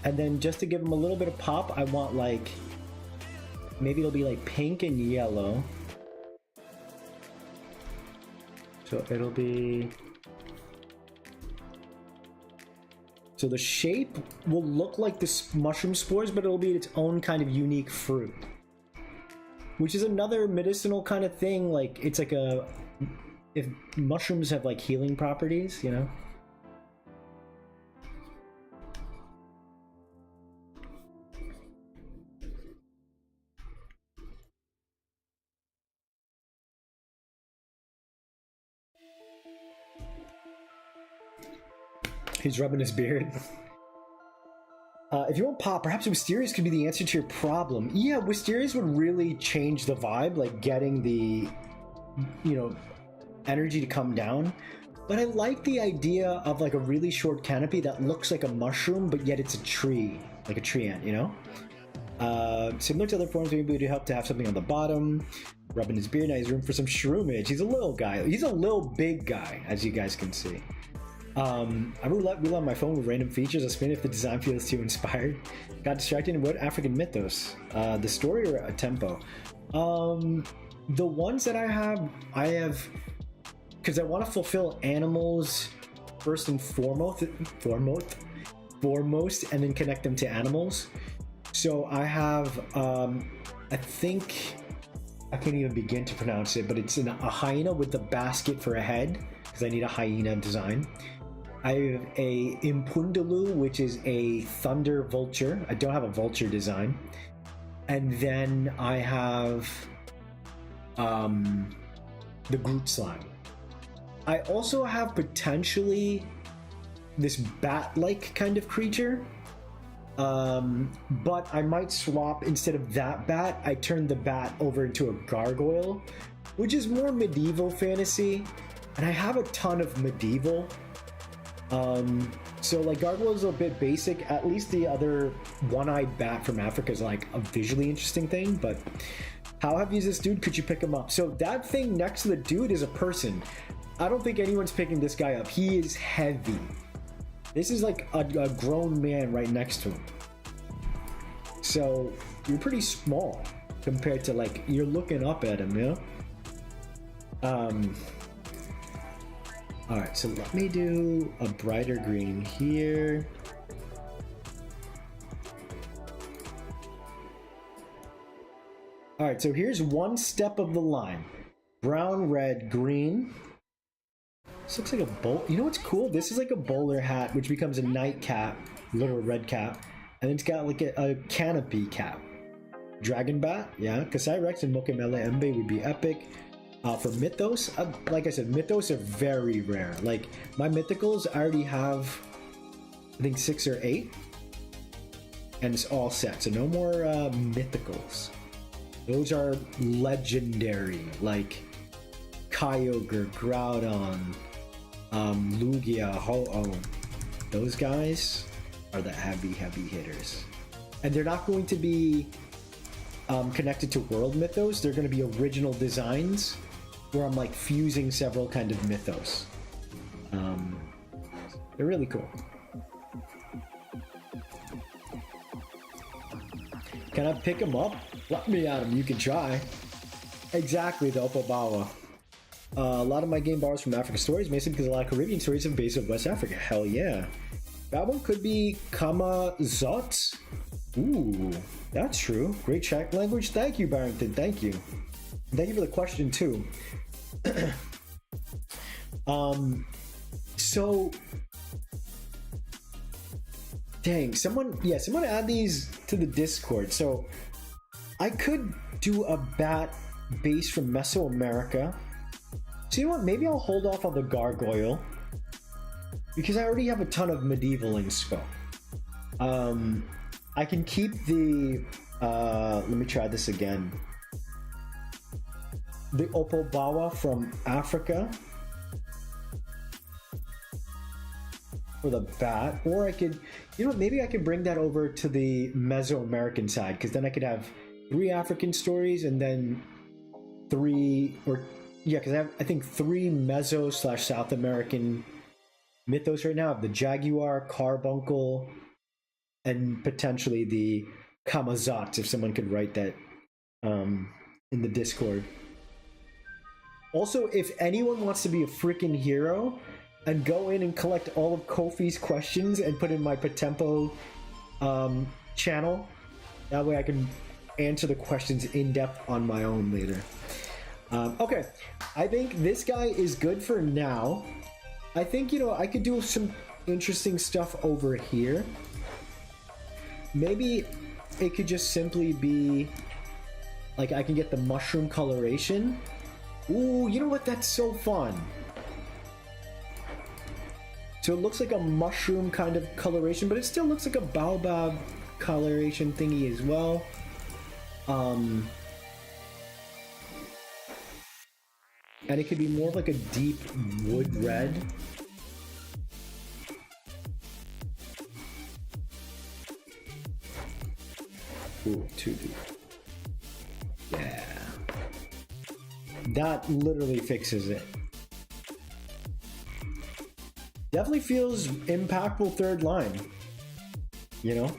And then just to give them a little bit of pop, I want like, maybe it'll be like pink and yellow. So it'll be... So the shape will look like the mushroom spores, but it'll be its own kind of unique fruit. Which is another medicinal kind of thing, like it's like a... If mushrooms have like healing properties, you know? He's rubbing his beard. If you want pop, perhaps Wisterias could be the answer to your problem. Yeah, Wisterias would really change the vibe, like getting the, you know, energy to come down. But I like the idea of like a really short canopy that looks like a mushroom, but yet it's a tree, like a tree ant, you know? Similar to other forms, maybe it would help to have something on the bottom. Rubbing his beard, now he's room for some shroomage. He's a little guy. He's a little big guy, as you guys can see. I roulette on my phone with random features. I spin if the design feels too inspired. Got distracted in what African mythos? The story or a tempo? The ones that I have, because I want to fulfill animals first and foremost, and then connect them to animals. So I have, I think, I can't even begin to pronounce it, but it's a hyena with the basket for a head, because I need a hyena design. I have a Impundaloo, which is a thunder vulture. I don't have a vulture design. And then I have the Groot slime. I also have potentially this bat-like kind of creature. But I might swap, instead of that bat, I turn the bat over into a gargoyle, which is more medieval fantasy. And I have a ton of medieval. So like gargoyles are a bit basic. At least the other one-eyed bat from Africa is like a visually interesting thing. But how heavy is this dude? Could you pick him up? So that thing next to the dude is a person. I don't think anyone's picking this guy up. He is heavy. This is like a grown man right next to him. So you're pretty small compared to, like, you're looking up at him, you know? All right, so let me do a brighter green here. All right, so here's one step of the line. Brown, red, green. This looks like a bowl. You know what's cool? This is like a bowler hat, which becomes a nightcap, little red cap. And it's got like a canopy cap. Dragon bat, yeah. Kasai Rex and Mokemele Embe would be epic. For Mythos, like I said, Mythos are very rare. Like, my Mythicals, I already have, I think, 6 or 8. And it's all set, so no more Mythicals. Those are legendary, like Kyogre, Groudon, Lugia, Ho-Oh. Those guys are the heavy hitters. And they're not going to be connected to world mythos. They're going to be original designs where I'm like fusing several kind of mythos. They're really cool. Can I pick them up? Let me at them. You can try. Exactly, the Opobawa.
A lot of my game borrows from African stories, mostly because a lot of Caribbean stories have based in West Africa. Hell yeah. That one could be Kamazot. Ooh, that's true. Great chat language. Thank you, Barrington. Thank you. Thank you for the question, too. So... Dang, someone add these to the Discord. So, I could do a bat base from Mesoamerica. So you know what? Maybe I'll hold off on the gargoyle because I already have a ton of medieval inspo. I can keep the let me try this again. The Opobawa from Africa for the bat, or I could, you know what? Maybe I could bring that over to the Mesoamerican side because then I could have 3 African stories and then 3 or yeah, because I think 3 Meso/South American mythos right now. I have the Jaguar, Carbuncle, and potentially the Kamazot, if someone could write that in the Discord. Also, if anyone wants to be a freaking hero and go in and collect all of Kofi's questions and put in my POTEMPO channel, that way I can answer the questions in depth on my own later. Okay, I think this guy is good for now. I think, you know, I could do some interesting stuff over here. Maybe it could just simply be like I can get the mushroom coloration. Ooh, you know what? That's so fun. So it looks like a mushroom kind of coloration, but it still looks like a baobab coloration thingy as well. And it could be more of like a deep wood red. Ooh, too deep. Yeah. That literally fixes it. Definitely feels impactful third line. You know?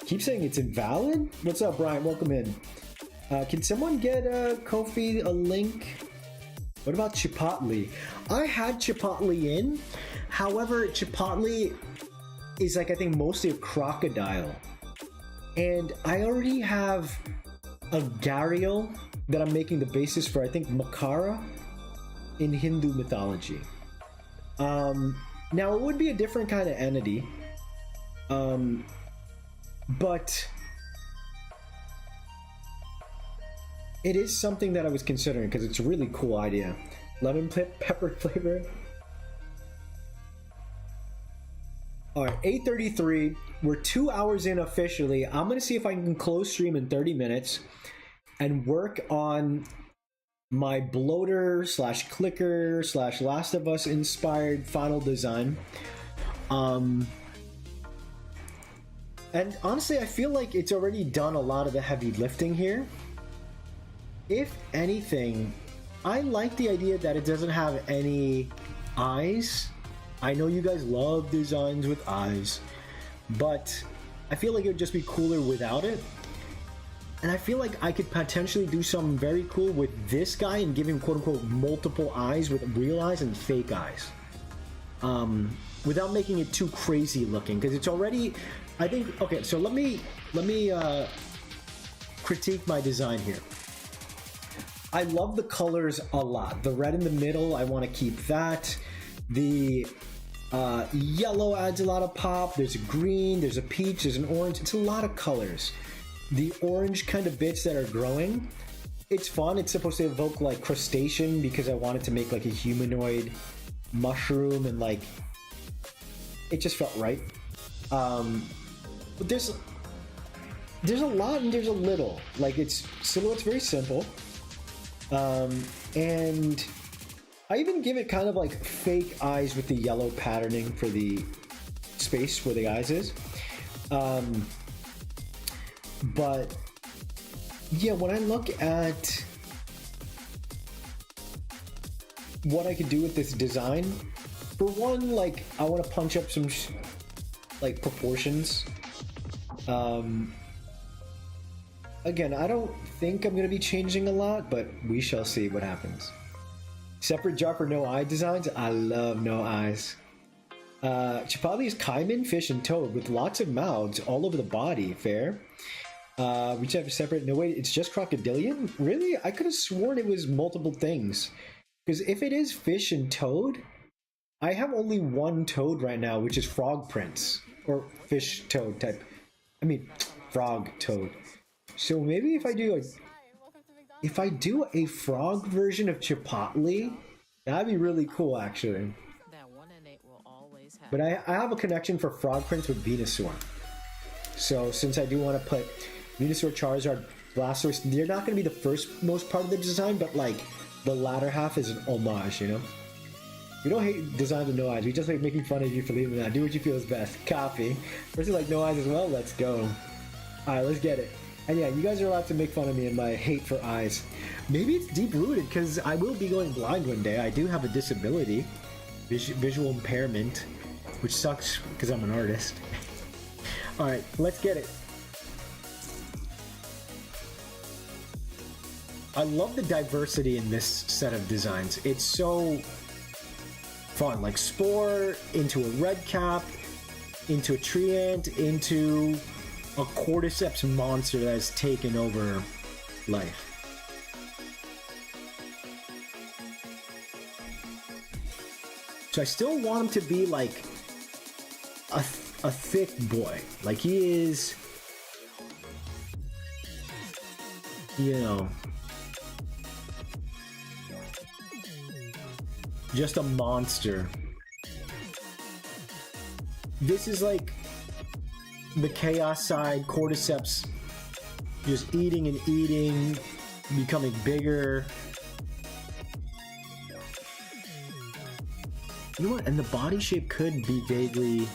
Keep saying it's invalid? What's up, Brian? Welcome in. Can someone get Kofi a link? What about Chipotle? I had Chipotle in. However, Chipotle is like, I think, mostly a crocodile. And I already have a gharial that I'm making the basis for, I think, Makara in Hindu mythology. Now, it would be a different kind of entity. But it is something that I was considering because it's a really cool idea. Lemon pepper flavor. Alright, 8:33. We're 2 hours in officially. I'm going to see if I can close stream in 30 minutes and work on my bloater / clicker / Last of Us inspired final design. And honestly, I feel like it's already done a lot of the heavy lifting here. If anything, I like the idea that it doesn't have any eyes. I know you guys love designs with eyes, but I feel like it would just be cooler without it. And I feel like I could potentially do something very cool with this guy and give him quote-unquote multiple eyes with real eyes and fake eyes. Without making it too crazy looking, because it's already, I think, okay, so let me critique my design here. I love the colors a lot. The red in the middle, I want to keep that. The yellow adds a lot of pop. There's a green, there's a peach, there's an orange. It's a lot of colors. The orange kind of bits that are growing, it's fun. It's supposed to evoke like crustacean because I wanted to make like a humanoid mushroom and like it just felt right. But there's a lot and there's a little. Like it's silhouette's very simple. And I even give it kind of like fake eyes with the yellow patterning for the space where the eyes is. But yeah, when I look at what I could do with this design, for one, like I want to punch up some like proportions.
Again, I don't think I'm going to be changing a lot, but we shall see what happens. Separate jar for no eye designs. I love no eyes. Chipotle is caiman, fish, and toad with lots of mouths all over the body. Fair. We should have separate. No, wait, it's just crocodilian? Really? I could have sworn it was multiple things. Because if it is fish and toad, I have only one toad right now, which is frog prince. Or fish toad type. I mean, frog toad. So maybe if I do a frog version of Chipotle, that'd be really cool, actually.
That 1 and 8 will always have.
But I have a connection for Frog Prince with Venusaur. So since I do want to put Venusaur, Charizard, Blastoise, they're not going to be the first most part of the design, but like the latter half is an homage, you know? We don't hate designs with no eyes. We just like making fun of you for leaving that. Do what you feel is best. Copy. Person like no eyes as well. Let's go. All right, let's get it. And yeah, you guys are allowed to make fun of me and my hate for eyes. Maybe it's deep-rooted because I will be going blind one day. I do have a disability, visual impairment, which sucks because I'm an artist. All right, let's get it. I love the diversity in this set of designs. It's so fun. Like Spore into a red cap, into a Treant, into a Cordyceps monster that has taken over life. So I still want him to be like a thick boy. Like he is, you know, just a monster. This is like the chaos side, Cordyceps just eating and eating, becoming bigger. You know what? And the body shape could be vaguely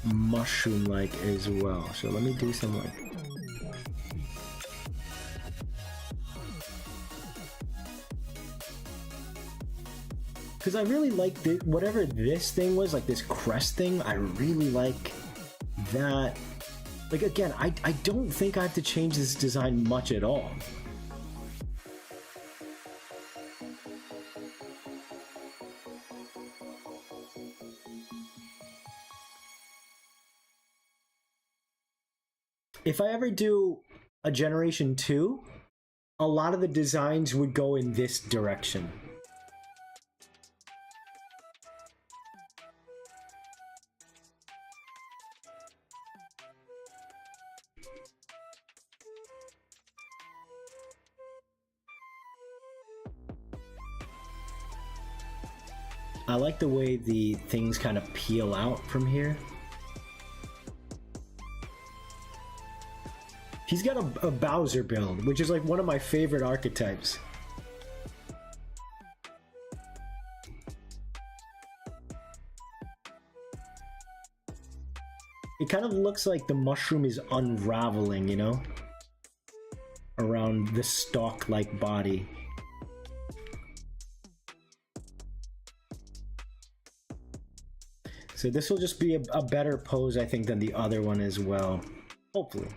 mushroom-like as well. So let me do some like... Because I really like whatever this thing was, like this crest thing, I really like that. Like again, I don't think I have to change this design much at all. If I ever do a Generation 2, a lot of the designs would go in this direction. I like the way the things kind of peel out from here. He's got a Bowser build, which is like one of my favorite archetypes. It kind of looks like the mushroom is unraveling, you know? Around the stalk-like body. So this will just be a better pose, I think, than the other one as well. Hopefully.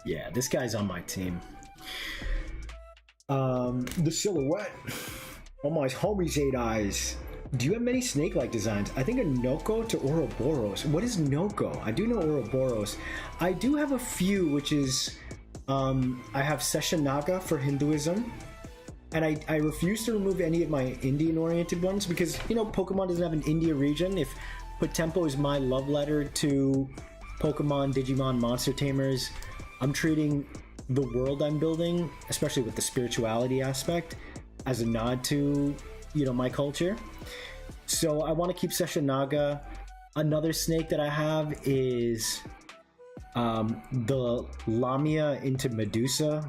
Yeah, this guy's on my team. The silhouette. Oh my homies, 8 eyes. Do you have many snake-like designs? I think a Noko to Ouroboros. What is Noko? I do know Ouroboros. I do have a few, which is I have Seshanaga for Hinduism. And I refuse to remove any of my Indian-oriented ones because, you know, Pokemon doesn't have an India region. If POTEMPO is my love letter to Pokemon, Digimon, Monster Tamers, I'm treating
the world I'm building, especially with the spirituality aspect, as a nod to, you know, my culture. So I want to keep Seshanaga. Another snake that I have is the Lamia into Medusa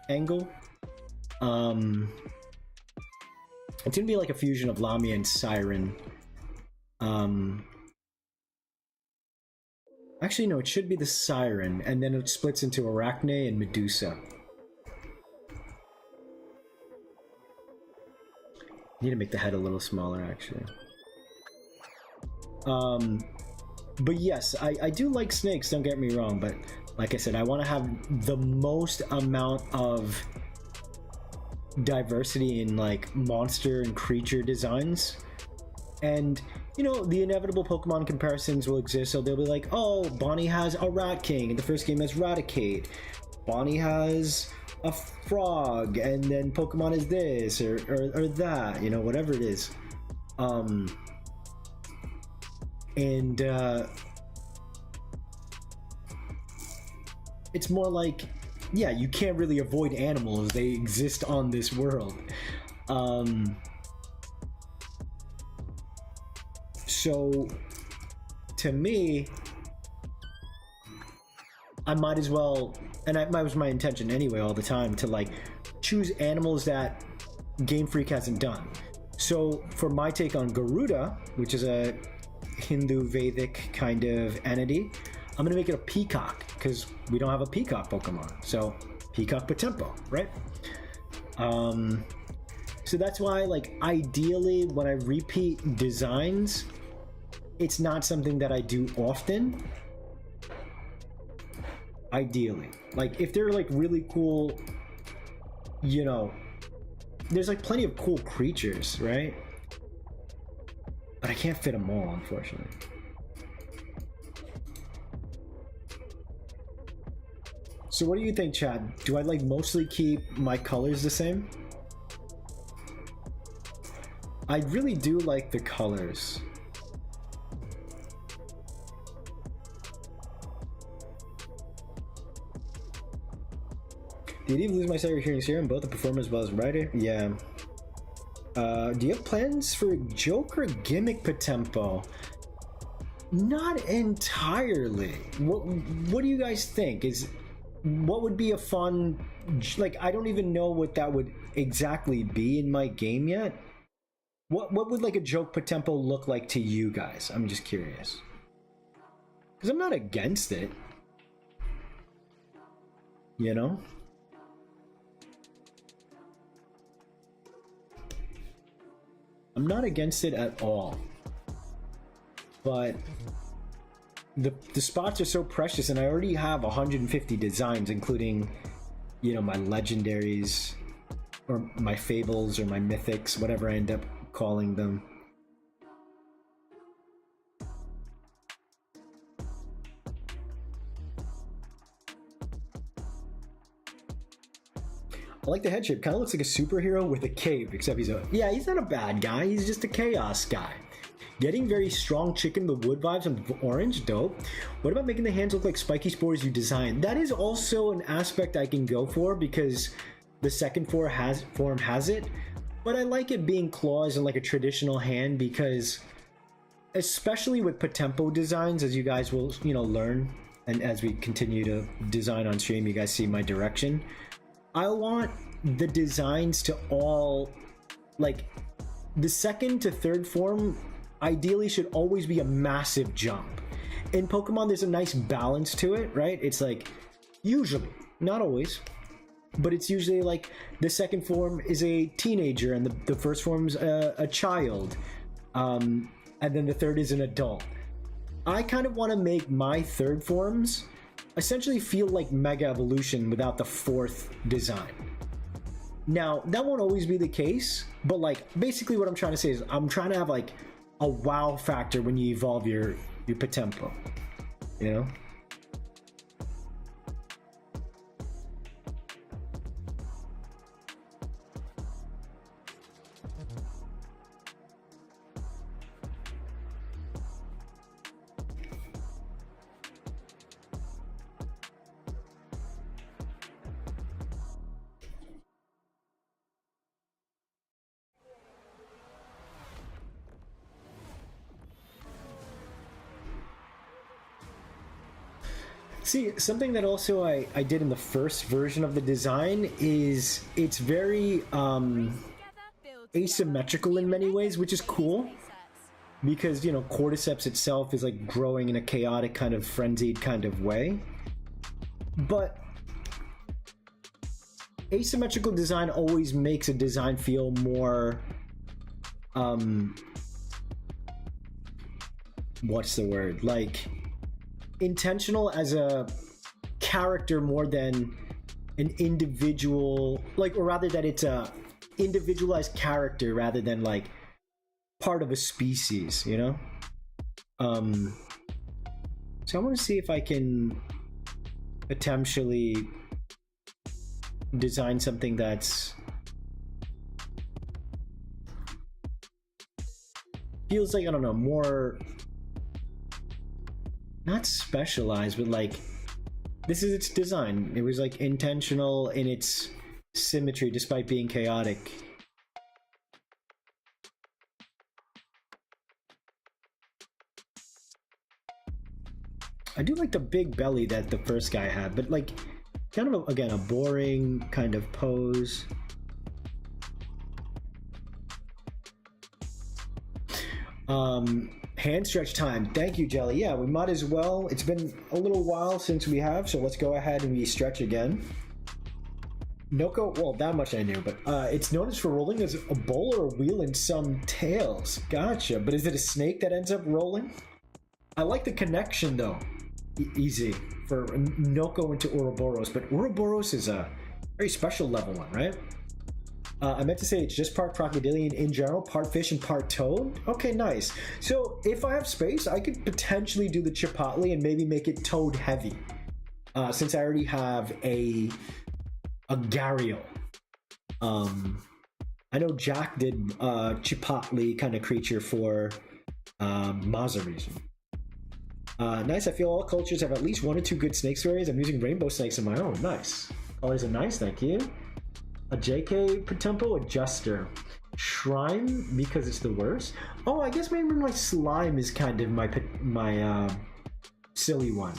angle. It's gonna be like a fusion of Lamia and Siren. Actually, no, it should be the Siren, and then it splits into Arachne and Medusa. Need to make the head a little smaller, actually. But yes, I do like snakes, don't get me wrong, but like I said, I want to have the most amount of diversity in like monster and creature designs. And you know, the inevitable Pokemon comparisons will exist, so they'll be like, oh, Bonnie has a Rat King, and the first game has Raticate. Bonnie has a frog, and then Pokemon is this or that, you know, whatever it is. It's more like, yeah, you can't really avoid animals, they exist on this world. So to me, I might as well, and that was my intention anyway all the time, to like choose animals that Game Freak hasn't done. So for my take on Garuda, which is a Hindu Vedic kind of entity, I'm gonna make it a peacock because we don't have a peacock Pokemon. So peacock POTEMPO, right? So that's why, like, ideally when I repeat designs, it's not something that I do often. Ideally, like if they're like really cool, you know, there's like plenty of cool creatures, right? But I can't fit them all, unfortunately. So what do you think, Chad? Do I like mostly keep my colors the same? I really do like the colors. Did you lose my sight or hearing serum? Both the performer as well as writer? Yeah. Do you have plans for joke or gimmick POTEMPO? Not entirely. What do you guys think? What would be a fun, like, I don't even know what that would exactly be in my game yet. What would like a joke POTEMPO look like to you guys? I'm just curious. Because I'm not against it. You know? I'm not against it at all. But the spots are so precious, and I already have 150 designs, including, you know, my legendaries or my fables or my mythics, whatever I end up calling them. I like the head shape. Kind of looks like a superhero with a cape, except he's not a bad guy. He's just a chaos guy. Getting very strong chicken the wood vibes on orange, dope. What about making the hands look like spiky spores you designed? That is also an aspect I can go for because the second form has it. But I like it being claws and like a traditional hand because, especially with POTEMPO designs, as you guys will, you know, learn, and as we continue to design on stream, you guys see my direction. I want the designs to all, like, the second to third form ideally should always be a massive jump. In Pokemon, there's a nice balance to it, right? It's like, usually, not always, but it's usually like the second form is a teenager and the first form's a child, and then the third is an adult. I kind of want to make my third forms essentially feel like Mega Evolution without the fourth design. Now, that won't always be the case, but like basically what I'm trying to say is I'm trying to have like a wow factor when you evolve your POTEMPO, you know? See, something that also I did in the first version of the design is it's very asymmetrical in many ways, which is cool because, you know, Cordyceps itself is like growing in a chaotic kind of frenzied kind of way. But asymmetrical design always makes a design feel more what's the word? Like intentional as a character more than an individual, like, or rather that it's a individualized character rather than like part of a species, you know? So I want to see if I can potentially design something that's feels like, I don't know, more not specialized, but like this is its design. It was like intentional in its symmetry despite being chaotic. I do like the big belly that the first guy had, but like kind of again a boring kind of pose. Hand stretch time. Thank you, Jelly. Yeah, we might as well. It's been a little while since we have, so let's go ahead and we stretch again. Noko, well, that much I knew, but it's noticed for rolling as a bowl or a wheel in some tales. Gotcha. But is it a snake that ends up rolling? I like the connection though. Easy for Noko into Ouroboros, but Ouroboros is a very special level one, right? I meant to say it's just part crocodilian in general, part fish and part toad. Okay, nice. So if I have space, I could potentially do the chipotle and maybe make it toad heavy, since I already have a gharial. I know Jack did chipotle kind of creature for Mazza reason. Nice. I feel all cultures have at least one or two good snake stories. I'm using rainbow snakes in my own. Nice. Colors are nice. Thank you. A JK POTEMPO adjuster. Shrine because it's the worst. Oh, I guess maybe my slime is kind of my silly one.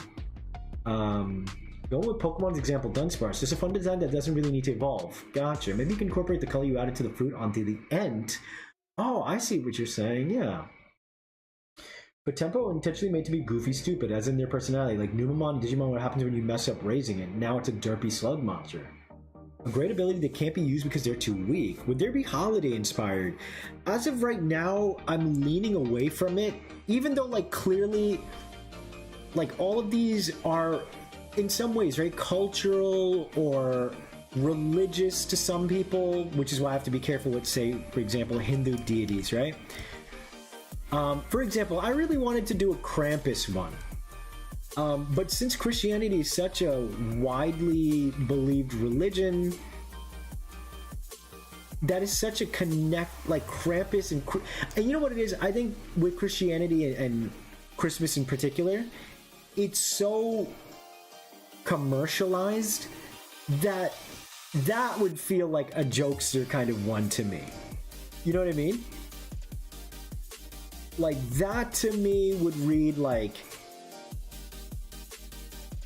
Going with Pokemon's example, Dunsparce. Just a fun design that doesn't really need to evolve. Gotcha. Maybe you can incorporate the color you added to the fruit onto the end. Oh, I see what you're saying. Yeah. POTEMPO intentionally made to be goofy stupid, as in their personality. Like Numemon, Digimon, what happens when you mess up raising it? Now it's a derpy slug monster. A great ability that can't be used because they're too weak. Would there be holiday inspired? As of right now, I'm leaning away from it, even though like clearly like all of these are in some ways very cultural or religious to some people, which is why I have to be careful with, say, for example, Hindu deities, right? For example, I really wanted to do a Krampus one. But since Christianity is such a widely believed religion, that is such a like Krampus and you know what it is? I think with Christianity and Christmas in particular, it's so commercialized that would feel like a jokester kind of one to me. You know what I mean? Like that to me would read like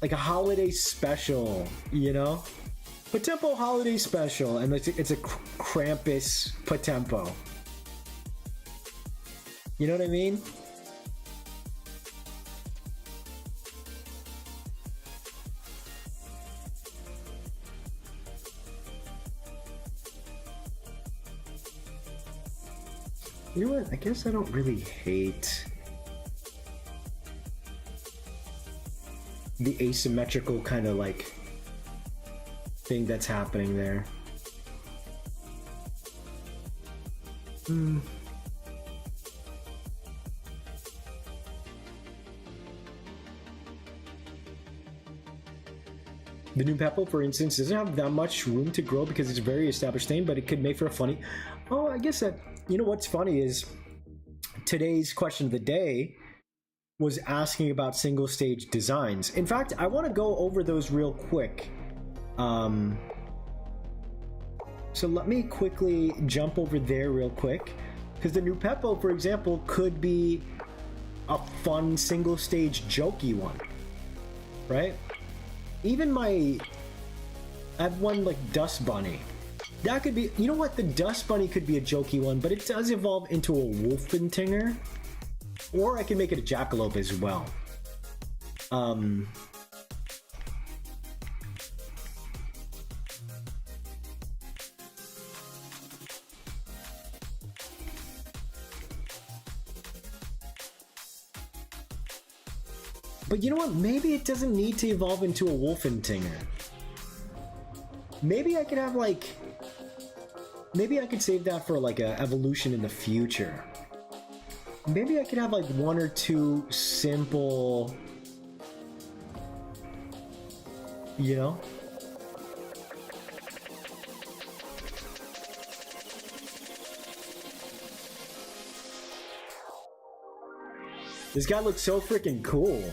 a holiday special, you know? POTEMPO holiday special, and it's a Krampus POTEMPO. You know what I mean? You know what? I guess I don't really hate the asymmetrical kind of like thing that's happening there. The new Peppo, for instance, doesn't have that much room to grow because it's a very established thing, but it could make for a funny... Oh, I guess that... You know what's funny is today's question of the day was asking about single stage designs. In fact, I want to go over those real quick. So let me quickly jump over there real quick, because the new Peppo, for example, could be a fun single stage jokey one, right? Even I have one like Dust Bunny. That could be, you know what? The Dust Bunny could be a jokey one, but it does evolve into a Wolfentinger. Or I can make it a Jackalope as well. But you know what? Maybe it doesn't need to evolve into a Wolfentinger. Maybe I could have like... Maybe I could save that for like a evolution in the future. Maybe I could have like 1 or 2 simple... You know? This guy looks so freaking cool.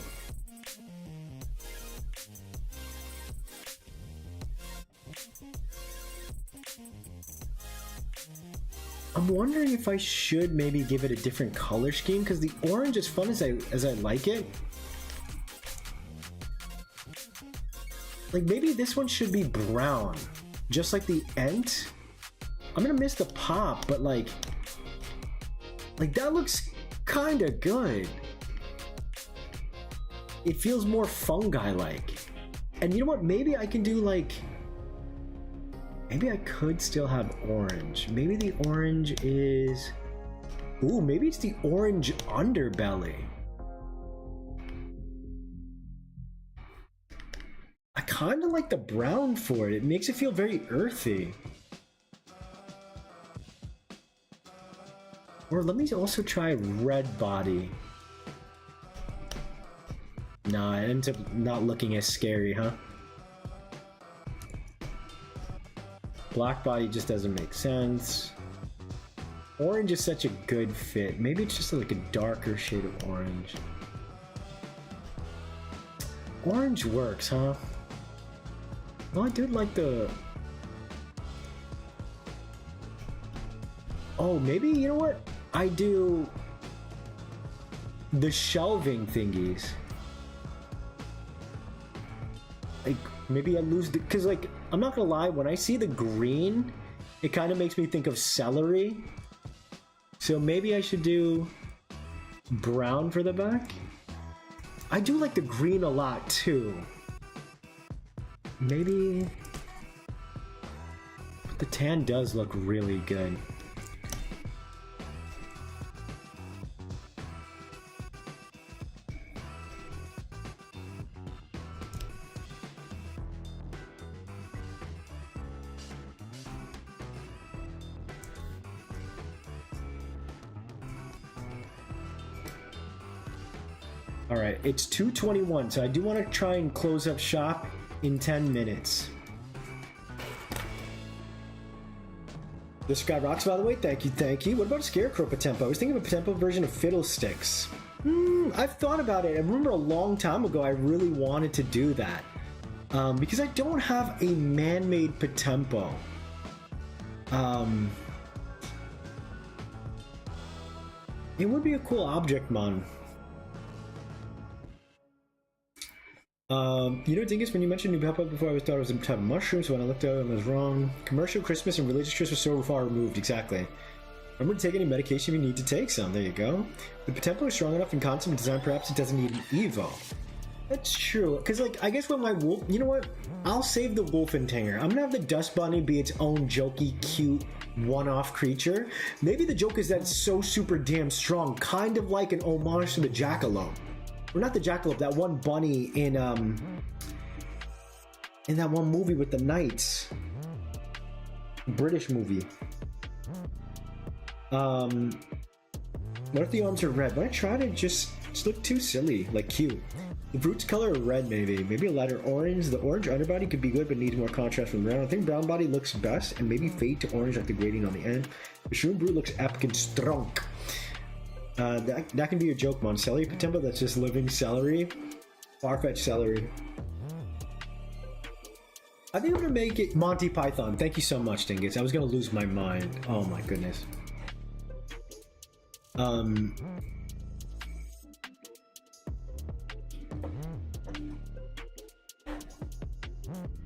I'm wondering if I should maybe give it a different color scheme, because the orange, as fun as I like it, like maybe this one should be brown, just like the Ent. I'm gonna miss the pop, but like that looks kind of good. It feels more fungi-like. And you know what? Maybe I can do like... Maybe I could still have orange. Maybe the orange is... Ooh, maybe it's the orange underbelly. I kind of like the brown for it. It makes it feel very earthy. Or let me also try red body. Nah, it ends up not looking as scary, huh? Black body just doesn't make sense. Orange is such a good fit. Maybe it's just like a darker shade of orange. Orange works, huh? Well, I did like the... Oh, maybe, you know what? I do the shelving thingies. Like, maybe I lose the... Because, like, I'm not gonna lie, when I see the green, it kind of makes me think of celery. So maybe I should do brown for the back. I do like the green a lot, too. Maybe... But the tan does look really good. Alright, it's 2:21, so I do want to try and close up shop in 10 minutes. This guy rocks, by the way. Thank you, thank you. What about a Scarecrow POTEMPO? I was thinking of a POTEMPO version of Fiddlesticks. I've thought about it. I remember a long time ago I really wanted to do that. Because I don't have a man-made POTEMPO. It would be a cool object mon. You know, Dingus, when you mentioned New Peppa before, I always thought it was a type of mushroom, so when I looked at it, I was wrong. Commercial Christmas and religious Christmas are so far removed, exactly. Remember to take any medication if you need to take some, there you go. The POTEMPO is strong enough in concept and design, perhaps it doesn't need an Evo. That's true, because, like, I guess with my wolf, you know what? I'll save the Wolfentinger. I'm gonna have the Dust Bunny be its own jokey, cute, one-off creature. Maybe the joke is that it's so super damn strong, kind of like an homage to the Jackalope. Or not the Jackalope, that one bunny in that one movie with the knights. British movie. What if the arms are red? When I tried it, just looked too silly, like cute. The brute's color are red, maybe a lighter orange. The orange underbody could be good, but needs more contrast from brown. I think brown body looks best, and maybe fade to orange like the grading on the end. The shroom brute looks epic and strong. That can be a joke, mon. Celery POTEMPO that's just living celery. Far-fetched celery. I think I'm gonna make it Monty Python. Thank you so much, Dingus. I was gonna lose my mind. Oh my goodness.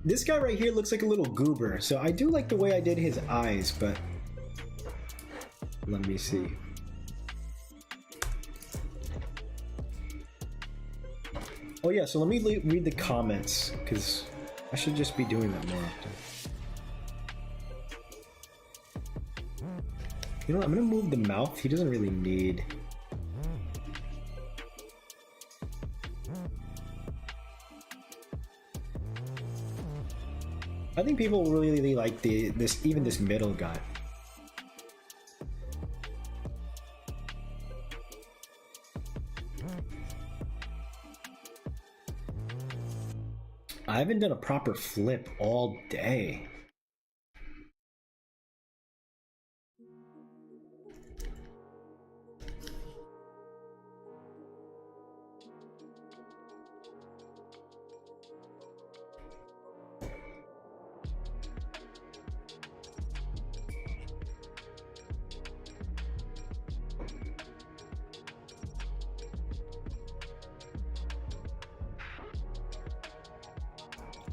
This guy right here looks like a little goober, so I do like the way I did his eyes, but let me see. Oh yeah, so let me read the comments, because I should just be doing that more often. You know what, I'm gonna move the mouth. He doesn't really need... I think people really like this middle guy. I haven't done a proper flip all day.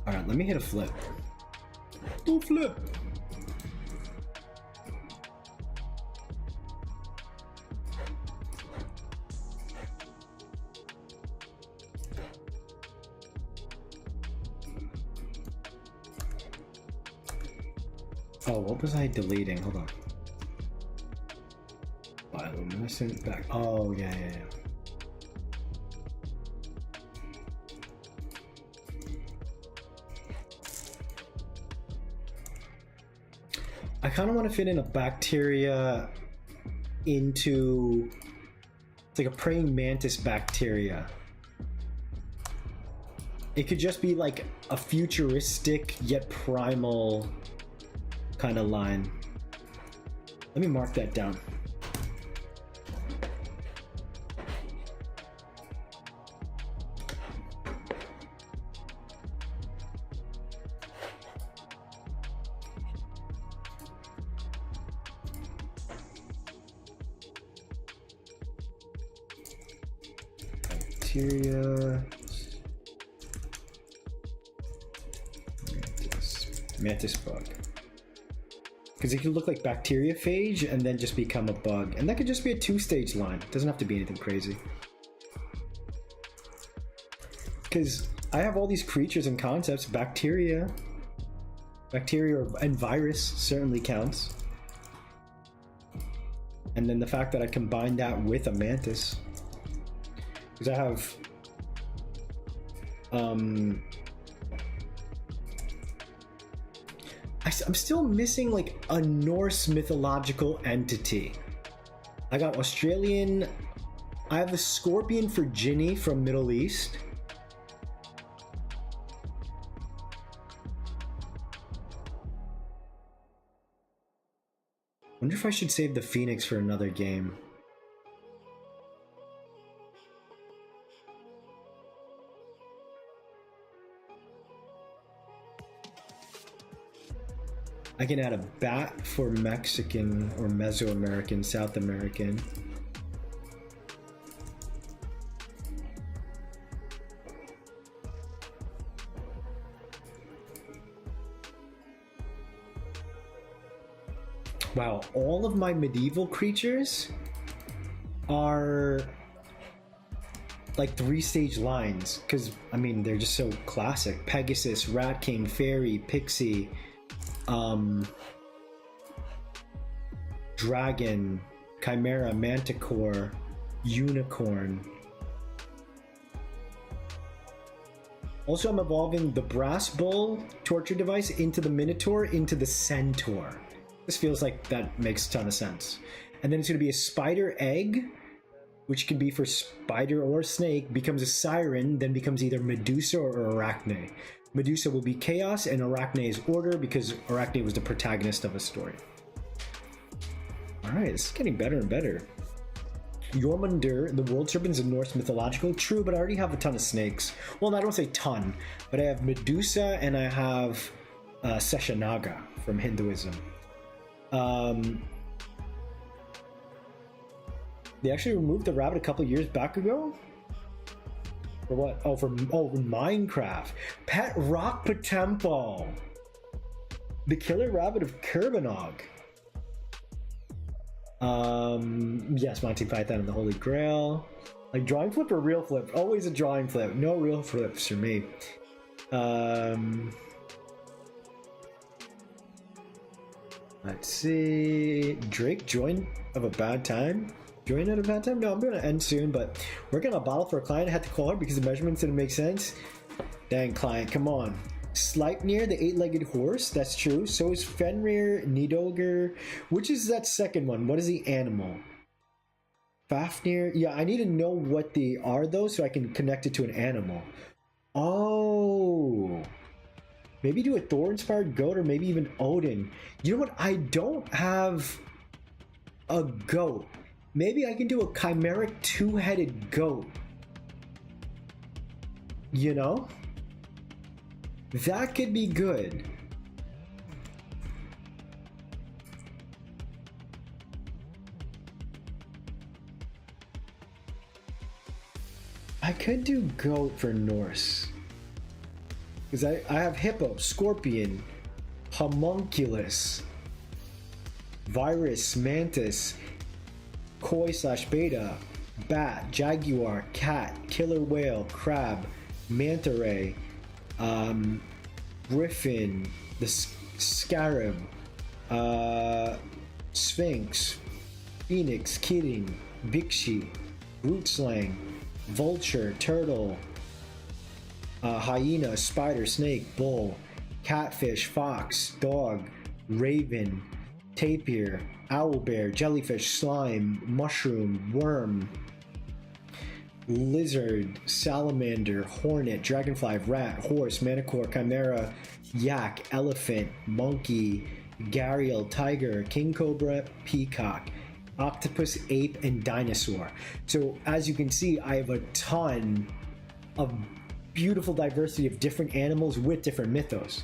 Alright, let me hit a flip. Do flip! Oh, what was I deleting? Hold on. Bioluminescent back. Oh, yeah. I kind of want to fit in a bacteria into... It's like a praying mantis bacteria. It could just be like a futuristic yet primal kind of line. Let me mark that down. Bacteria. Mantis bug. Because it could look like bacteriophage and then just become a bug. And that could just be a 2-stage line. It doesn't have to be anything crazy. Because I have all these creatures and concepts. Bacteria and virus certainly counts. And then the fact that I combine that with a mantis. Because I have I'm still missing like a Norse mythological entity. I got Australian. I have the scorpion for Ginny from Middle East. Wonder if I should save the Phoenix for another game. I can add a bat for Mexican or Mesoamerican, South American. Wow, all of my medieval creatures are like 3-stage lines, because I mean they're just so classic. Pegasus, Rat King, Fairy, Pixie, Dragon, Chimera, Manticore, Unicorn. Also, I'm evolving the Brass Bull torture device into the Minotaur, into the Centaur. This feels like that makes a ton of sense. And then it's going to be a Spider Egg, which can be for spider or snake, becomes a Siren, then becomes either Medusa or Arachne. Medusa will be chaos and Arachne is order, because Arachne was the protagonist of a story. Alright, this is getting better and better. Jormundur, the world serpents in Norse mythological. True, but I already have a ton of snakes. Well, I don't say ton, but I have Medusa and I have Seshanaga from Hinduism. They actually removed the rabbit a couple years back ago.
For what? Oh, for Minecraft. Pet rock POTEMPO. The killer rabbit of Kerbanog. Yes, Monty Python and the Holy Grail. Like drawing flip or real flip? Always a drawing flip. No real flips for me. Let's see. Drake joined of a bad time. Join at a bad time? No, I'm gonna end soon, but working on a bottle for a client. I had to call her because the measurements didn't make sense. Dang, client, come on. Sleipnir, the eight-legged horse. That's true. So is Fenrir, Nidogr. Which is that second one? What is the animal? Fafnir. Yeah, I need to know what they are though, so I can connect it to an animal. Oh. Maybe do a Thor-inspired goat, or maybe even Odin. You know what? I don't have a goat. Maybe I can do a chimeric two-headed goat. You know? That could be good. I could do goat for Norse. Because I have hippo, scorpion, homunculus, virus, mantis, koi/beta, bat, jaguar, cat, killer whale, crab, manta ray, griffin, the scarab, sphinx, phoenix, kidding, bikshi, root slang, vulture, turtle, hyena, spider, snake, bull, catfish, fox, dog, raven, tapir, owlbear, jellyfish, slime, mushroom, worm, lizard, salamander, hornet, dragonfly, rat, horse, manticore, chimera, yak, elephant, monkey, gharial, tiger, king cobra, peacock, octopus, ape, and dinosaur. So as you can see, I have a ton of beautiful diversity of different animals with different mythos.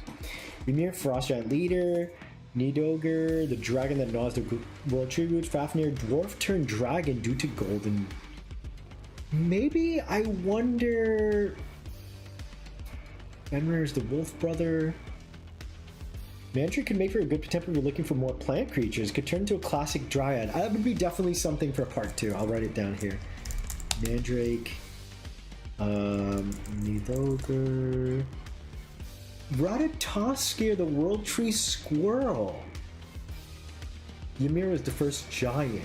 Ymir, frost giant leader, Nidogr, the dragon that gnaws the world tree roots, Fafnir, dwarf turned dragon due to golden. Maybe, I wonder... Fenrir is the wolf brother. Mandrake could make for a good POTEMPO if you're looking for more plant creatures. Could turn into a classic dryad. That would be definitely something for part 2. I'll write it down here. Mandrake. Nidogr. Ratatoskir, the world tree squirrel. Ymir is the first giant.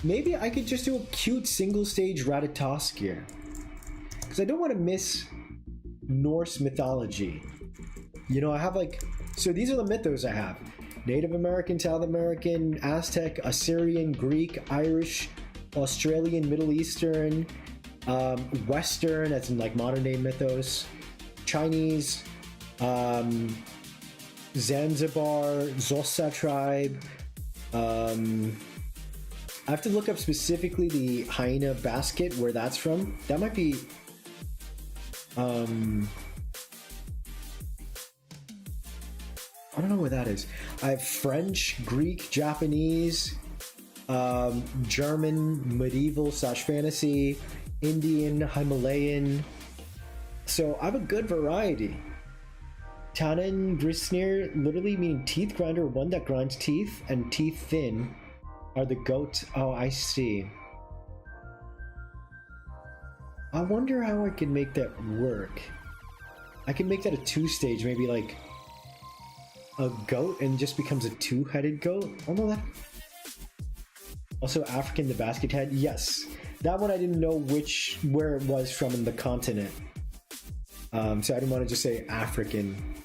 Maybe I could just do a cute single stage Ratatoskir. Because I don't want to miss Norse mythology. You know, I have like... So these are the mythos I have. Native American, South American, Aztec, Assyrian, Greek, Irish, Australian, Middle Eastern, Western, as in like modern day mythos, Chinese, Zanzibar, Xhosa tribe. I have to look up specifically the hyena basket, where that's from. That might be... I don't know what that is. I have French, Greek, Japanese, German, medieval/fantasy, Indian, Himalayan. So I have a good variety. Tannen Grisnir, literally meaning teeth grinder, one that grinds teeth, and teeth thin are the goats. Oh, I see. I wonder how I can make that work. I can make that a 2-stage, maybe like a goat and just becomes a 2-headed goat. Although that... Also African, the basket head. Yes, that one I didn't know where it was from in the continent. So I didn't want to just say African.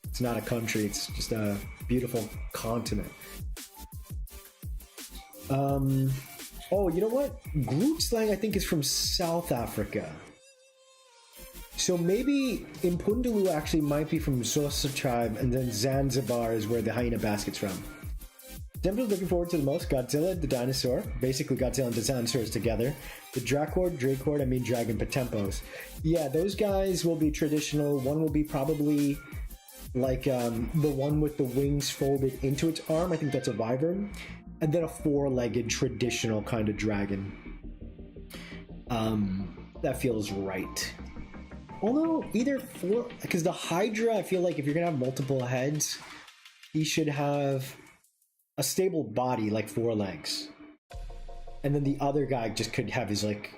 It's not a country, it's just a beautiful continent. Oh, you know what? Groot slang I think is from South Africa. So maybe Impundulu actually might be from Xhosa tribe, and then Zanzibar is where the hyena basket's from. Definitely looking forward to the most. Godzilla, the dinosaur. Basically Godzilla and the dinosaurs together. The Dracord, I mean dragon POTEMPOs. Yeah, those guys will be traditional. One will be probably like the one with the wings folded into its arm. I think that's a wyvern. And then a 4-legged traditional kind of dragon.
That feels right. Although either four, because the Hydra, I feel like if you're gonna have multiple heads, he should have a stable body, like 4 legs. And then the other guy just could have his like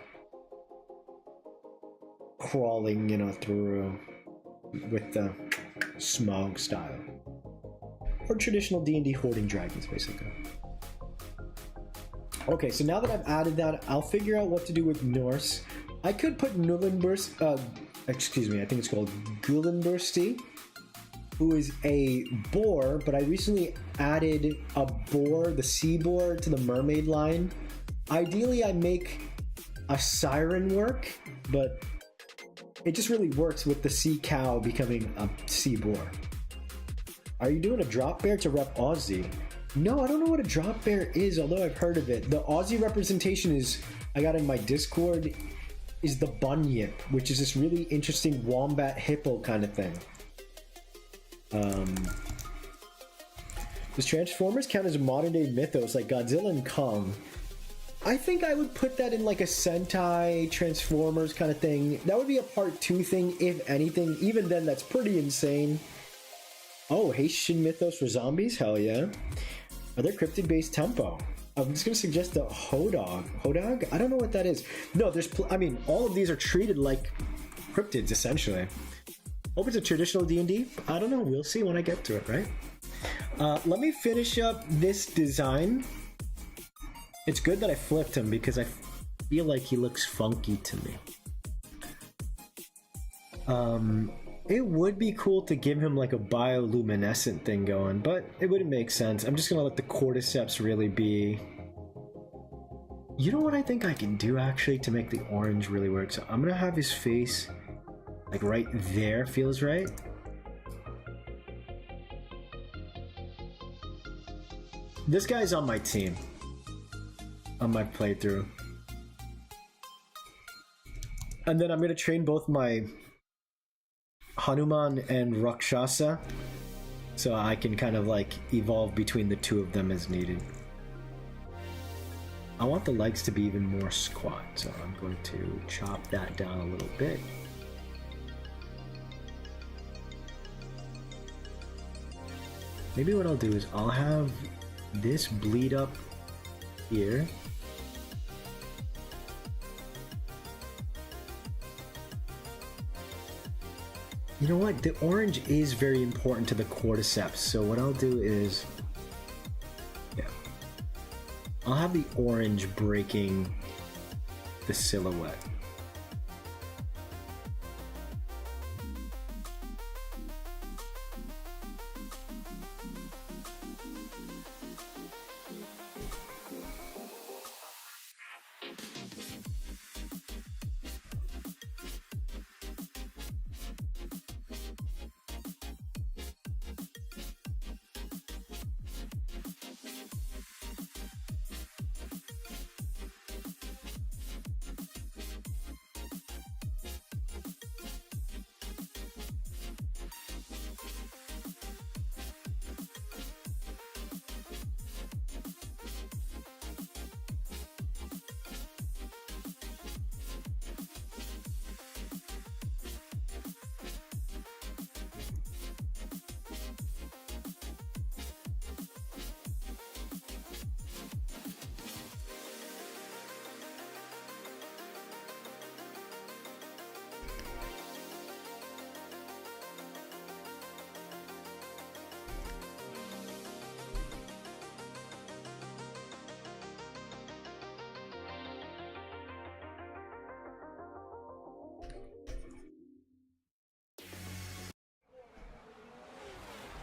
crawling, you know, through with the smog style. Or traditional D&D hoarding dragons, basically. Okay, so now that I've added that, I'll figure out what to do with Norse. I could put excuse me, I think it's called Gullenbursty, who is a boar, but I recently added a boar, the sea boar, to the mermaid line. Ideally, I make a siren work, but it just really works with the sea cow becoming a sea boar. Are you doing a drop bear to rep Aussie? No, I don't know what a drop bear is, although I've heard of it. The Aussie representation is, I got in my Discord, is the bunyip, which is this really interesting wombat hippo kind of thing. Does Transformers count as a modern day mythos like Godzilla and Kong? I think I would put that in like a Sentai Transformers kind of thing. That would be a part 2 thing, if anything. Even then, that's pretty insane. Oh, Haitian mythos for zombies? Hell yeah. Are there cryptid-based tempo? I'm just going to suggest the Hodog. Hodog? I don't know what that is. No, I mean, all of these are treated like cryptids, essentially. Hope it's a traditional D&D. I don't know. We'll see when I get to it, right? Let me finish up this design. It's good that I flipped him because I feel like he looks funky to me. It would be cool to give him like a bioluminescent thing going, but it wouldn't make sense. I'm just gonna let the Cordyceps really be. You know what I think I can do actually to make the orange really work? So I'm gonna have his face like right there, feels right. This guy's on my team. On my playthrough. And then I'm gonna train both my Hanuman and Rakshasa, so I can kind of like evolve between the two of them as needed. I want the legs to be even more squat, so I'm going to chop that down a little bit. Maybe what I'll do is I'll have this bleed up here. You know what? The orange is very important to the Cordyceps, so what I'll do is, yeah, I'll have the orange breaking the silhouette.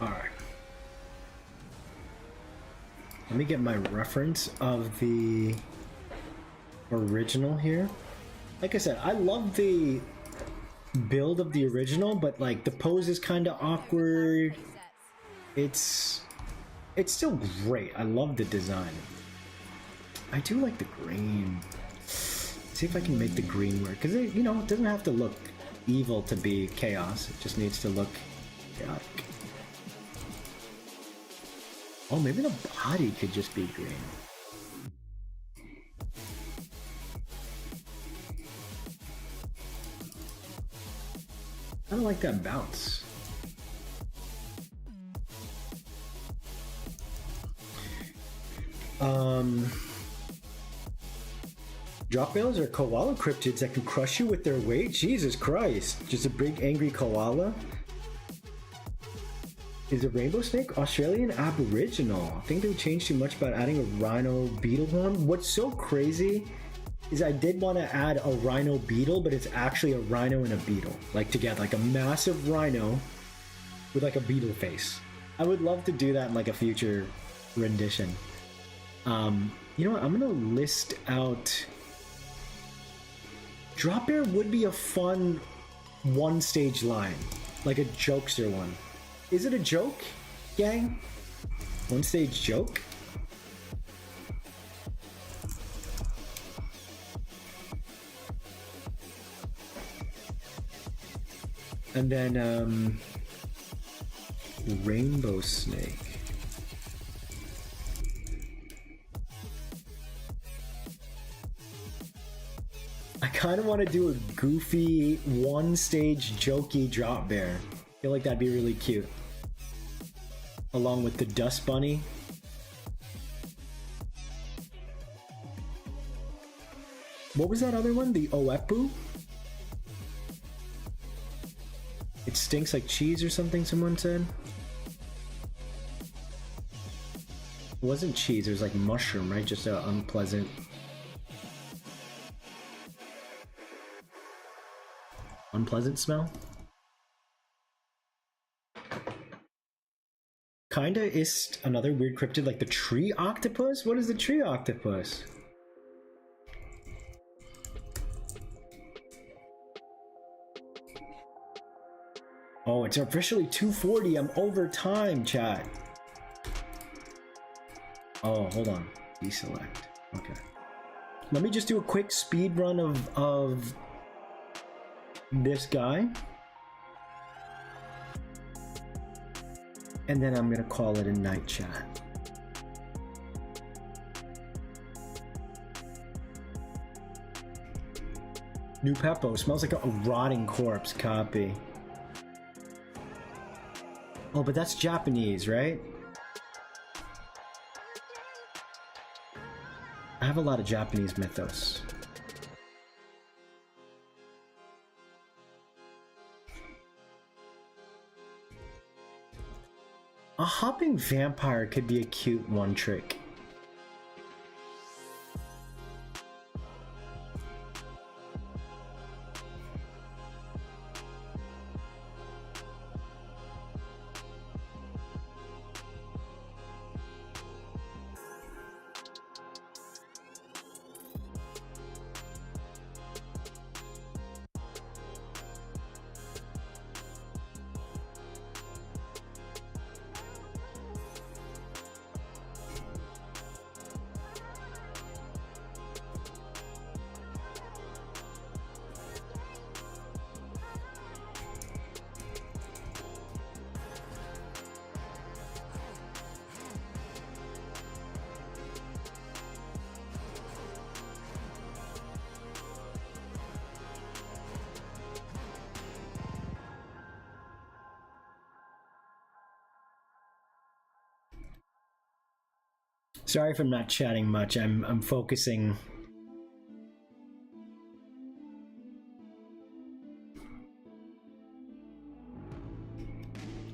Alright. Let me get my reference of the original here. Like I said, I love the build of the original, but like the pose is kind of awkward. It's still great. I love the design. I do like the green. See if I can make the green work, because you know, it doesn't have to look evil to be chaos. It just needs to look chaotic. Oh, maybe the body could just be green.
I don't like that bounce. Drop whales are koala cryptids that can crush you with their weight? Jesus Christ. Just a big angry koala? Is a rainbow snake Australian Aboriginal? I think they would change too much about adding a rhino beetle horn. What's so crazy is I did want to add a rhino beetle, but it's actually a rhino and a beetle. Like together, like a massive rhino with like a beetle face. I would love to do that in like a future rendition. You know what? I'm gonna list out... Drop Bear would be a fun one-stage line. Like a jokester one. Is it a joke, gang? One-stage joke? And then, rainbow snake. I kind of want to do a goofy, one-stage, jokey drop bear. I feel like that'd be really cute. Along with the dust bunny. What was that other one? The Oepu? It stinks like cheese or something, someone said. It wasn't cheese, it was like mushroom, right? Just an unpleasant... unpleasant smell? Kinda is another weird cryptid like the tree octopus? What is the tree octopus? Oh, it's officially 2:40. I'm over time, chat. Oh, hold on. Deselect. Okay. Let me just do a quick speed run of this guy. And then I'm gonna call it a night, chat. New Peppo smells like a rotting corpse. Copy. Oh, but that's Japanese, right? I have a lot of Japanese mythos. A hopping vampire could be a cute one trick. Sorry if I'm not chatting much. I'm focusing.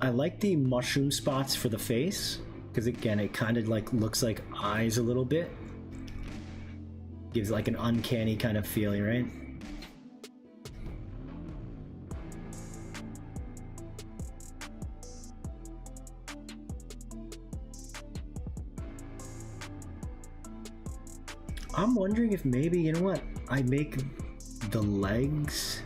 I like the mushroom spots for the face because again, it kind of like looks like eyes a little bit. Gives like an uncanny kind of feeling, right? I'm wondering if maybe, you know what, I make the legs.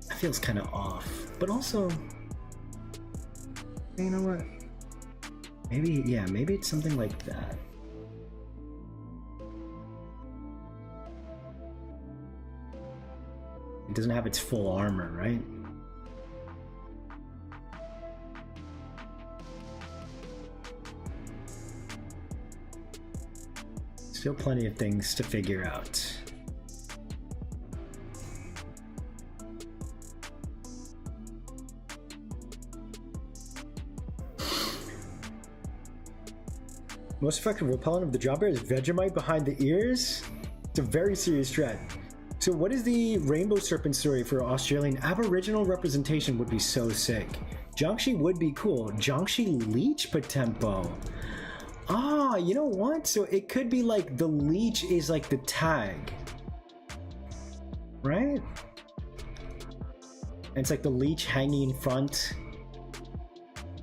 That feels kind of off, but also, you know what, maybe, yeah, maybe it's something like that. It doesn't have its full armor, right? Still plenty of things to figure out. Most effective repellent of the jawbreaker is Vegemite behind the ears. It's a very serious threat. So what is the rainbow serpent story for Australian Aboriginal representation? Would be so sick. Jiangxi would be cool. Jiangxi leech POTEMPO. Ah, you know what? So it could be like the leech is like the tag. Right? And it's like the leech hanging in front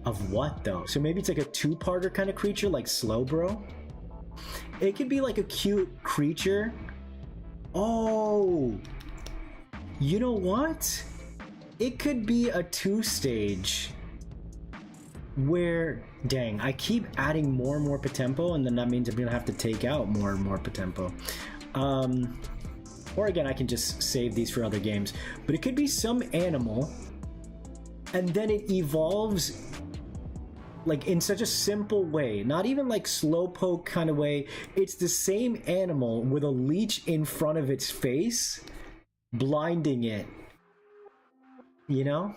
of what though? So maybe it's like a two-parter kind of creature like Slowbro. It could be like a cute creature. Oh, you know what? It could be a two-stage where, dang, I keep adding more and more POTEMPO, and then that means I'm gonna have to take out more and more POTEMPO. Or again, I can just save these for other games. But it could be some animal, and then it evolves like in such a simple way, not even like slowpoke kind of way. It's the same animal with a leech in front of its face, blinding it. You know?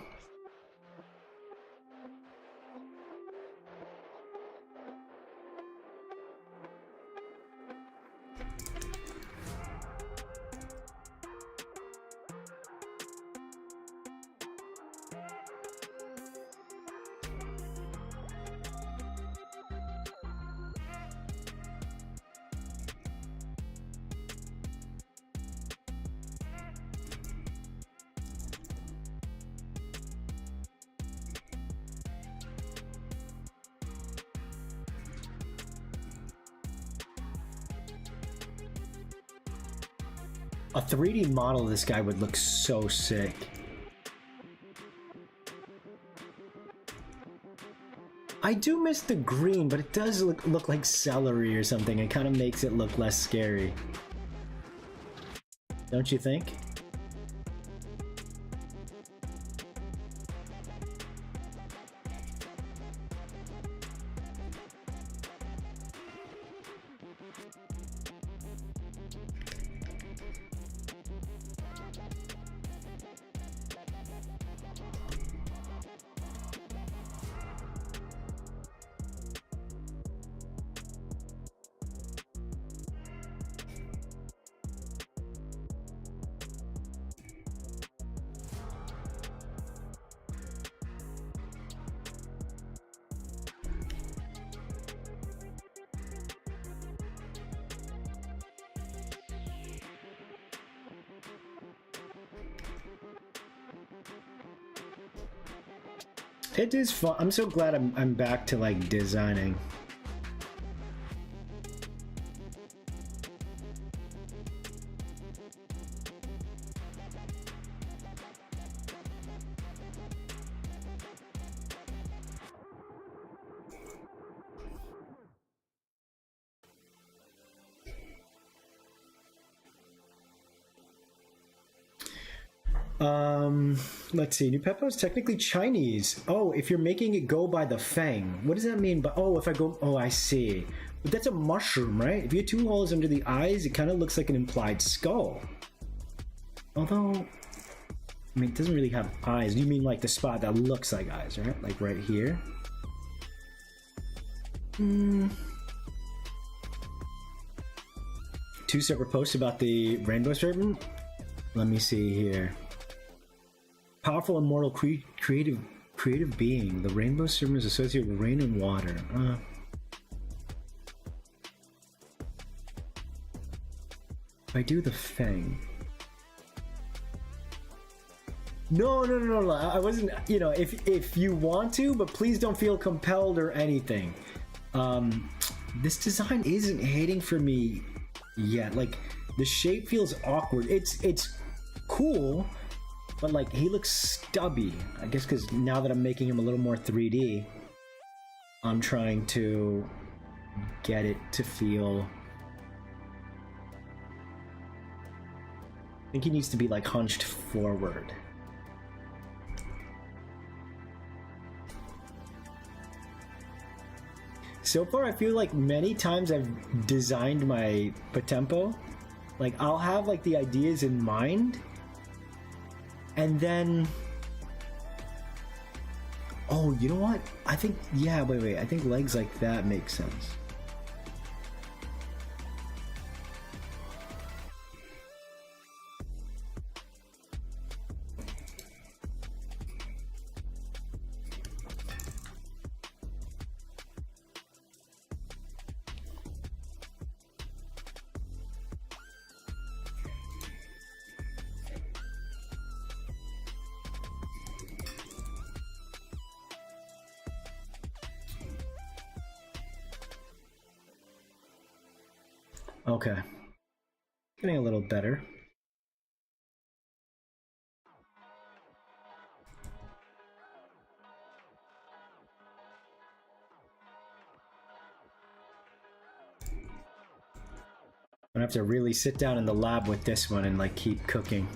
A 3D model of this guy would look so sick. I do miss the green, but it does look like celery or something. It kind of makes it look less scary. Don't you think? It is fun. I'm so glad I'm back to like designing. Let's see. New Peppo is technically Chinese. Oh, if you're making it go by the fang. What does that mean? But oh, if I go... Oh, I see. But that's a mushroom, right? If you have two holes under the eyes, it kind of looks like an implied skull. Although... I mean, it doesn't really have eyes. You mean like the spot that looks like eyes, right? Like right here? Two separate posts about the rainbow serpent? Let me see here. Powerful, immortal, creative being. The rainbow serpent is associated with rain and water. If I do the fang. No. I wasn't. You know, if you want to, but please don't feel compelled or anything. This design isn't hitting for me yet. Like the shape feels awkward. It's cool. But like, he looks stubby. I guess because now that I'm making him a little more 3D, I'm trying to get it to feel... I think he needs to be like hunched forward. So far, I feel like many times I've designed my POTEMPO, like I'll have like the ideas in mind, and then, oh, you know what? I think, yeah, wait, I think legs like that make sense. Okay. Getting a little better. I'm gonna have to really sit down in the lab with this one and like keep cooking.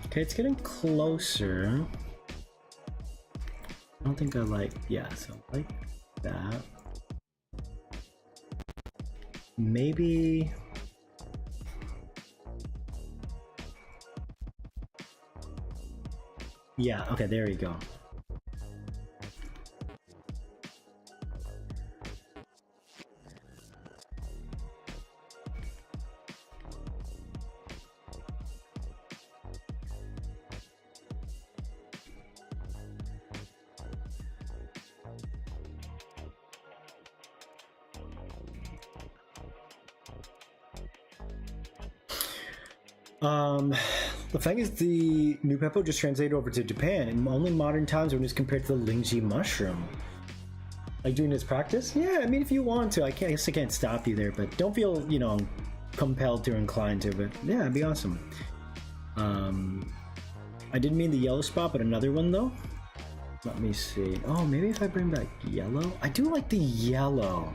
Okay, it's getting closer. I don't think I like, yeah, so like that. Maybe... yeah, okay, there you go. The thing is, the new Peppo just translated over to Japan, and only modern times when it's compared to the Lingji mushroom. Like doing this practice? Yeah, I mean, if you want to, I guess I can't stop you there, but don't feel, you know, compelled to or inclined to, but yeah, it'd be awesome. I didn't mean the yellow spot, but another one though. Let me see. Oh, maybe if I bring back yellow? I do like the yellow.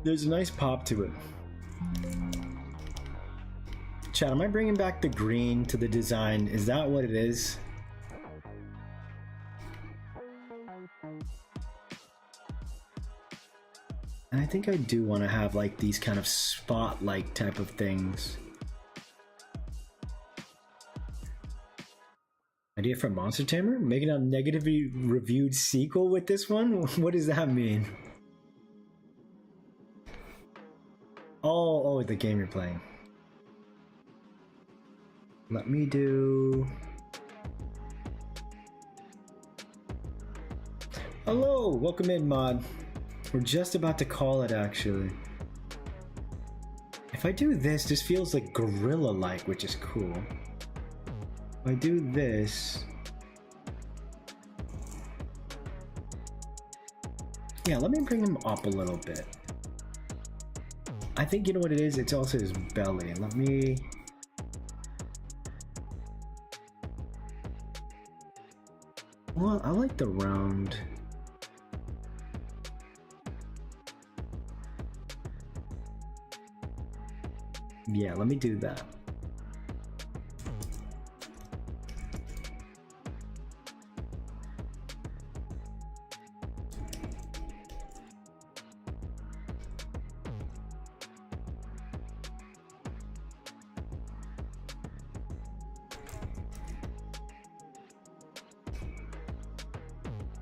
There's a nice pop to it. Chat, am I bringing back the green to the design? Is that what it is? And I think I do want to have like these kind of spotlight type of things. Idea for Monster Tamer? Making a negatively reviewed sequel with this one? What does that mean? Oh, the game you're playing. Let me do... Hello! Welcome in, mod. We're just about to call it, actually. If I do this, this feels like gorilla-like, which is cool. If I do this... yeah, let me bring him up a little bit. I think you know what it is? It's also his belly. Let me... well, I like the round. Yeah, let me do that.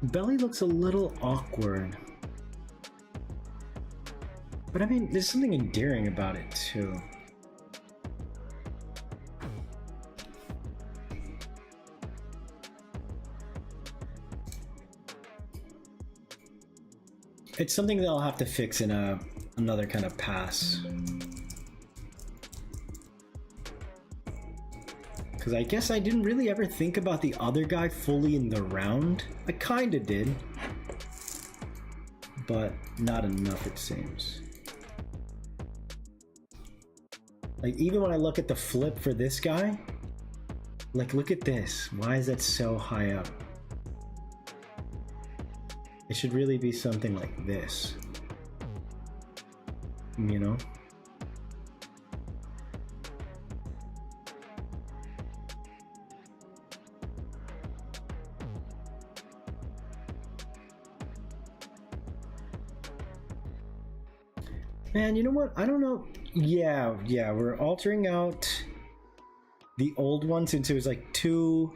Belly looks a little awkward. But I mean, there's something endearing about it too. It's something that I'll have to fix in another kind of pass. Because I guess I didn't really ever think about the other guy fully in the round. I kinda did. But not enough, it seems. Like, even when I look at the flip for this guy, like, look at this. Why is that so high up? It should really be something like this. You know? Man, you know what? I don't know. Yeah, we're altering out the old one since it was like too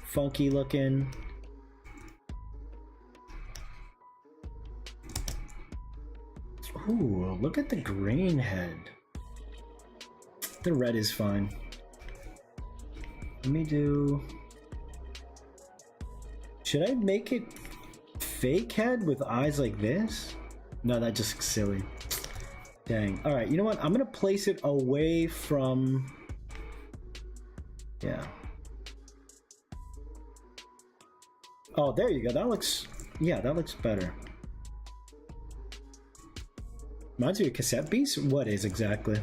funky looking. Ooh, look at the green head. The red is fine. Let me do... should I make it fake head with eyes like this? No, that just looks silly. Dang. All right, you know what? I'm gonna place it away from... Yeah. Oh, there you go. That looks... Yeah, that looks better. Reminds me of cassette beast? What is exactly?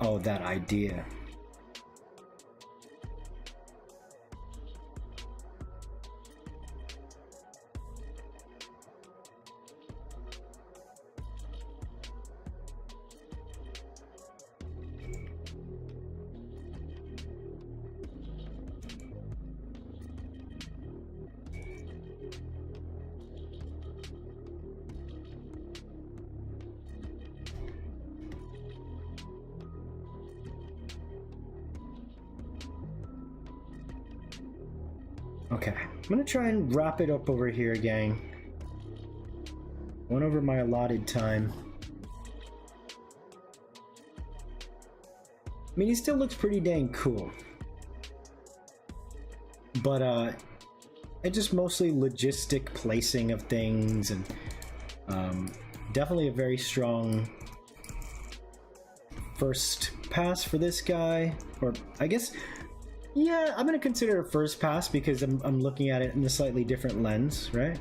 Oh, that idea. Okay, I'm gonna try and wrap it up over here, gang. Went over my allotted time. I mean, he still looks pretty dang cool. But, it's just mostly logistic placing of things, and definitely a very strong first pass for this guy. Or, I guess... Yeah, I'm gonna consider it first pass because I'm looking at it in a slightly different lens, right?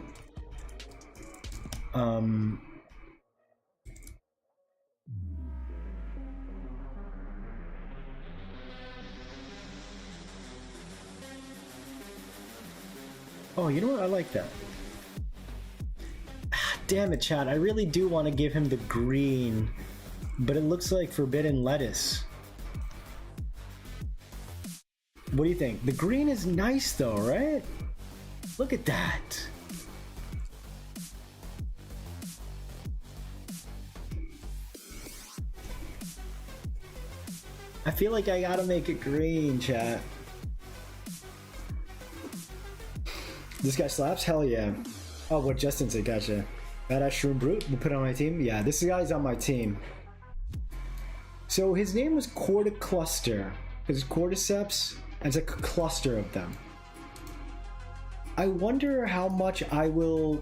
Oh, you know what? I like that. Damn it, Chad. I really do want to give him the green, but it looks like forbidden lettuce. What do you think? The green is nice though, right? Look at that. I feel like I gotta make it green, chat. This guy slaps? Hell yeah. Oh, what Justin said, gotcha. Badass Shroom Brute, we'll put it on my team? Yeah, this guy's on my team. So his name was Cordycluster. Because Cordyceps, it's like a cluster of them. I wonder how much I will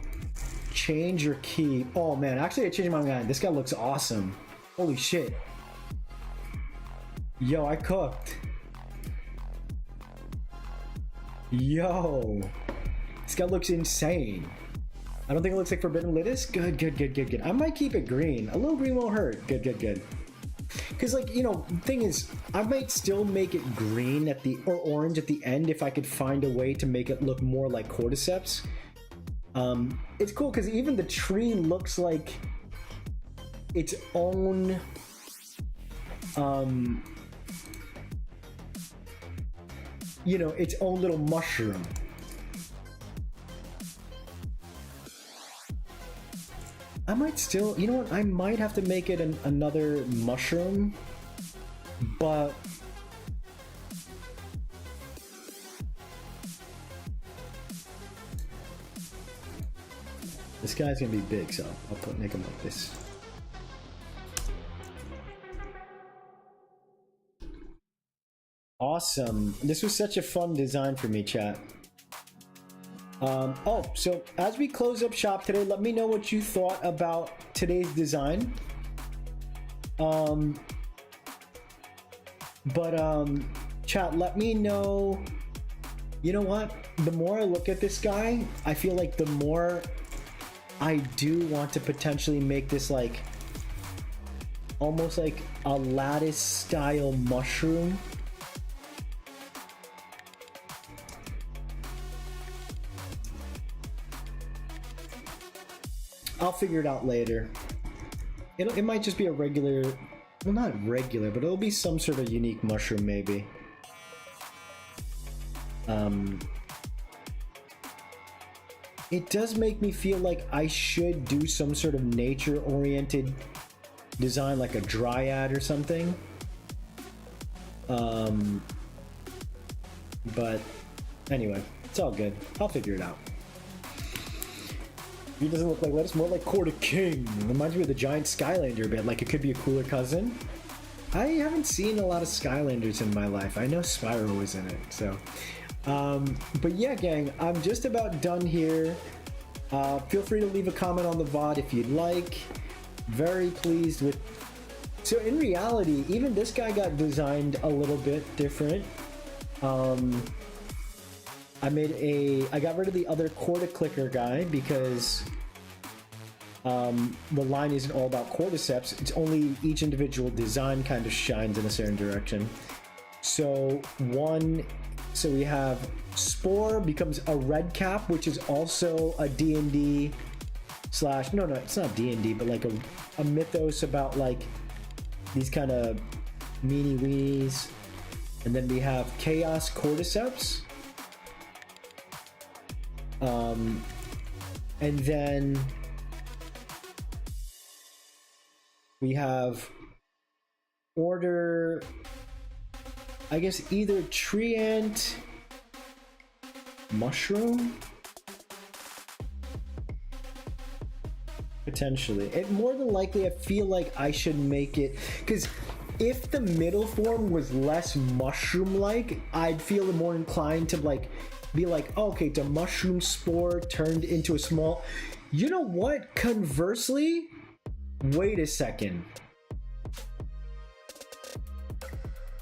change or keep. Oh man, actually I changed my mind. This guy looks awesome. Holy shit. Yo, I cooked. Yo. This guy looks insane. I don't think it looks like forbidden lettuce. Good, good, good, good, good. I might keep it green. A little green won't hurt. Good, good, good. Because, like, you know, thing is, I might still make it green at the, or orange at the end if I could find a way to make it look more like Cordyceps. It's cool because even the tree looks like its own, you know, its own little mushroom. I might still, you know what, I might have to make it another mushroom, but this guy's gonna be big, so I'll make him like this. Awesome. This was such a fun design for me, chat. Oh, so as we close up shop today, let me know what you thought about today's design. Chat, let me know. You know what? The more I look at this guy, I feel like the more I do want to potentially make this like almost like a lattice style mushroom. I'll figure it out later. It might just be a regular, well, not regular, but it'll be some sort of unique mushroom maybe. It does make me feel like I should do some sort of nature-oriented design, like a dryad or something. But anyway, it's all good. I'll figure it out. He doesn't look like lettuce, more like Corda King. Reminds me of the giant Skylander a bit, like it could be a cooler cousin. I haven't seen a lot of Skylanders in my life. I know Spyro was in it, so. But yeah, gang, I'm just about done here. Feel free to leave a comment on the VOD if you'd like. Very pleased with... So in reality, even this guy got designed a little bit different. I got rid of the other Corda Clicker guy because the line isn't all about Cordyceps. It's only each individual design kind of shines in a certain direction. So we have Spore becomes a red cap, which is also a D&D slash, no, it's not D&D, but like a mythos about like these kind of meanie weenies. And then we have Chaos Cordyceps. And then we have Order, I guess either Tree Ant, Mushroom? Potentially. It more than likely, I feel like I should make it, because if the middle form was less mushroom-like, I'd feel more inclined to like be like, oh, okay, the mushroom spore turned into a small... You know what? Conversely, wait a second.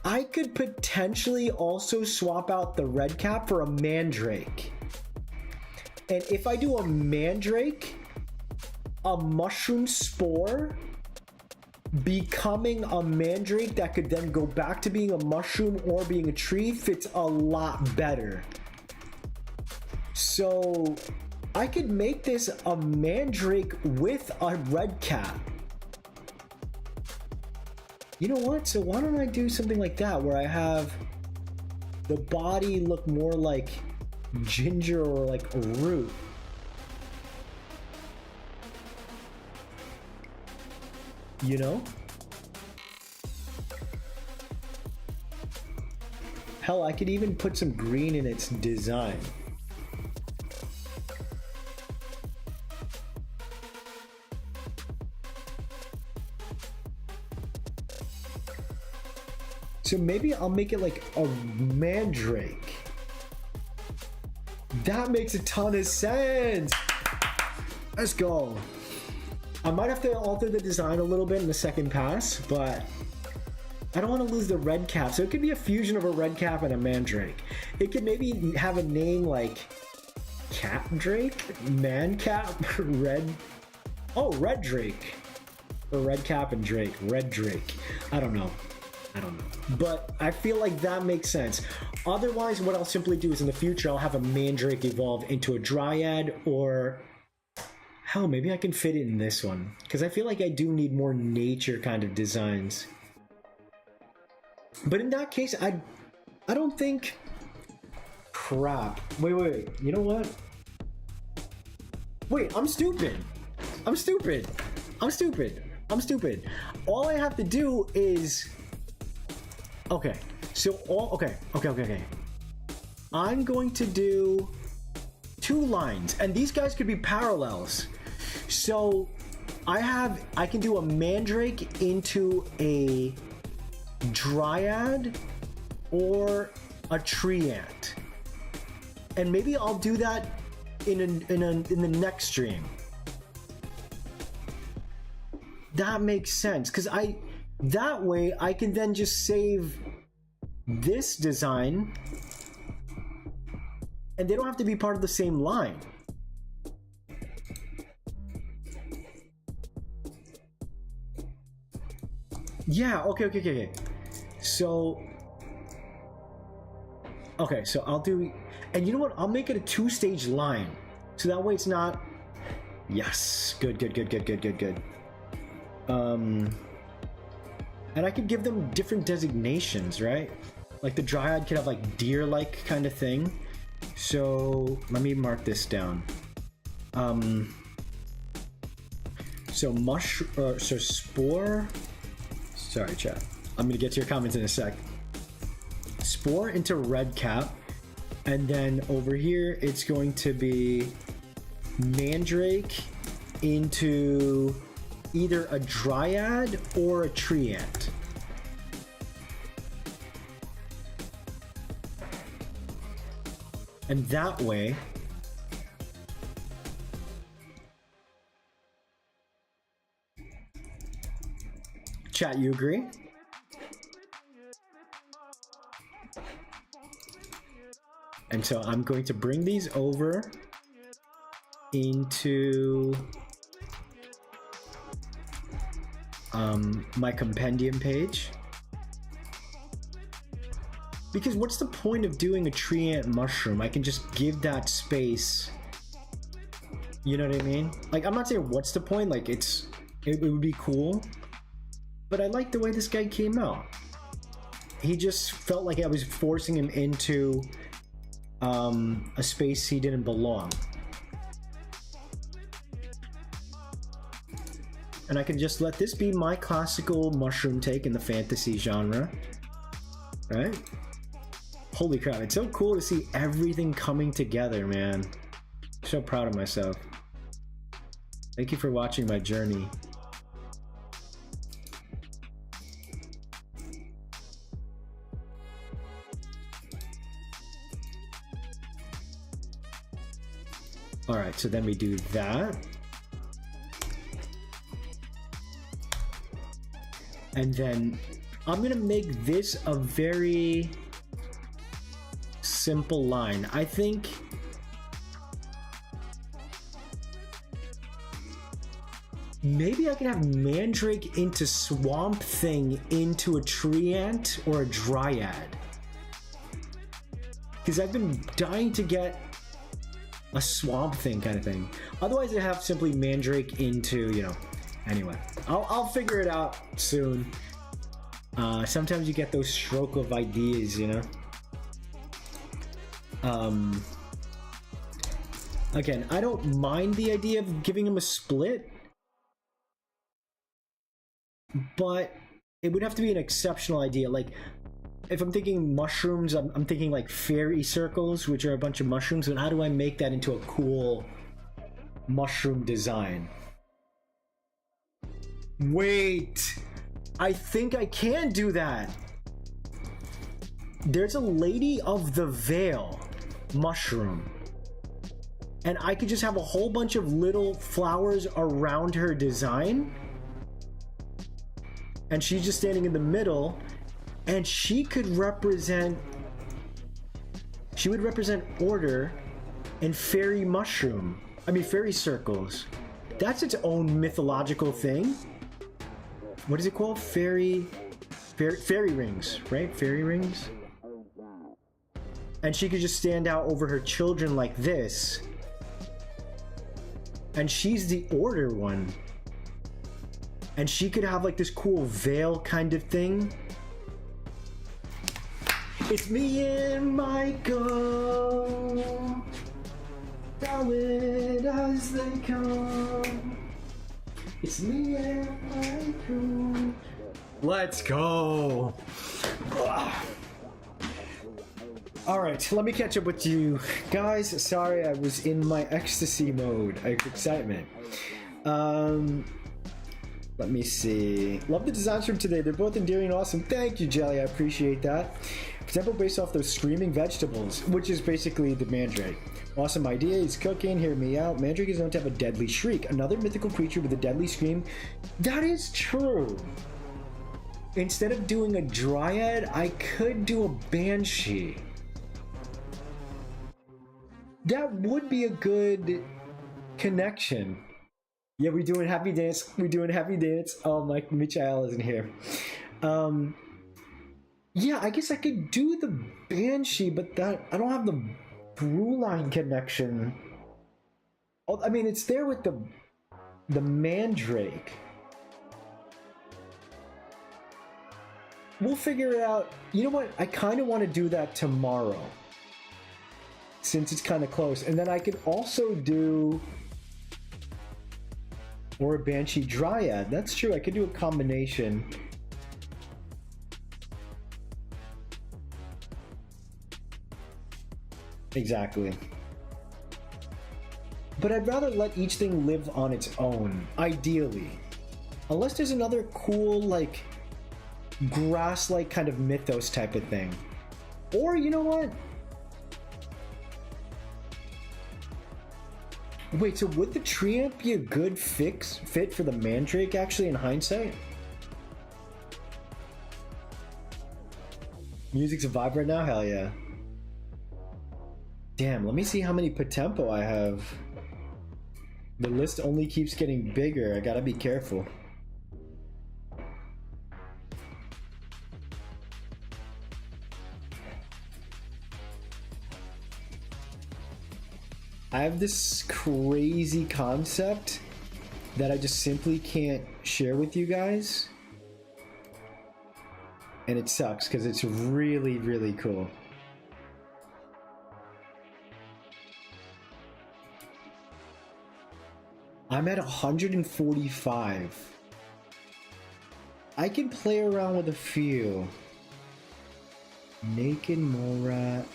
I could potentially also swap out the red cap for a mandrake. And if I do a mandrake, a mushroom spore becoming a mandrake that could then go back to being a mushroom or being a tree fits a lot better. So I could make this a mandrake with a red cap. You know what? So why don't I do something like that where I have the body look more like ginger or like a root. You know? Hell, I could even put some green in its design. So maybe I'll make it like a mandrake. That makes a ton of sense. Let's go. I might have to alter the design a little bit in the second pass, but I don't want to lose the red cap. So it could be a fusion of a red cap and a mandrake. It could maybe have a name like Cat Drake, Man Cap, Red. Oh, Red Drake. Or Red Cap and Drake. Red Drake. I don't know. But I feel like that makes sense. Otherwise, what I'll simply do is in the future, I'll have a mandrake evolve into a dryad, or hell, maybe I can fit it in this one. Because I feel like I do need more nature kind of designs. But in that case, I don't think... Crap. Wait. You know what? Wait, I'm stupid. All I have to do is... Okay. I'm going to do 2 lines, and these guys could be parallels. So I can do a mandrake into a dryad or a tree ant, and maybe I'll do that in the next stream. That makes sense, because that way I can then just save this design and they don't have to be part of the same line. Yeah, okay. So I'll do, and you know what? I'll make it a 2-stage line. So that way it's not, yes, good. And I could give them different designations, right? Like the dryad could have like deer-like kind of thing. So let me mark this down. So spore. Sorry, chat. I'm gonna get to your comments in a sec. Spore into red cap, and then over here it's going to be mandrake into either a dryad or a tree ant. And that way, chat, you agree? And so I'm going to bring these over into my compendium page. Because what's the point of doing a tree ant mushroom? I can just give that space. You know what I mean? Like, I'm not saying what's the point, like it would be cool. But I like the way this guy came out. He just felt like I was forcing him into a space he didn't belong. And I can just let this be my classical mushroom take in the fantasy genre. Right? Holy crap, it's so cool to see everything coming together, man. So proud of myself. Thank you for watching my journey. All right, so then we do that. And then I'm gonna make this a very simple line. I think maybe I can have mandrake into swamp thing into a tree ant or a dryad. Because I've been dying to get a swamp thing kind of thing. Otherwise I have simply mandrake into, you know, anyway. I'll figure it out soon. Sometimes you get those stroke of ideas, you know? Again, I don't mind the idea of giving him a split, but it would have to be an exceptional idea. Like, if I'm thinking mushrooms, I'm thinking like fairy circles, which are a bunch of mushrooms, and how do I make that into a cool mushroom design? Wait, I think I can do that. There's a Lady of the Veil mushroom, and I could just have a whole bunch of little flowers around her design, and she's just standing in the middle, and she would represent order and fairy mushroom. I mean, fairy circles. That's its own mythological thing. What is it called? Fairy rings, right? Fairy rings. And she could just stand out over her children like this. And she's the order one. And she could have like this cool veil kind of thing. It's me and Michael, valid as they come. It's me and Michael. Let's go. All right, let me catch up with you guys. Sorry, I was in my ecstasy mode of excitement. Let me see. Love the designs from today. They're both endearing and awesome. Thank you, Jelly. I appreciate that. Tempo based off those screaming vegetables, which is basically the mandrake. Awesome idea. He's cooking. Hear me out. Mandrake is known to have a deadly shriek. Another mythical creature with a deadly scream. That is true. Instead of doing a dryad, I could do a banshee. That would be a good connection. Yeah, we're doing happy dance. We're doing happy dance. Oh, Mike Michael isn't here. Yeah, I guess I could do the banshee, but that I don't have the Brewline connection. Oh, I mean, it's there with the mandrake. We'll figure it out. You know what? I kind of want to do that tomorrow, since it's kind of close, and then I could also do. Or a banshee dryad. That's true. I could do a combination. Exactly.
But I'd rather let each thing live on its own, ideally. Unless there's another cool, like, grass-like kind of mythos type of thing. Or, you know what? Wait, so would the tree ant be a good fit for the mandrake, actually, in hindsight? Music's a vibe right now? Hell yeah. Damn, let me see how many POTEMPO I have. The list only keeps getting bigger. I gotta be careful. I have this crazy concept that I just simply can't share with you guys. And it sucks because it's really, really cool. I'm at 145. I can play around with a few. Naked mole rat.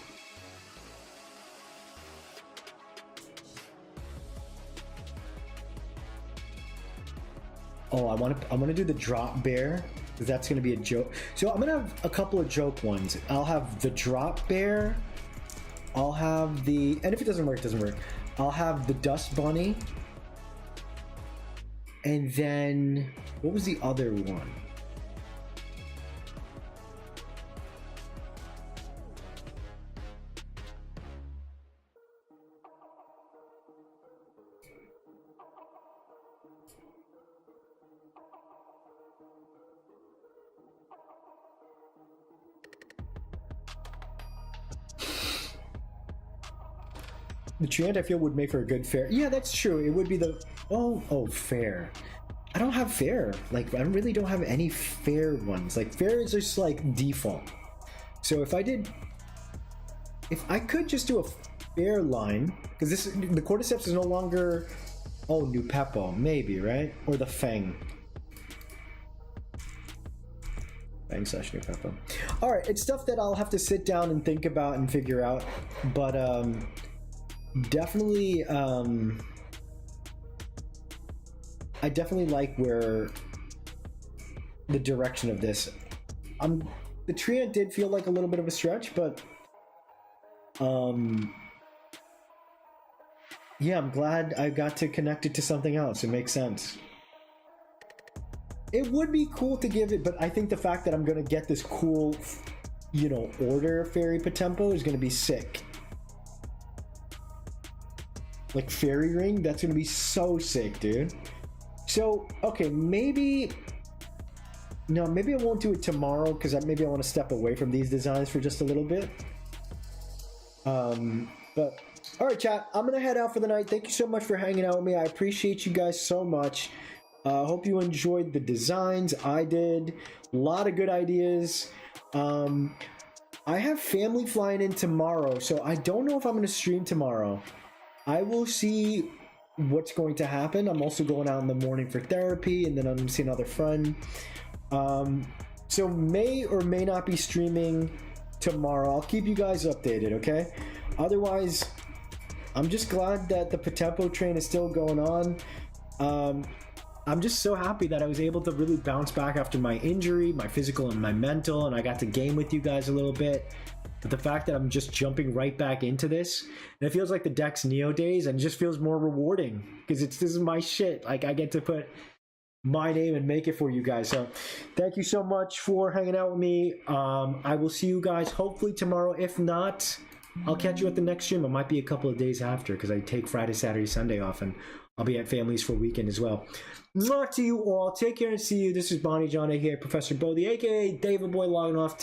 Oh, I want to do the drop bear, because that's going to be a joke. So I'm going to have a couple of joke ones. I'll have the drop bear. I'll have the, and if it doesn't work, it doesn't work. I'll have the dust bunny. And then, what was the other one? The Treant I feel would make for a good fair. Yeah, that's true. It would be the fair. I don't have fair. Like, I really don't have any fair ones. Like, fair is just like default. So if I could just do a fair line, because the Cordyceps is no longer, new Peppo, maybe, right? Or the Fang. Fang/new Peppo. All right, it's stuff that I'll have to sit down and think about and figure out, but definitely, I definitely like where the direction of this. The Treant did feel like a little bit of a stretch, but yeah, I'm glad I got to connect it to something else. It makes sense. It would be cool to give it, but I think the fact that I'm gonna get this cool, order fairy POTEMPO is gonna be sick. Like fairy ring, that's gonna be so sick, dude. So, okay, maybe I won't do it tomorrow because maybe I want to step away from these designs for just a little bit. But all right, chat, I'm gonna head out for the night. Thank you so much for hanging out with me. I appreciate you guys so much. Hope you enjoyed the designs. I did. A lot of good ideas. I have family flying in tomorrow, so I don't know if I'm gonna stream tomorrow. I will see what's going to happen. I'm also going out in the morning for therapy, and then I'm seeing another friend. So may or may not be streaming tomorrow. I'll keep you guys updated, okay? Otherwise, I'm just glad that the POTEMPO train is still going on. I'm just so happy that I was able to really bounce back after my injury, my physical and my mental, and I got to game with you guys a little bit. But the fact that I'm just jumping right back into this, and it feels like the Dex Neo days, and it just feels more rewarding because this is my shit. Like, I get to put my name and make it for you guys. So thank you so much for hanging out with me. I will see you guys hopefully tomorrow. If not, I'll catch you at the next stream. It might be a couple of days after because I take Friday, Saturday, Sunday off, and I'll be at families for a weekend as well. Mwah to you all. Take care and see you. This is Bonny John, aka Professor Bodhi, aka David Boy, logging off.